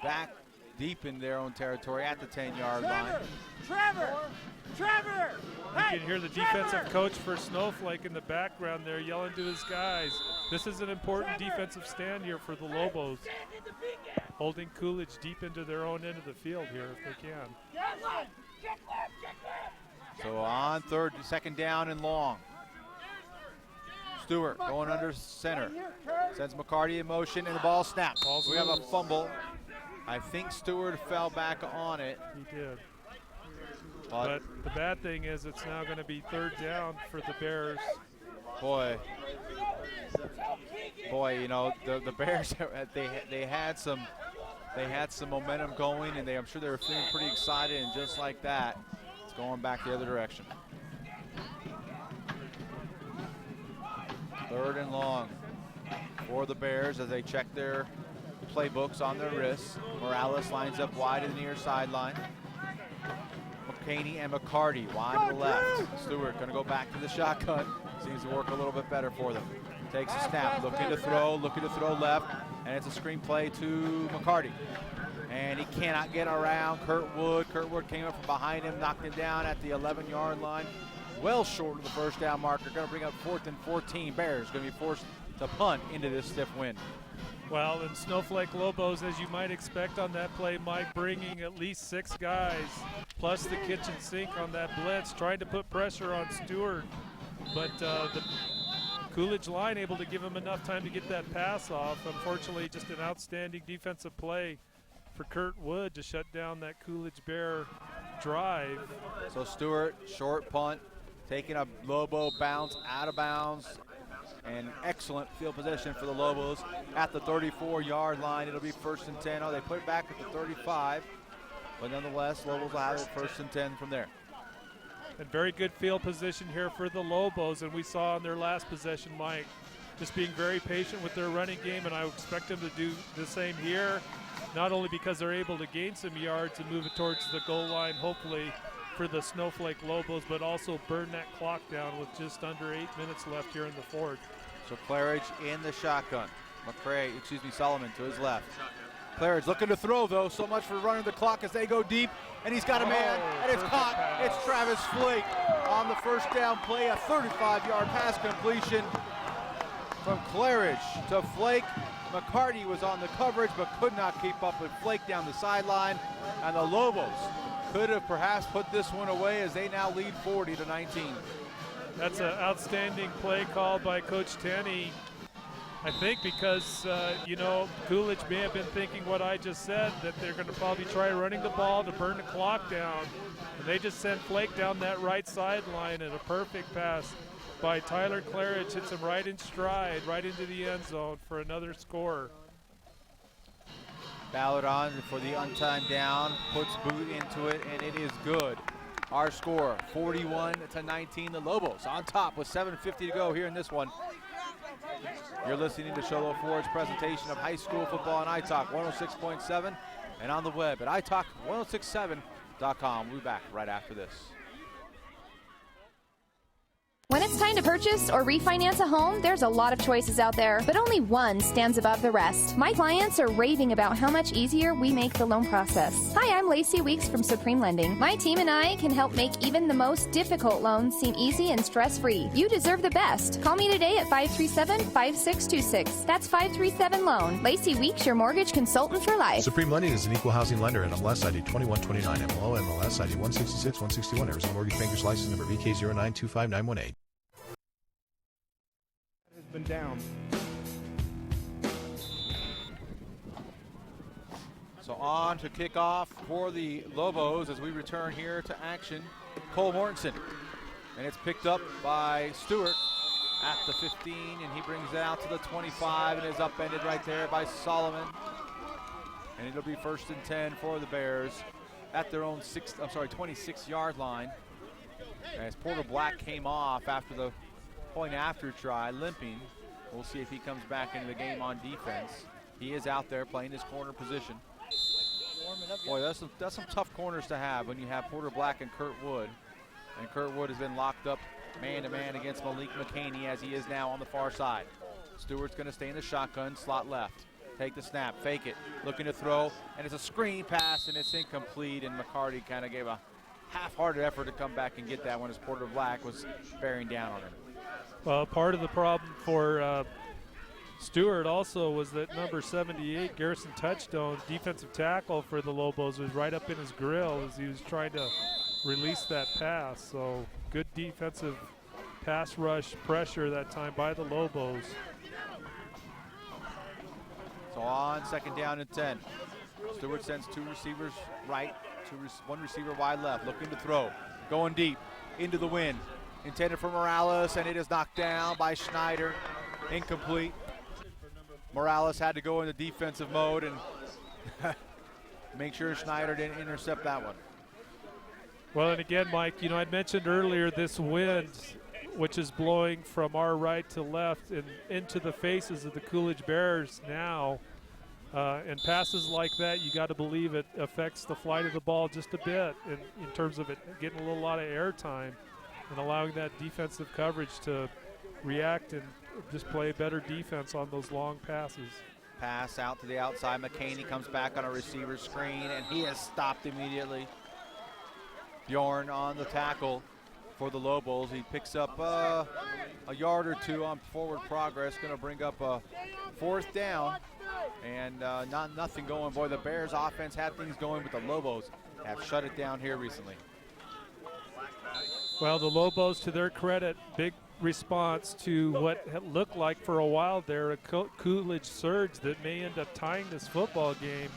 Back deep in their own territory at the 10-yard line. Trevor! You can hear the defensive coach for Snowflake in the background there yelling to his guys. This is an important defensive stand here for the Lobos, holding Coolidge deep into their own end of the field here if they can. So on 2nd down and long. Stewart going under center. Sends McCarty in motion, and the ball snaps. We have a fumble. I think Stewart fell back on it. He did. But the bad thing is it's now going to be 3rd down for the Bears. Boy, you know, the Bears, they had some momentum going, and I'm sure they were feeling pretty excited, and just like that, it's going back the other direction. 3rd and long for the Bears as they check their playbooks on their wrists. Morales lines up wide to the near sideline. McCaney and McCarty wide to the left. Stewart going to go back to the shotgun. Seems to work a little bit better for them. Takes a snap, looking to throw left, and it's a screen play to McCarty. And he cannot get around Kurtwood. Kurtwood came up from behind him, knocked him down at the 11-yard line. Well short of the first down marker. Going to bring up 4th and 14. Bears going to be forced to punt into this stiff wind. Well, in Snowflake Lobos, as you might expect on that play, Mike, bringing at least 6 guys, plus the kitchen sink on that blitz, trying to put pressure on Stewart. But the Coolidge line able to give him enough time to get that pass off. Unfortunately, just an outstanding defensive play for Kurt Wood to shut down that Coolidge Bear drive. So Stewart, short punt, taking a Lobo bounce out of bounds. And excellent field position for the Lobos at the 34-yard line. It'll be 1st and 10. Oh, they put it back at the 35. But nonetheless, Lobos will have it 1st and 10 from there. And very good field position here for the Lobos. And we saw in their last possession, Mike, just being very patient with their running game. And I expect them to do the same here, not only because they're able to gain some yards and move it towards the goal line, hopefully, for the Snowflake Lobos, but also burn that clock down with just under 8 minutes left here in the 4th. So Claridge in the shotgun. Solomon to his left. Claridge looking to throw, though. So much for running the clock as they go deep. And he's got a man, and it's caught. It's Travis Flake on the first down play. A 35-yard pass completion from Claridge to Flake. McCarty was on the coverage, but could not keep up with Flake down the sideline. And the Lobos could have perhaps put this one away as they now lead 40-19. That's an outstanding play call by Coach Tenney. I think because, you know, Coolidge may have been thinking what I just said, that they're going to probably try running the ball to burn the clock down. And they just sent Flake down that right sideline, and a perfect pass by Tyler Claridge hits him right in stride, right into the end zone for another score. Ballard on for the untimed down, puts boot into it, and it is good. Our score, 41-19. The Lobos on top with 7:50 to go here in this one. You're listening to Sholo Ford's presentation of high school football on iTalk 106.7 and on the web at iTalk1067.com. We'll be back right after this. When it's time to purchase or refinance a home, there's a lot of choices out there, but only one stands above the rest. My clients are raving about how much easier we make the loan process. Hi, I'm Lacey Weeks from Supreme Lending. My team and I can help make even the most difficult loans seem easy and stress-free. You deserve the best. Call me today at 537-5626. That's 537-LOAN. Lacey Weeks, your mortgage consultant for life. Supreme Lending is an equal housing lender and MLS ID 2129, MLO MLS ID 166-161, Arizona Mortgage Bankers License number BK0925918. Been down. So on to kick off for the Lobos as we return here to action. Cole Mortensen, and it's picked up by Stewart at the 15, and he brings it out to the 25 and is upended right there by Solomon. And it'll be 1st and 10 for the Bears at their own 26-yard line. As Porter Black came off after the point after try, limping. We'll see if he comes back into the game on defense. He is out there playing his corner position. Boy, that's some tough corners to have when you have Porter Black and Kurt Wood. And Kurt Wood has been locked up man-to-man against Malik McCaney as he is now on the far side. Stewart's going to stay in the shotgun, slot left. Take the snap, fake it, looking to throw, and it's a screen pass, and it's incomplete, and McCarty kind of gave a half-hearted effort to come back and get that one as Porter Black was bearing down on him. Well, part of the problem for Stewart also was that number 78, Garrison Touchstone, defensive tackle for the Lobos, was right up in his grill as he was trying to release that pass. So good defensive pass rush pressure that time by the Lobos. So on 2nd down and 10. Stewart sends 2 receivers right, 1 receiver wide left, looking to throw, going deep into the wind. Intended for Morales, and it is knocked down by Schneider. Incomplete. Morales had to go into defensive mode and make sure Schneider didn't intercept that one. Well, and again, Mike, you know, I'd mentioned earlier this wind, which is blowing from our right to left and into the faces of the Coolidge Bears now. And passes like that, you got to believe it affects the flight of the ball just a bit in terms of it getting a lot of air time and allowing that defensive coverage to react and just play better defense on those long passes. Pass out to the outside. McCaney comes back on a receiver screen, and he is stopped immediately. Bjorn on the tackle for the Lobos. He picks up a yard or 2 on forward progress. Going to bring up a 4th down, and nothing going. Boy, the Bears offense had things going, but the Lobos have shut it down here recently. Well, the Lobos, to their credit, big response to what looked like for a while there a Coolidge surge that may end up tying this football game.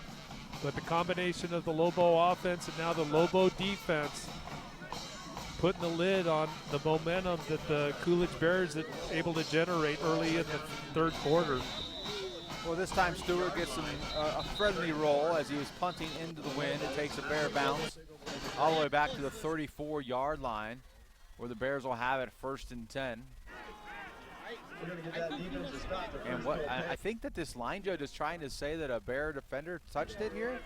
But the combination of the Lobo offense and now the Lobo defense putting the lid on the momentum that the Coolidge Bears are able to generate early in the 3rd quarter. Well, this time Stewart gets a friendly roll as he was punting into the wind. It takes a Bear bounce all the way back to the 34-yard line, where the Bears will have it 1st and 10. And what I think that this line judge is trying to say that a Bear defender touched it here,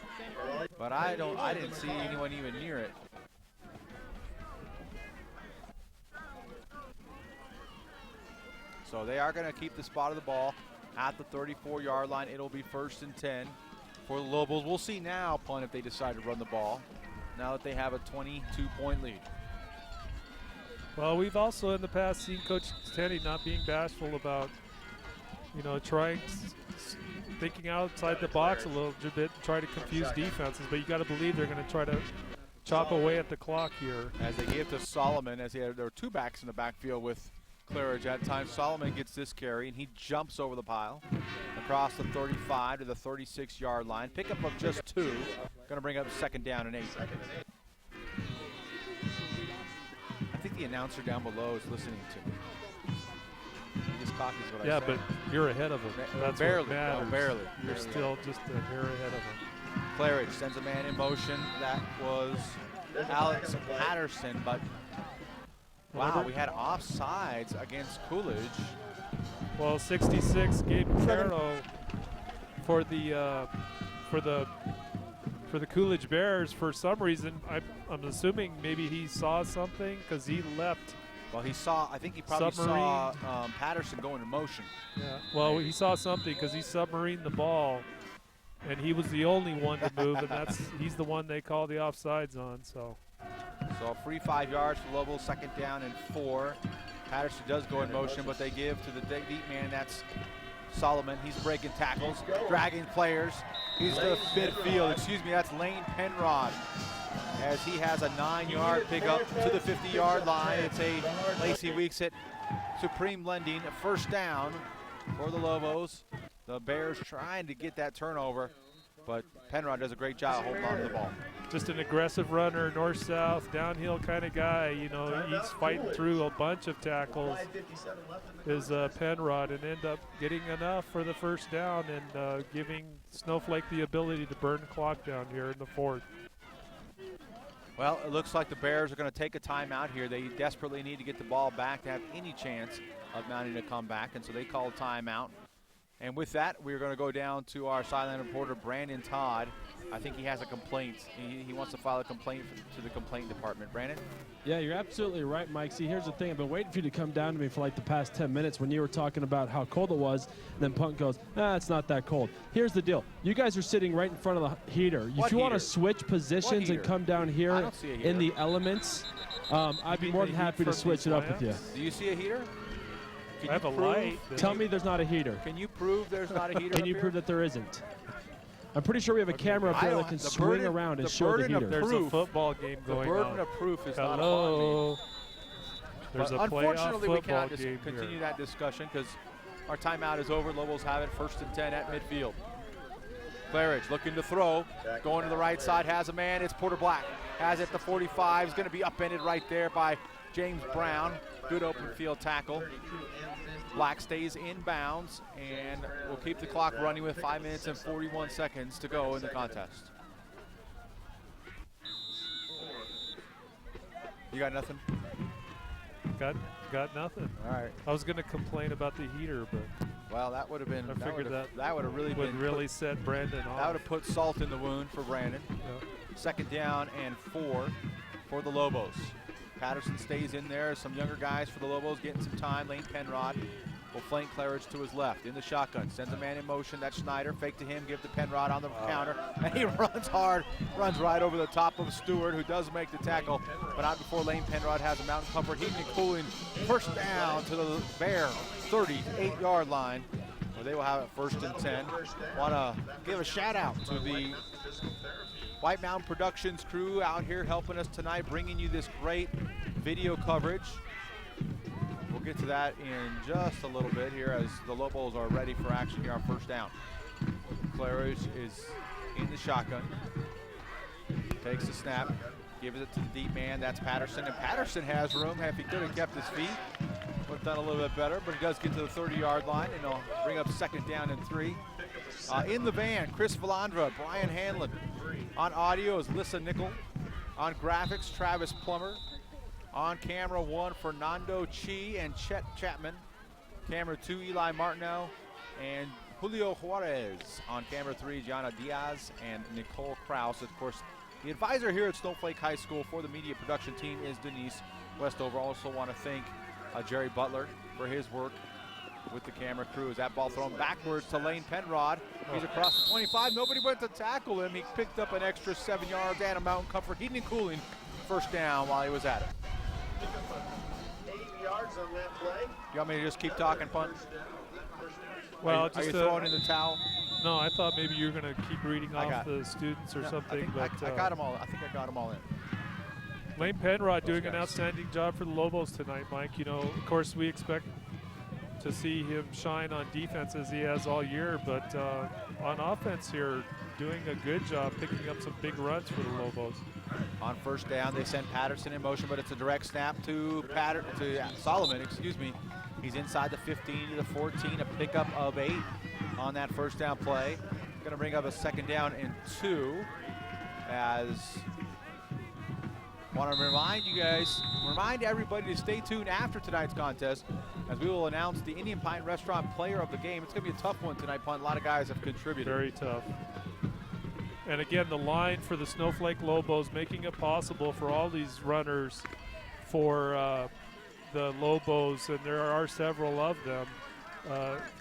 but I didn't see anyone even near it. So they are going to keep the spot of the ball at the 34-yard line. It'll be 1st and 10 for the Lobos. We'll see now, punt, if they decide to run the ball, now that they have a 22-point lead. Well, we've also in the past seen Coach Tenney not being bashful about, you know, thinking outside the box a little bit, try to confuse defenses. But you got to believe they're going to try to chop away at the clock here. As they give to Solomon, there were two backs in the backfield with Coolidge at times. Solomon gets this carry, and he jumps over the pile across the 35 to the 36-yard line. Pickup of just 2. Going to bring up 2nd down and 8. I think the announcer down below is listening to me. He just copies what I say. Yeah, but you're ahead of him. That's barely. what matters. No, barely. You're still just a hair ahead of him. Coolidge sends a man in motion. That was Alex Patterson, but wow, we had offsides against Coolidge. Well, 66 Gabe Carroll for the Coolidge Bears. For some reason, I'm assuming maybe he saw something because he leapt. Well, I think he probably saw Patterson go into motion. Yeah. Well, he saw something because he submarined the ball, and he was the only one to move, and he's the one they call the offsides on. So a free 5 yards for Lobos, 2nd down and 4. Patterson does go in motion, but they give to the deep man. That's Solomon. He's breaking tackles, dragging players. He's to midfield. That's Lane Penrod, as he has a 9-yard pickup to the 50-yard line. It's a Lacey Weeks at Supreme Lending, a 1st down for the Lobos. The Bears trying to get that turnover, but Penrod does a great job holding on to the ball. Just an aggressive runner, north-south, downhill kind of guy. You know, he's fighting through a bunch of tackles, is Penrod, and end up getting enough for the 1st down and giving Snowflake the ability to burn the clock down here in the 4th. Well, it looks like the Bears are going to take a timeout here. They desperately need to get the ball back to have any chance of mounting a comeback, and so they call a timeout. And with that, we're going to go down to our sideline reporter, Brandon Todd. I think he has a complaint. He wants to file a complaint to the complaint department. Brandon? Yeah, you're absolutely right, Mike. See, here's the thing. I've been waiting for you to come down to me for like the past 10 minutes when you were talking about how cold it was. And then Punt goes, it's not that cold. Here's the deal. You guys are sitting right in front of the heater. If you want to switch positions and come down here in the elements, I'd be more than happy to switch it up with you. Do you see a heater? I have a light. Tell me there's not a heater. Can you prove there's not a heater? Can you prove that there isn't? I'm pretty sure we have a camera up there that can swing around and show the heater. There's a football game going on. The burden of proof is not upon me. There's a unfortunately, we cannot continue here. That discussion because our timeout is over. Lobos have it 1st and 10 at midfield. Coolidge looking to throw, going to the right side, has a man. It's Porter Black. Has it at the 45. Is going to be upended right there by James Brown. Good open field tackle. Black stays in bounds, and we'll keep the clock running with 5 minutes and 41 seconds to go in the contest. You got nothing? Got nothing. All right. I was going to complain about the heater, but well, that would have been. I figured that would have really set Brandon off. That would have put salt in the wound for Brandon. Yeah. 2nd down and 4 for the Lobos. Patterson stays in there. Some younger guys for the Lobos getting some time. Lane Penrod will flank Coolidge to his left in the shotgun. Sends a man in motion. That's Schneider. Fake to him. Give to Penrod on the counter. And he runs hard. Runs right over the top of Stewart, who does make the tackle. But not before Lane Penrod has a mountain comfort. Heating and cooling. 1st down to the Bear 38-yard line, where they will have it 1st and 10. Want to give a shout out to the White Mountain Productions crew out here helping us tonight, bringing you this great video coverage. We'll get to that in just a little bit here as the Lobos are ready for action here on 1st down. Coolidge is in the shotgun. Takes the snap, gives it to the deep man. That's Patterson, and Patterson has room. If he could have kept his feet, would have done a little bit better, but he does get to the 30-yard line, and he'll bring up 2nd down and 3. In the van, Chris Valandra, Brian Hanlon. On audio is Lissa Nickel. On graphics, Travis Plummer. On camera 1, Fernando Chi and Chet Chapman. Camera 2, Eli Martineau and Julio Juarez. On camera 3, Gianna Diaz and Nicole Krause. Of course, the advisor here at Snowflake High School for the media production team is Denise Westover. Also want to thank Jerry Butler for his work with the camera crew as that ball thrown backwards to Lane Penrod. He's across the 25. Nobody went to tackle him. He picked up an extra 7 yards and a Mountain Comfort Heating and Cooling first down while he was at it. 8 yards on that play. You want me to just keep talking, Punt? Well, are you throwing in the towel? No, I thought maybe you were going to keep reading off the students or something. I got them all. I think I got them all in. Lane Penrod doing an outstanding job for the Lobos tonight, Mike. You know, of course, we expect to see him shine on defense as he has all year, but on offense here, doing a good job picking up some big runs for the Lobos. On first down, they send Patterson in motion, but it's a direct snap to Solomon, excuse me. He's inside the 15 to the 14, a pickup of 8 on that first down play. Gonna bring up a second down and 2 as want to remind everybody to stay tuned after tonight's contest as we will announce the Indian Pine Restaurant Player of the Game. It's going to be a tough one tonight, Punt. A lot of guys have contributed. Very tough. And again, the line for the Snowflake Lobos making it possible for all these runners for the Lobos, and there are several of them,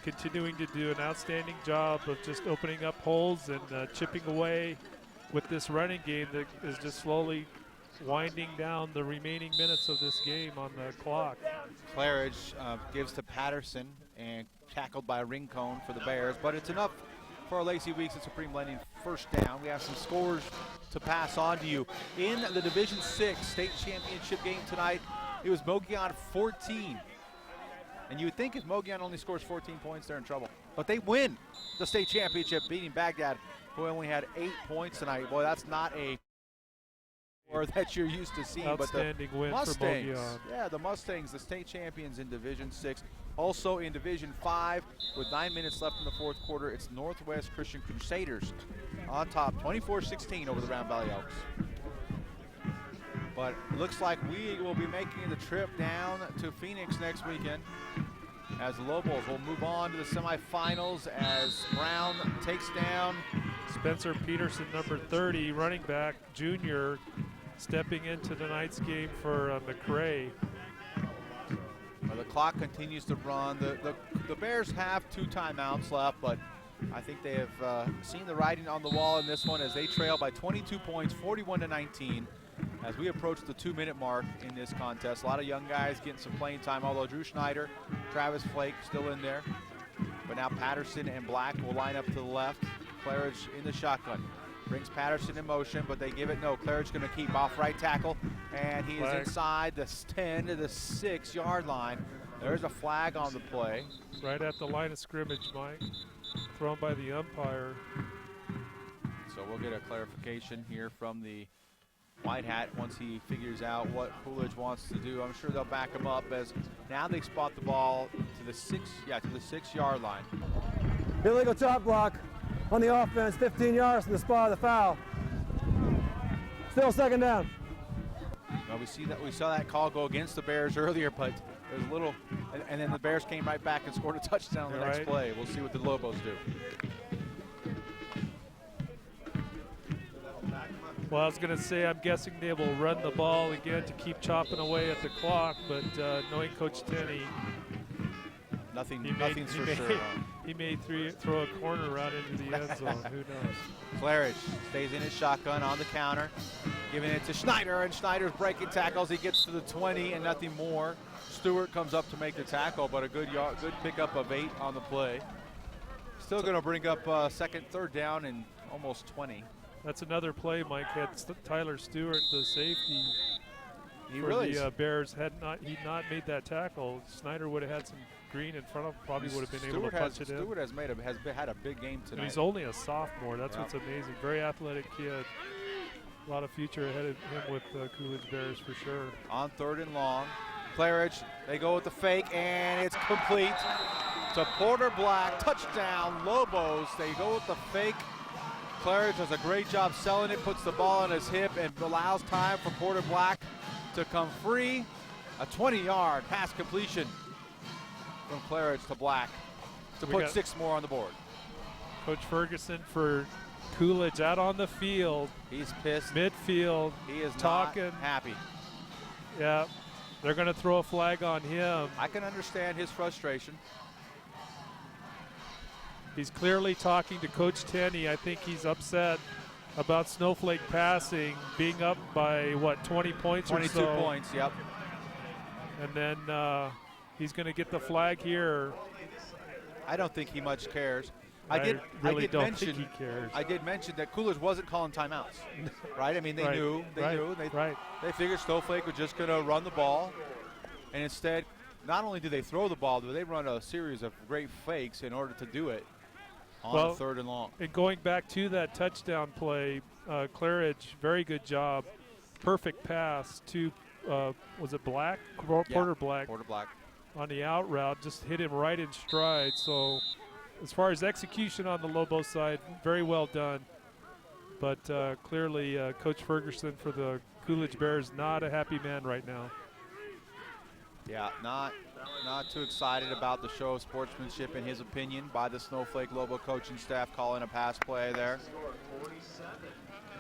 continuing to do an outstanding job of just opening up holes and chipping away with this running game that is just slowly winding down the remaining minutes of this game on the clock. Claridge gives to Patterson and tackled by Rincon for the Bears, but it's enough for Lacey Weeks and Supreme Lending first down. We have some scores to pass on to you. In the Division 6 state championship game tonight, it was Mogollon 14. And you would think if Mogollon only scores 14 points, they're in trouble. But they win the state championship, beating Baghdad, who only had 8 points tonight. Boy, that's not a or that you're used to seeing. Outstanding but the win Mustangs, for Mogollon. Yeah, the Mustangs, the state champions in Division 6. Also in Division 5, with 9 minutes left in the fourth quarter, it's Northwest Christian Crusaders on top, 24-16 over the Round Valley Elks. But it looks like we will be making the trip down to Phoenix next weekend as the Lobos will move on to the semifinals as Brown takes down Spencer Peterson, number 30, running back, junior, stepping into tonight's game for McRae. Well, the clock continues to run. The Bears have 2 timeouts left, but I think they have seen the writing on the wall in this one as they trail by 22 points, 41-19, as we approach the 2-minute mark in this contest. A lot of young guys getting some playing time, although Drew Schneider, Travis Flake still in there. But now Patterson and Black will line up to the left. Claridge in the shotgun. Brings Patterson in motion, but they give it no. Claridge going to keep off right tackle, and he is inside the 10 to the 6-yard line. There's a flag on the play. Right at the line of scrimmage, Mike. Thrown by the umpire. So we'll get a clarification here from the White Hat once he figures out what Coolidge wants to do. I'm sure they'll back him up as now they spot the ball to the 6-yard line. Illegal chop block on the offense, 15 yards from the spot of the foul. Still second down. Well, we saw that call go against the Bears earlier, but it was a little, and then the Bears came right back and scored a touchdown on the next play. We'll see what the Lobos do. Well, I was going to say, I'm guessing they will run the ball again to keep chopping away at the clock, but knowing Coach Tenney, nothing's for sure. He may throw a corner out into the end zone. Who knows? Claridge stays in his shotgun on the counter, giving it to Schneider, and Schneider's breaking tackles. He gets to the 20 and nothing more. Stewart comes up to make the tackle, but a good pickup of 8 on the play. Still going to bring up third down and almost 20. That's another play, Mike. Had Tyler Stewart, the safety the Bears, had not made that tackle, Snyder would have had some green in front of him, probably would have been able to punch it in. Stewart has had a big game tonight. And he's only a sophomore. That's what's amazing. Very athletic kid. A lot of future ahead of him with Coolidge Bears for sure. On 3rd and long, Claridge, they go with the fake, and it's complete to Porter Black. Touchdown, Lobos. They go with the fake. Claridge does a great job selling it, puts the ball on his hip, and allows time for Porter Black to come free. A 20-yard pass completion from Claridge to Black to put 6 more on the board. Coach Ferguson for Coolidge out on the field. He's pissed. Midfield. He is talking. Not happy. Yeah, they're going to throw a flag on him. I can understand his frustration. He's clearly talking to Coach Tenney. I think he's upset about Snowflake passing, being up by, what, 20 points 22 or so. points, yep. And then he's going to get the flag here. I don't think he much cares. I really don't think he cares. I did mention that Coolidge wasn't calling timeouts, right? I mean, they knew. They figured Snowflake was just going to run the ball. And instead, not only do they throw the ball, but they run a series of great fakes in order to do it on 3rd and long. And going back to that touchdown play, Claridge, very good job. Perfect pass to, was it Black? Porter Black. Porter Black. On the out route, just hit him right in stride. So as far as execution on the Lobos side, very well done. But clearly, Coach Ferguson for the Coolidge Bears, not a happy man right now. Yeah, not too excited about the show of sportsmanship, in his opinion, by the Snowflake Lobo coaching staff calling a pass play there.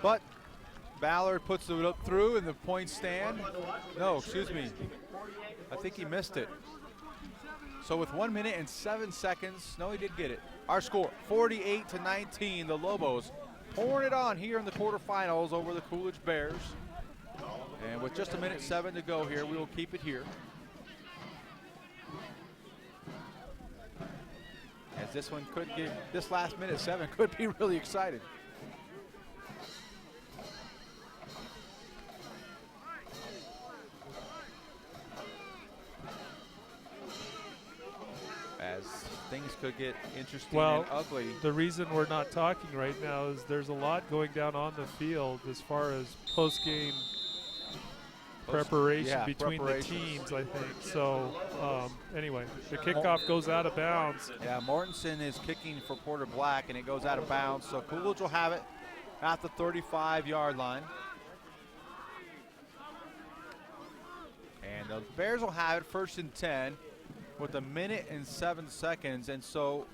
But Ballard puts it up through in the point stand. No, excuse me. I think he missed it. So with 1 minute and 7 seconds, no, he did get it. Our score, 48-19. The Lobos pouring it on here in the quarterfinals over the Coolidge Bears. And with just 1:07 to go here, we will keep it here. As this one could get, this last minute 7 could be really exciting. As things could get interesting and ugly. The reason we're not talking right now is there's a lot going down on the field as far as post-game preparation between the teams, I think. So anyway, the kickoff goes out of bounds. Yeah, Mortensen is kicking for Porter Black, and it goes out of bounds. So Coolidge will have it at the 35-yard line. And the Bears will have it 1st and 10 with 1 minute and 7 seconds. And so,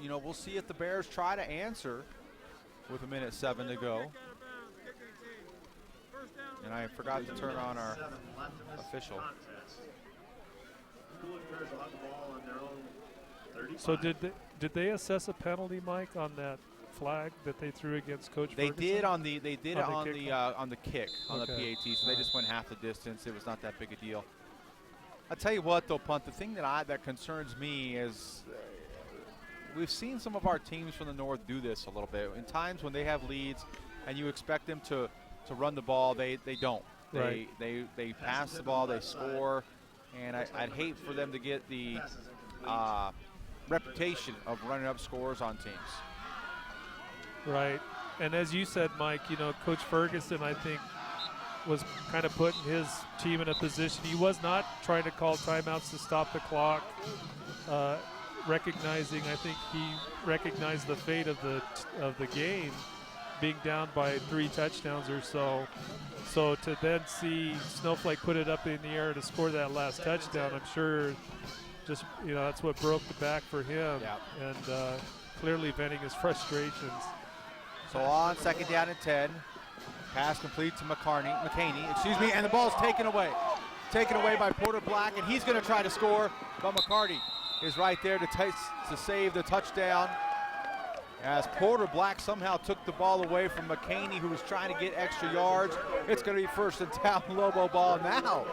you know, we'll see if the Bears try to answer with 1 minute 7 to go. And I forgot to turn on our official. So did they assess a penalty, Mike, on that flag that they threw against Coach Ferguson? They did on the kick, on the Okay. PAT. So they just went half the distance. It was not that big a deal. I tell you what, though, Punt, the thing that concerns me is we've seen some of our teams from the North do this a little bit. In times when they have leads and you expect them to run the ball, they don't. Right. They pass the ball, they score, and I'd hate for them to get the reputation of running up scores on teams. Right. And as you said, Mike, you know, Coach Ferguson, I think, was kind of putting his team in a position. He was not trying to call timeouts to stop the clock, recognizing, I think he recognized the fate of the game, being down by 3 touchdowns or so. So to then see Snowflake put it up in the air to score that last touchdown, I'm sure just, you know, that's what broke the back for him. Yeah. And clearly venting his frustrations. So on 2nd down and 10. Pass complete to McCaney, and the ball's taken away. Taken away by Porter Black, and he's going to try to score, but McCarty is right there to save the touchdown. As Porter Black somehow took the ball away from McCaney, who was trying to get extra yards. It's going to be 1st and 10 Lobo ball now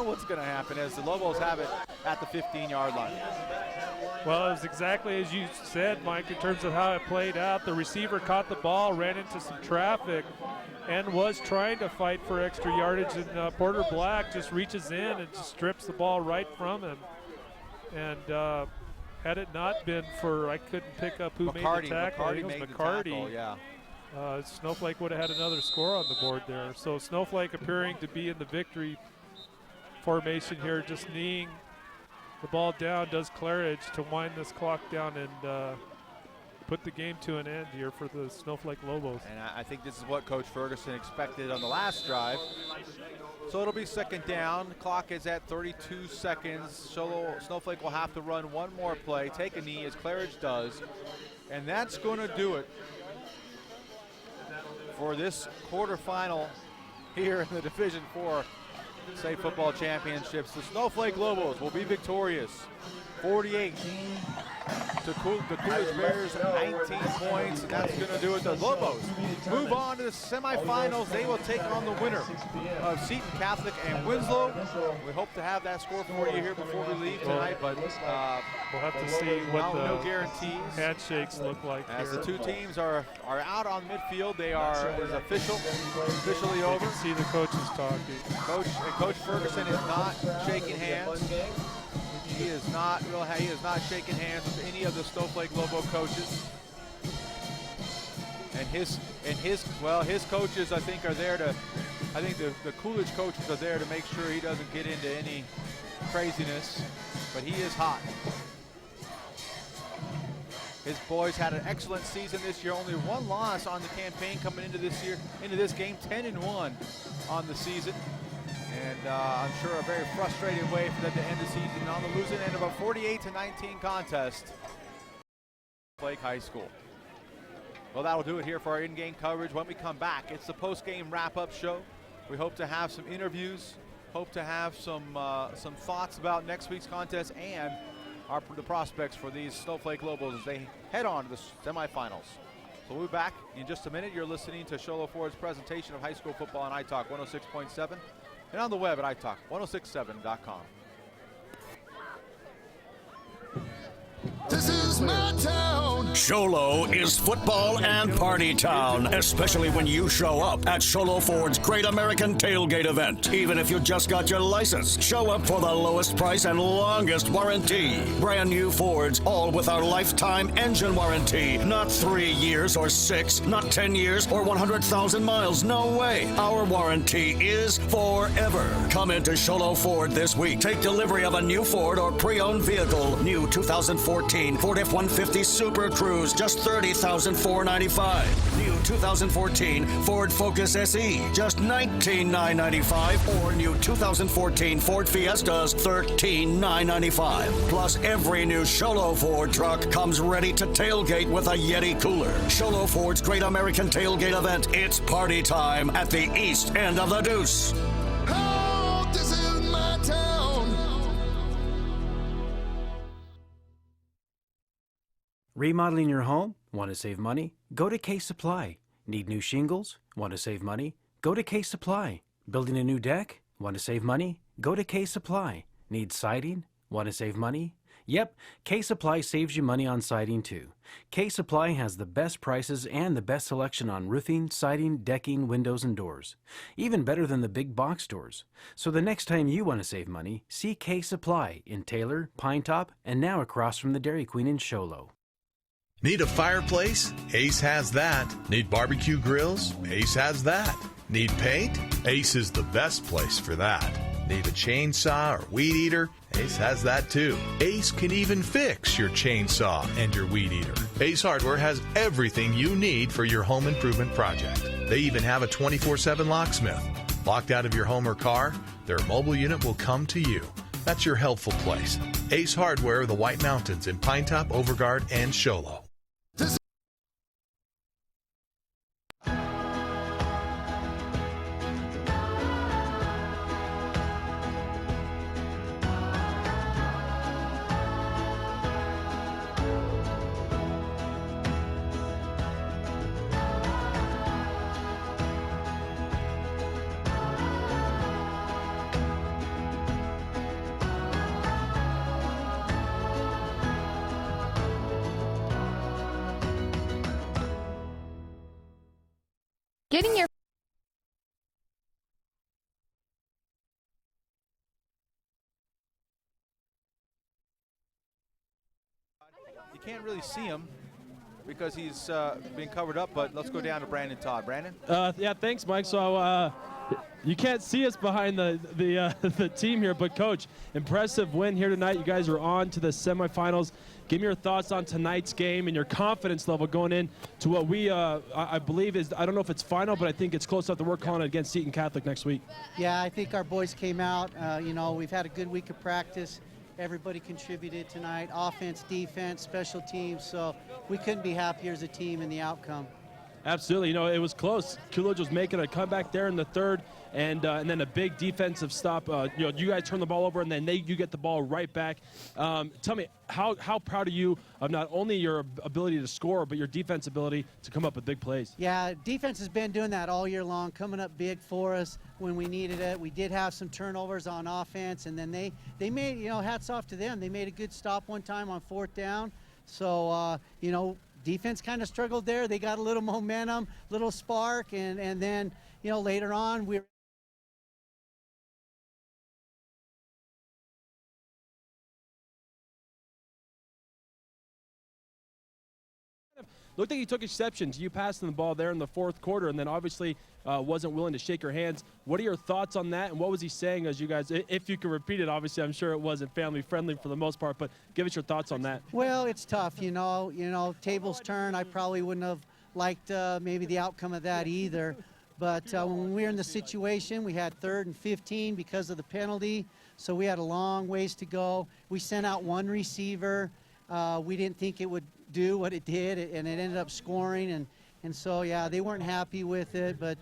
what's going to happen as the Lobos have it at the 15-yard line? Well, it was exactly as you said, Mike, in terms of how it played out. The receiver caught the ball, ran into some traffic, and was trying to fight for extra yardage. And Porter Black just reaches in and just strips the ball right from him. And had it not been for, I couldn't pick up who made the tackle. I think it was McCarty. Yeah. Snowflake would have had another score on the board there. So Snowflake appearing to be in the victory formation here, just kneeing the ball down, does Claridge to wind this clock down and put the game to an end here for the Snowflake Lobos. And I think this is what Coach Ferguson expected on the last drive. So it'll be 2nd down. The clock is at 32 seconds. Snowflake will have to run one more play, take a knee as Claridge does. And that's going to do it for this quarterfinal here in the Division IV State Football Championships. The Snowflake Lobos will be victorious 48-14 the Coolidge Bears 19 points, and that's going to do it. The Lobos move on to the semifinals. They will take on the winner of Seton Catholic and Winslow. We hope to have that score for you here before we leave tonight, but we'll have to see what the no guarantees. Handshakes look like as here. the two teams are out on midfield. They are officially over. You can see the coaches talking. Coach Ferguson is not shaking hands. He is not shaking hands with any of the Snowflake Lobo coaches. And his coaches, I think, are there to. I think the Coolidge coaches are there to make sure he doesn't get into any craziness. But he is hot. His boys had an excellent season this year. Only one loss on the campaign coming into this game. 10-1 on the season. And I'm sure a very frustrating way for them to end the season on the losing end of a 48-19 contest. Lake High School. Well, that'll do it here for our in-game coverage. When we come back, it's the post-game wrap-up show. We hope to have some interviews, hope to have some thoughts about next week's contest and the prospects for these Snowflake Lobos as they head on to the semifinals. So we'll be back in just a minute. You're listening to Sholo Ford's presentation of high school football on iTalk 106.7 and on the web at iTalk1067.com. This is my town. Sholo is football and party town, especially when you show up at Sholo Ford's Great American Tailgate event. Even if you just got your license, show up for the lowest price and longest warranty. Brand new Fords, all with our lifetime engine warranty. Not 3 years or 6, not 10 years or 100,000 miles. No way. Our warranty is forever. Come into Sholo Ford this week. Take delivery of a new Ford or pre-owned vehicle. New 2014 Ford F-150 Super Cruise, just $30,495. New 2014 Ford Focus SE, just $19,995. Or new 2014 Ford Fiestas, $13,995. Plus, every new Sholo Ford truck comes ready to tailgate with a Yeti cooler. Sholo Ford's Great American Tailgate event. It's party time at the east end of the Deuce. Oh, this is my town. Remodeling your home? Want to save money? Go to Case Supply. Need new shingles? Want to save money? Go to Case Supply. Building a new deck? Want to save money? Go to Case Supply. Need siding? Want to save money? Yep, Case Supply saves you money on siding too. Case Supply has the best prices and the best selection on roofing, siding, decking, windows, and doors. Even better than the big box stores. So the next time you want to save money, see Case Supply in Taylor, Pine Top, and now across from the Dairy Queen in Sholo. Need a fireplace? Ace has that. Need barbecue grills? Ace has that. Need paint? Ace is the best place for that. Need a chainsaw or weed eater? Ace has that too. Ace can even fix your chainsaw and your weed eater. Ace Hardware has everything you need for your home improvement project. They even have a 24/7 locksmith. Locked out of your home or car, their mobile unit will come to you. That's your helpful place. Ace Hardware of the White Mountains in Pine Top, Overguard, and Sholo. Getting your You can't really see him because he's been covered up, but let's go down to Brandon Todd. Brandon? Yeah, thanks, Mike. So you can't see us behind the team here, but Coach, impressive win here tonight. You guys are on to the semifinals. Give me your thoughts on tonight's game and your confidence level going in to what we, I believe is, I don't know if it's final, but I think it's close enough that we're calling it against Seton Catholic next week. Yeah, I think our boys came out. We've had a good week of practice. Everybody contributed tonight, offense, defense, special teams, so we couldn't be happier as a team in the outcome. Absolutely. You know, it was close. Coolidge was making a comeback there in the third, and then a big defensive stop. You know, you guys turn the ball over, and then you get the ball right back. Tell me, how proud are you of not only your ability to score, but your defense ability to come up with big plays? Yeah, defense has been doing that all year long, coming up big for us when we needed it. We did have some turnovers on offense, and then they made, you know, hats off to them. They made a good stop one time on 4th down. So, you know, defense kind of struggled there. They got a little momentum, little spark, and then, you know, later on we looked like you took exception to you passing the ball there in the 4th quarter, and then obviously wasn't willing to shake your hands. What are your thoughts on that, and what was he saying as you guys, if you can repeat it? Obviously, I'm sure it wasn't family friendly for the most part, but give us your thoughts on that. Well, it's tough, you know, tables turn. I probably wouldn't have liked maybe the outcome of that either. But when we were in the situation, we had 3rd and 15 because of the penalty, so we had a long ways to go. We sent out one receiver. We didn't think it would do what it did, and it ended up scoring, and so, yeah, they weren't happy with it. But,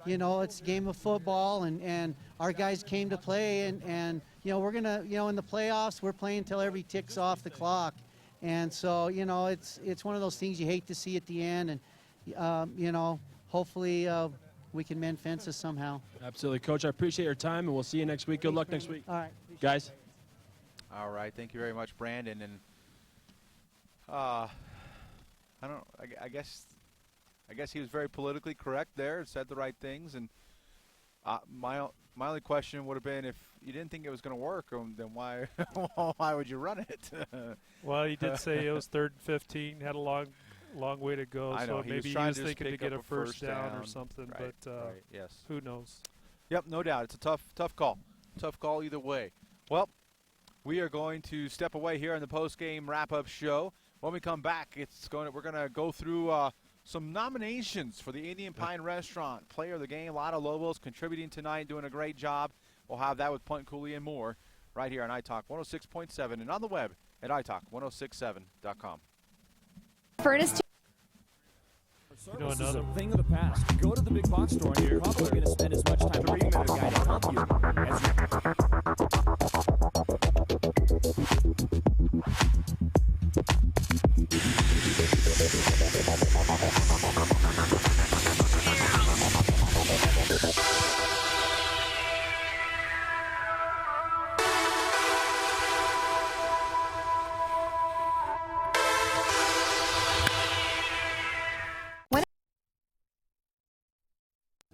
you know, it's a game of football, and our guys came to play, and you know, we're going to, you know, in the playoffs, we're playing until every ticks off the clock. And so, you know, it's one of those things you hate to see at the end, and, you know, hopefully we can mend fences somehow. Absolutely. Coach, I appreciate your time, and we'll see you next week. Good luck next week. All right. Guys. All right. Thank you very much, Brandon. And I guess he was very politically correct there, said the right things. And my only question would have been, if you didn't think it was going to work, then why would you run it? Well, he did say it was 3rd and 15, had a long way to go. I know. So maybe he was thinking to get a first down or something, right, but right, yes. Who knows? Yep, no doubt. It's a tough call. Tough call either way. Well, we are going to step away here on the post-game wrap-up show. When we come back, we're going to go through some nominations for the Indian Pine Restaurant Player of the Game. A lot of Lobos contributing tonight, doing a great job. We'll have that with Punt Cooley and more right here on iTalk 106.7 and on the web at iTalk1067.com. Furnace. You know, another thing of the past. Go to the big box store and you're probably going to spend as much time reading with a guy to help you as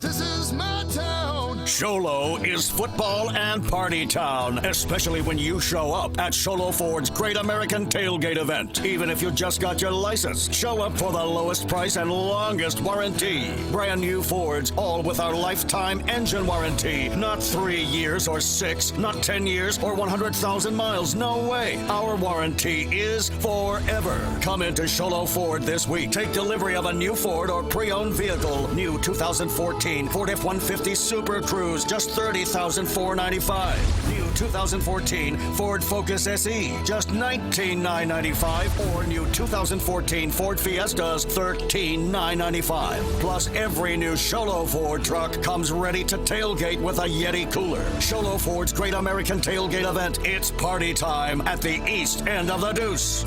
This is my town. Sholo is football and party town, especially when you show up at Sholo Ford's Great American Tailgate event. Even if you just got your license, show up for the lowest price and longest warranty. Brand new Fords, all with our lifetime engine warranty. Not 3 years or 6, not 10 years or 100,000 miles. No way. Our warranty is forever. Come into Sholo Ford this week. Take delivery of a new Ford or pre-owned vehicle. New 2014 Ford F-150 Super Cruise, just $30,495. New 2014 Ford Focus SE, just $19,995. Or new 2014 Ford Fiestas, $13,995. Plus, every new Sholo Ford truck comes ready to tailgate with a Yeti cooler. Sholo Ford's Great American Tailgate event. It's party time at the east end of the Deuce.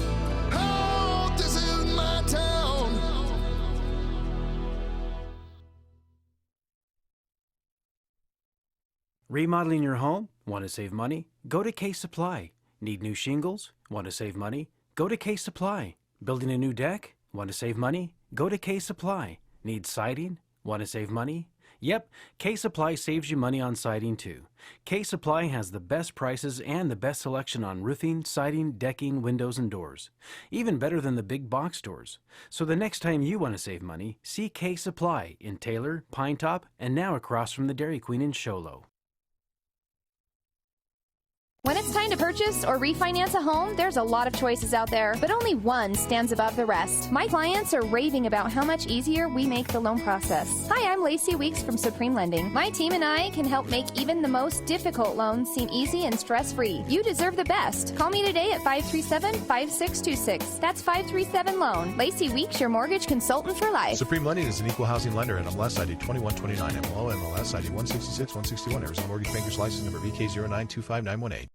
Oh, this is my town. Remodeling your home? Want to save money? Go to Case Supply. Need new shingles? Want to save money? Go to Case Supply. Building a new deck? Want to save money? Go to Case Supply. Need siding? Want to save money? Yep, Case Supply saves you money on siding too. Case Supply has the best prices and the best selection on roofing, siding, decking, windows, and doors. Even better than the big box stores. So the next time you want to save money, see Case Supply in Taylor, Pine Top, and now across from the Dairy Queen in Sholo. When it's time to purchase or refinance a home, there's a lot of choices out there, but only one stands above the rest. My clients are raving about how much easier we make the loan process. Hi, I'm Lacey Weeks from Supreme Lending. My team and I can help make even the most difficult loans seem easy and stress-free. You deserve the best. Call me today at 537-5626. That's 537-LOAN. Lacey Weeks, your mortgage consultant for life. Supreme Lending is an equal housing lender and MLS ID 2129 MLO MLS ID 166-161. Arizona Mortgage Bankers License number VK0925918.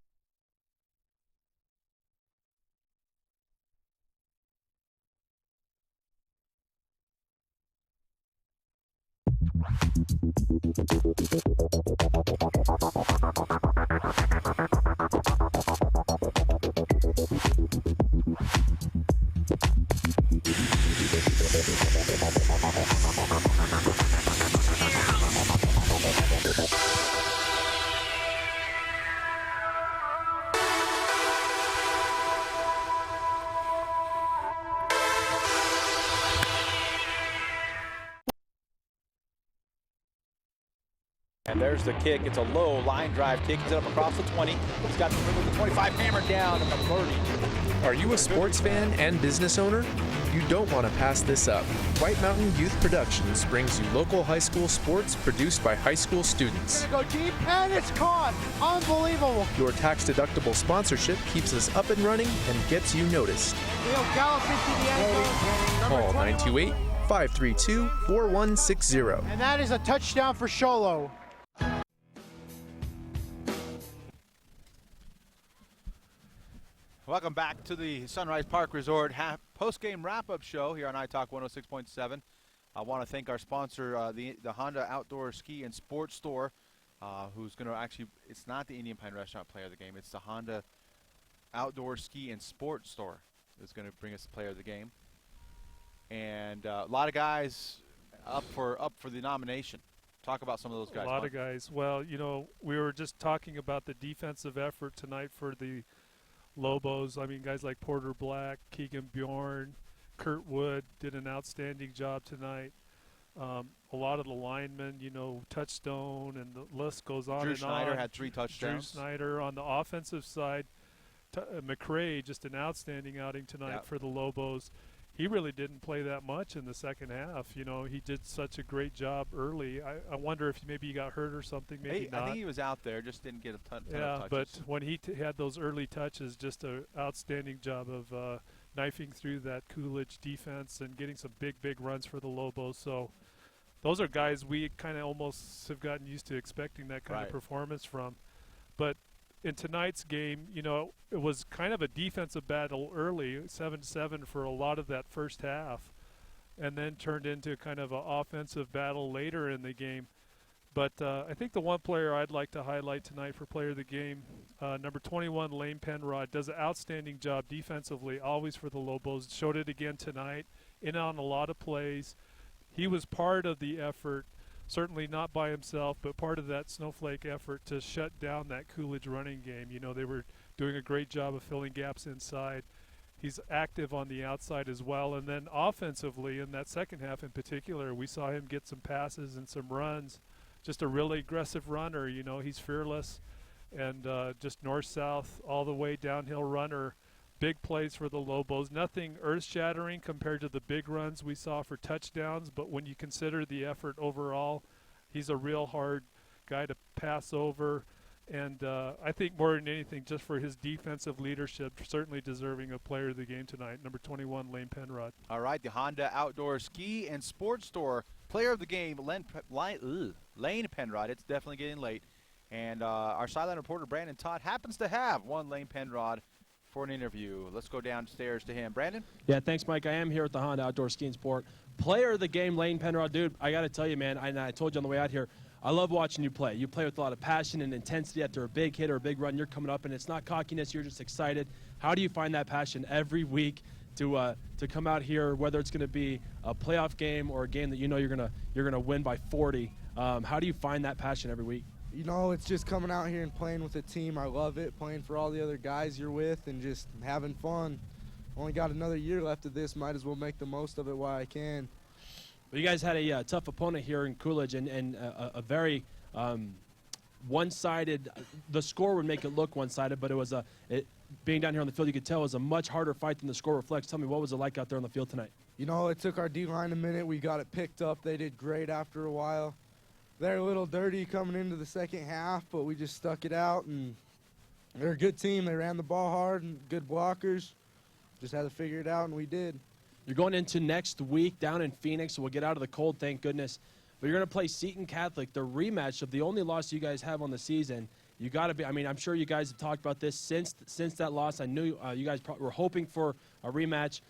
And there's the kick. It's a low line drive kick. He's up across the 20. He's got the room with the 25 hammered down at the 30. Are you a sports fan and business owner? You don't want to pass this up. White Mountain Youth Productions brings you local high school sports produced by high school students. Go deep, and it's caught. Unbelievable. Your tax-deductible sponsorship keeps us up and running and gets you noticed. We'll gallop into the end zone. Call 928-532-4160. And that is a touchdown for Sholo. Welcome back to the Sunrise Park Resort post-game wrap-up show here on iTalk 106.7. I want to thank our sponsor, the Honda Outdoor Ski and Sports Store, who's going to actually, it's not the Indian Pine Restaurant player of the game, it's the Honda Outdoor Ski and Sports Store that's going to bring us the player of the game. And a lot of guys up for the nomination. Talk about some of those guys. A lot of guys. Well, you know, we were just talking about the defensive effort tonight for the Lobos. I mean, guys like Porter Black, Keegan Bjorn, Kurt Wood did an outstanding job tonight. A lot of the linemen, you know, Touchstone, and the list goes on Drew and Schneider on. had 3 touchdowns. Drew Schneider on the offensive side. McRae, just an outstanding outing tonight for the Lobos. He really didn't play that much in the second half. You know, he did such a great job early. I wonder if maybe he got hurt or something, maybe not. I think he was out there, just didn't get a ton of touches. But when he had those early touches, just an outstanding job of knifing through that Coolidge defense and getting some big runs for the Lobos. So those are guys we kind of almost have gotten used to expecting that kind of performance from. But in tonight's game, you know, it was kind of a defensive battle early, 7-7 for a lot of that first half, and then turned into kind of an offensive battle later in the game. But I think the one player I'd like to highlight tonight for player of the game, number 21, Lane Penrod, does an outstanding job defensively, always for the Lobos. Showed it again tonight, in on a lot of plays. He was part of the effort. Certainly not by himself, but part of that Snowflake effort to shut down that Coolidge running game. You know, they were doing a great job of filling gaps inside. He's active on the outside as well. And then offensively, in that second half in particular, we saw him get some passes and some runs. Just a really aggressive runner. You know, he's fearless and just north-south all the way downhill runner. Big plays for the Lobos. Nothing earth-shattering compared to the big runs we saw for touchdowns, but when you consider the effort overall, he's a real hard guy to pass over. And I think more than anything, just for his defensive leadership, certainly deserving of player of the game tonight, number 21, Lane Penrod. All right, the Honda Outdoor Ski and Sports Store player of the game, Lane Penrod. It's definitely getting late. And our sideline reporter, Brandon Todd, happens to have one Lane Penrod for an interview. Let's go downstairs to him. Brandon? Yeah, thanks, Mike. I am here at the Honda Outdoor Ski and Sport. Player of the game, Lane Penrod. Dude, I got to tell you, man, I told you on the way out here, I love watching you play. You play with a lot of passion and intensity. After a big hit or a big run, you're coming up, and it's not cockiness. You're just excited. How do you find that passion every week to come out here, whether it's going to be a playoff game or a game that you know you're gonna win by 40? How do you find that passion every week? You know, it's just coming out here and playing with the team. I love it, playing for all the other guys you're with and just having fun. Only got another year left of this. Might as well make the most of it while I can. Well, you guys had a tough opponent here in Coolidge and a very one-sided. The score would make it look one-sided, but it was being down here on the field, you could tell it was a much harder fight than the score reflects. Tell me, what was it like out there on the field tonight? You know, it took our D-line a minute. We got it picked up. They did great after a while. They're a little dirty coming into the second half, but we just stuck it out, and they're a good team. They ran the ball hard and good blockers. Just had to figure it out, and we did. You're going into next week down in Phoenix, so we'll get out of the cold, thank goodness. But you're going to play Seton Catholic, the rematch of the only loss you guys have on the season. You got to be. I mean, I'm sure you guys have talked about this since that loss. I knew you guys were hoping for a rematch.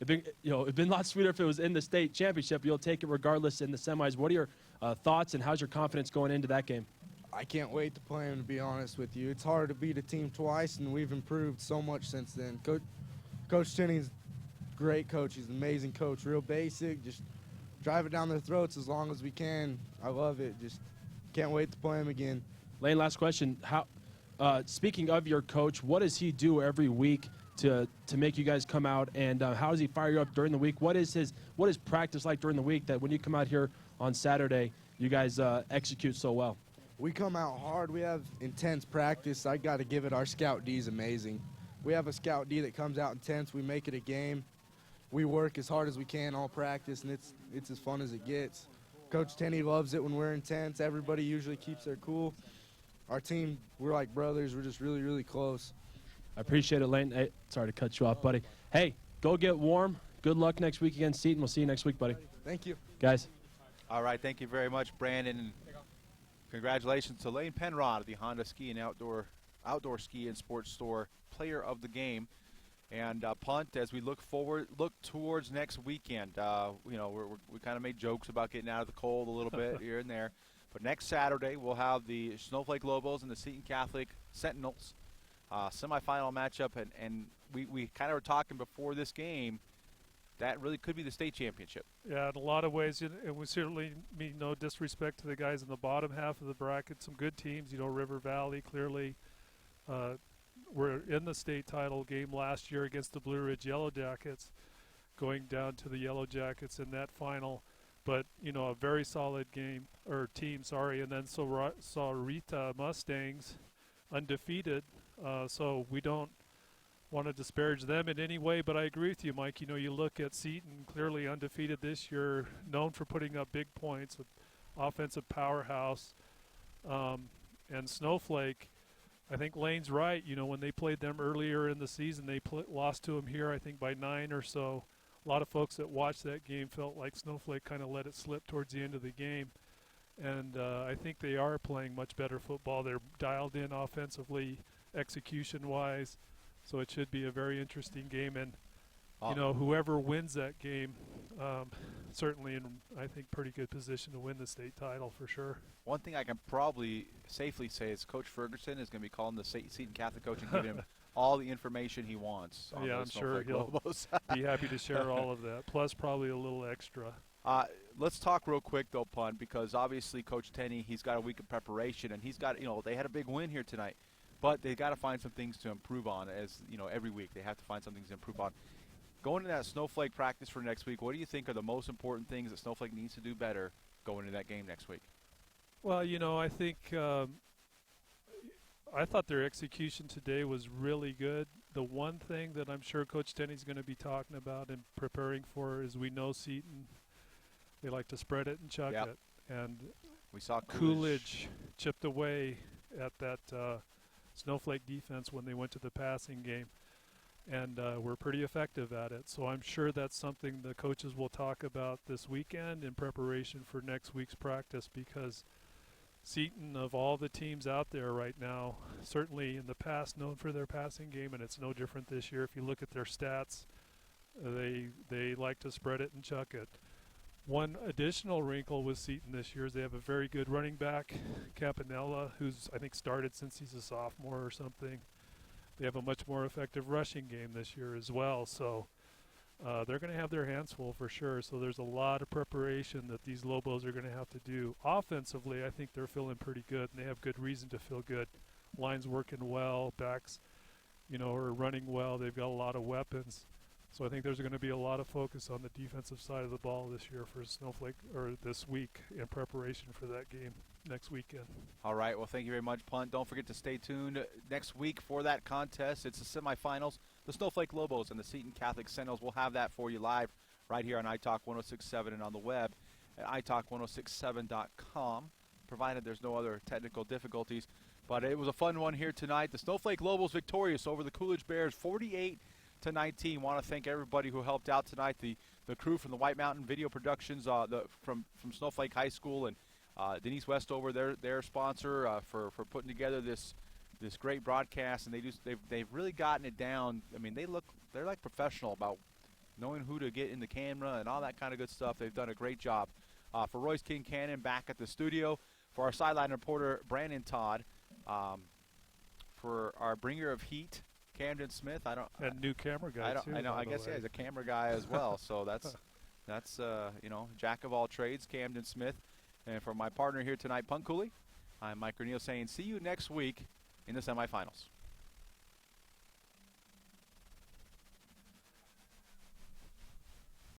It'd been a lot sweeter if it was in the state championship. You'll take it regardless in the semis. What are your thoughts, and how's your confidence going into that game? I can't wait to play him, to be honest with you. It's hard to beat a team twice, and we've improved so much since then. Coach Tenney's a great coach. He's an amazing coach. Real basic. Just drive it down their throats as long as we can. I love it. Just can't wait to play him again. Lane, last question. Speaking of your coach, what does he do every week to make you guys come out, and how does he fire you up during the week? What is practice like during the week that when you come out here on Saturday, you guys execute so well? We come out hard. We have intense practice. I got to give it. Our scout D is amazing. We have a scout D that comes out intense. We make it a game. We work as hard as we can all practice, and it's as fun as it gets. Coach Tenney loves it when we're intense. Everybody usually keeps their cool. Our team, we're like brothers. We're just really, really close. I appreciate it, Lane. Hey, sorry to cut you off, buddy. Hey, go get warm. Good luck next week against Seton. We'll see you next week, buddy. Thank you. Guys. All right, thank you very much, Brandon. Congratulations to Lane Penrod of the Honda Ski and Outdoor Ski and Sports Store Player of the Game. And punt, as we look towards next weekend. We kind of made jokes about getting out of the cold a little bit here and there. But next Saturday, we'll have the Snowflake Lobos and the Seton Catholic Sentinels semifinal matchup. And we kind of were talking before this game, that really could be the state championship. Yeah, in a lot of ways, and we certainly mean no disrespect to the guys in the bottom half of the bracket. Some good teams, River Valley clearly were in the state title game last year against the Blue Ridge Yellow Jackets, going down to the Yellow Jackets in that final. But, a very solid team, and then Saurita Mustangs undefeated. So we don't want to disparage them in any way, but I agree with you, Mike. You look at Seton, clearly undefeated this year, known for putting up big points, offensive powerhouse. And Snowflake, I think Lane's right. When they played them earlier in the season, they lost to them here, I think, by 9 or so. A lot of folks that watched that game felt like Snowflake kind of let it slip towards the end of the game. And I think they are playing much better football. They're dialed in offensively, execution-wise. So it should be a very interesting game. And, whoever wins that game, certainly in, I think, pretty good position to win the state title for sure. One thing I can probably safely say is Coach Ferguson is going to be calling the Seton Catholic coach and giving him all the information he wants. Yeah, I'm sure he'll be happy to share all of that, plus probably a little extra. Let's talk real quick, though, Punt, because obviously Coach Tenney, he's got a week of preparation, and he's got, they had a big win here tonight. But they've got to find some things to improve on, as every week they have to find some things to improve on. Going into that Snowflake practice for next week, what do you think are the most important things that Snowflake needs to do better going into that game next week? Well, I think I thought their execution today was really good. The one thing that I'm sure Coach Tenney's going to be talking about and preparing for is we know Seton, they like to spread it and chuck it. And we saw Coolidge chipped away at that Snowflake defense when they went to the passing game, and we're pretty effective at it. So I'm sure that's something the coaches will talk about this weekend in preparation for next week's practice, because Seton, of all the teams out there right now, certainly in the past known for their passing game, and it's no different this year. If you look at their stats, they like to spread it and chuck it. One additional wrinkle with Seton this year is they have a very good running back, Campanella, who's I think started since he's a sophomore or something. They have a much more effective rushing game this year as well. So they're going to have their hands full for sure. So there's a lot of preparation that these Lobos are going to have to do. Offensively, I think they're feeling pretty good, and they have good reason to feel good. Line's working well, backs, are running well. They've got a lot of weapons. So I think there's going to be a lot of focus on the defensive side of the ball this year for Snowflake, or this week, in preparation for that game next weekend. All right, well, thank you very much, Punt. Don't forget to stay tuned next week for that contest. It's the semifinals. The Snowflake Lobos and the Seton Catholic Sentinels. We'll have that for you live right here on iTalk 106.7 and on the web at iTalk1067.com, provided there's no other technical difficulties. But it was a fun one here tonight. The Snowflake Lobos victorious over the Coolidge Bears, 48-19. Want to thank everybody who helped out tonight. The crew from the White Mountain Video Productions, from Snowflake High School, and Denise Westover, their sponsor, for putting together this great broadcast. And they've really gotten it down. I mean, they're like professional about knowing who to get in the camera and all that kind of good stuff. They've done a great job. For Royce King Cannon back at the studio, for our sideline reporter Brandon Todd, for our bringer of heat Camden Smith. And new camera guy too. I know. I guess he's a camera guy as well. So that's jack of all trades, Camden Smith. And for my partner here tonight, Punt Cooley, I'm Mike Reneel saying see you next week in the semifinals.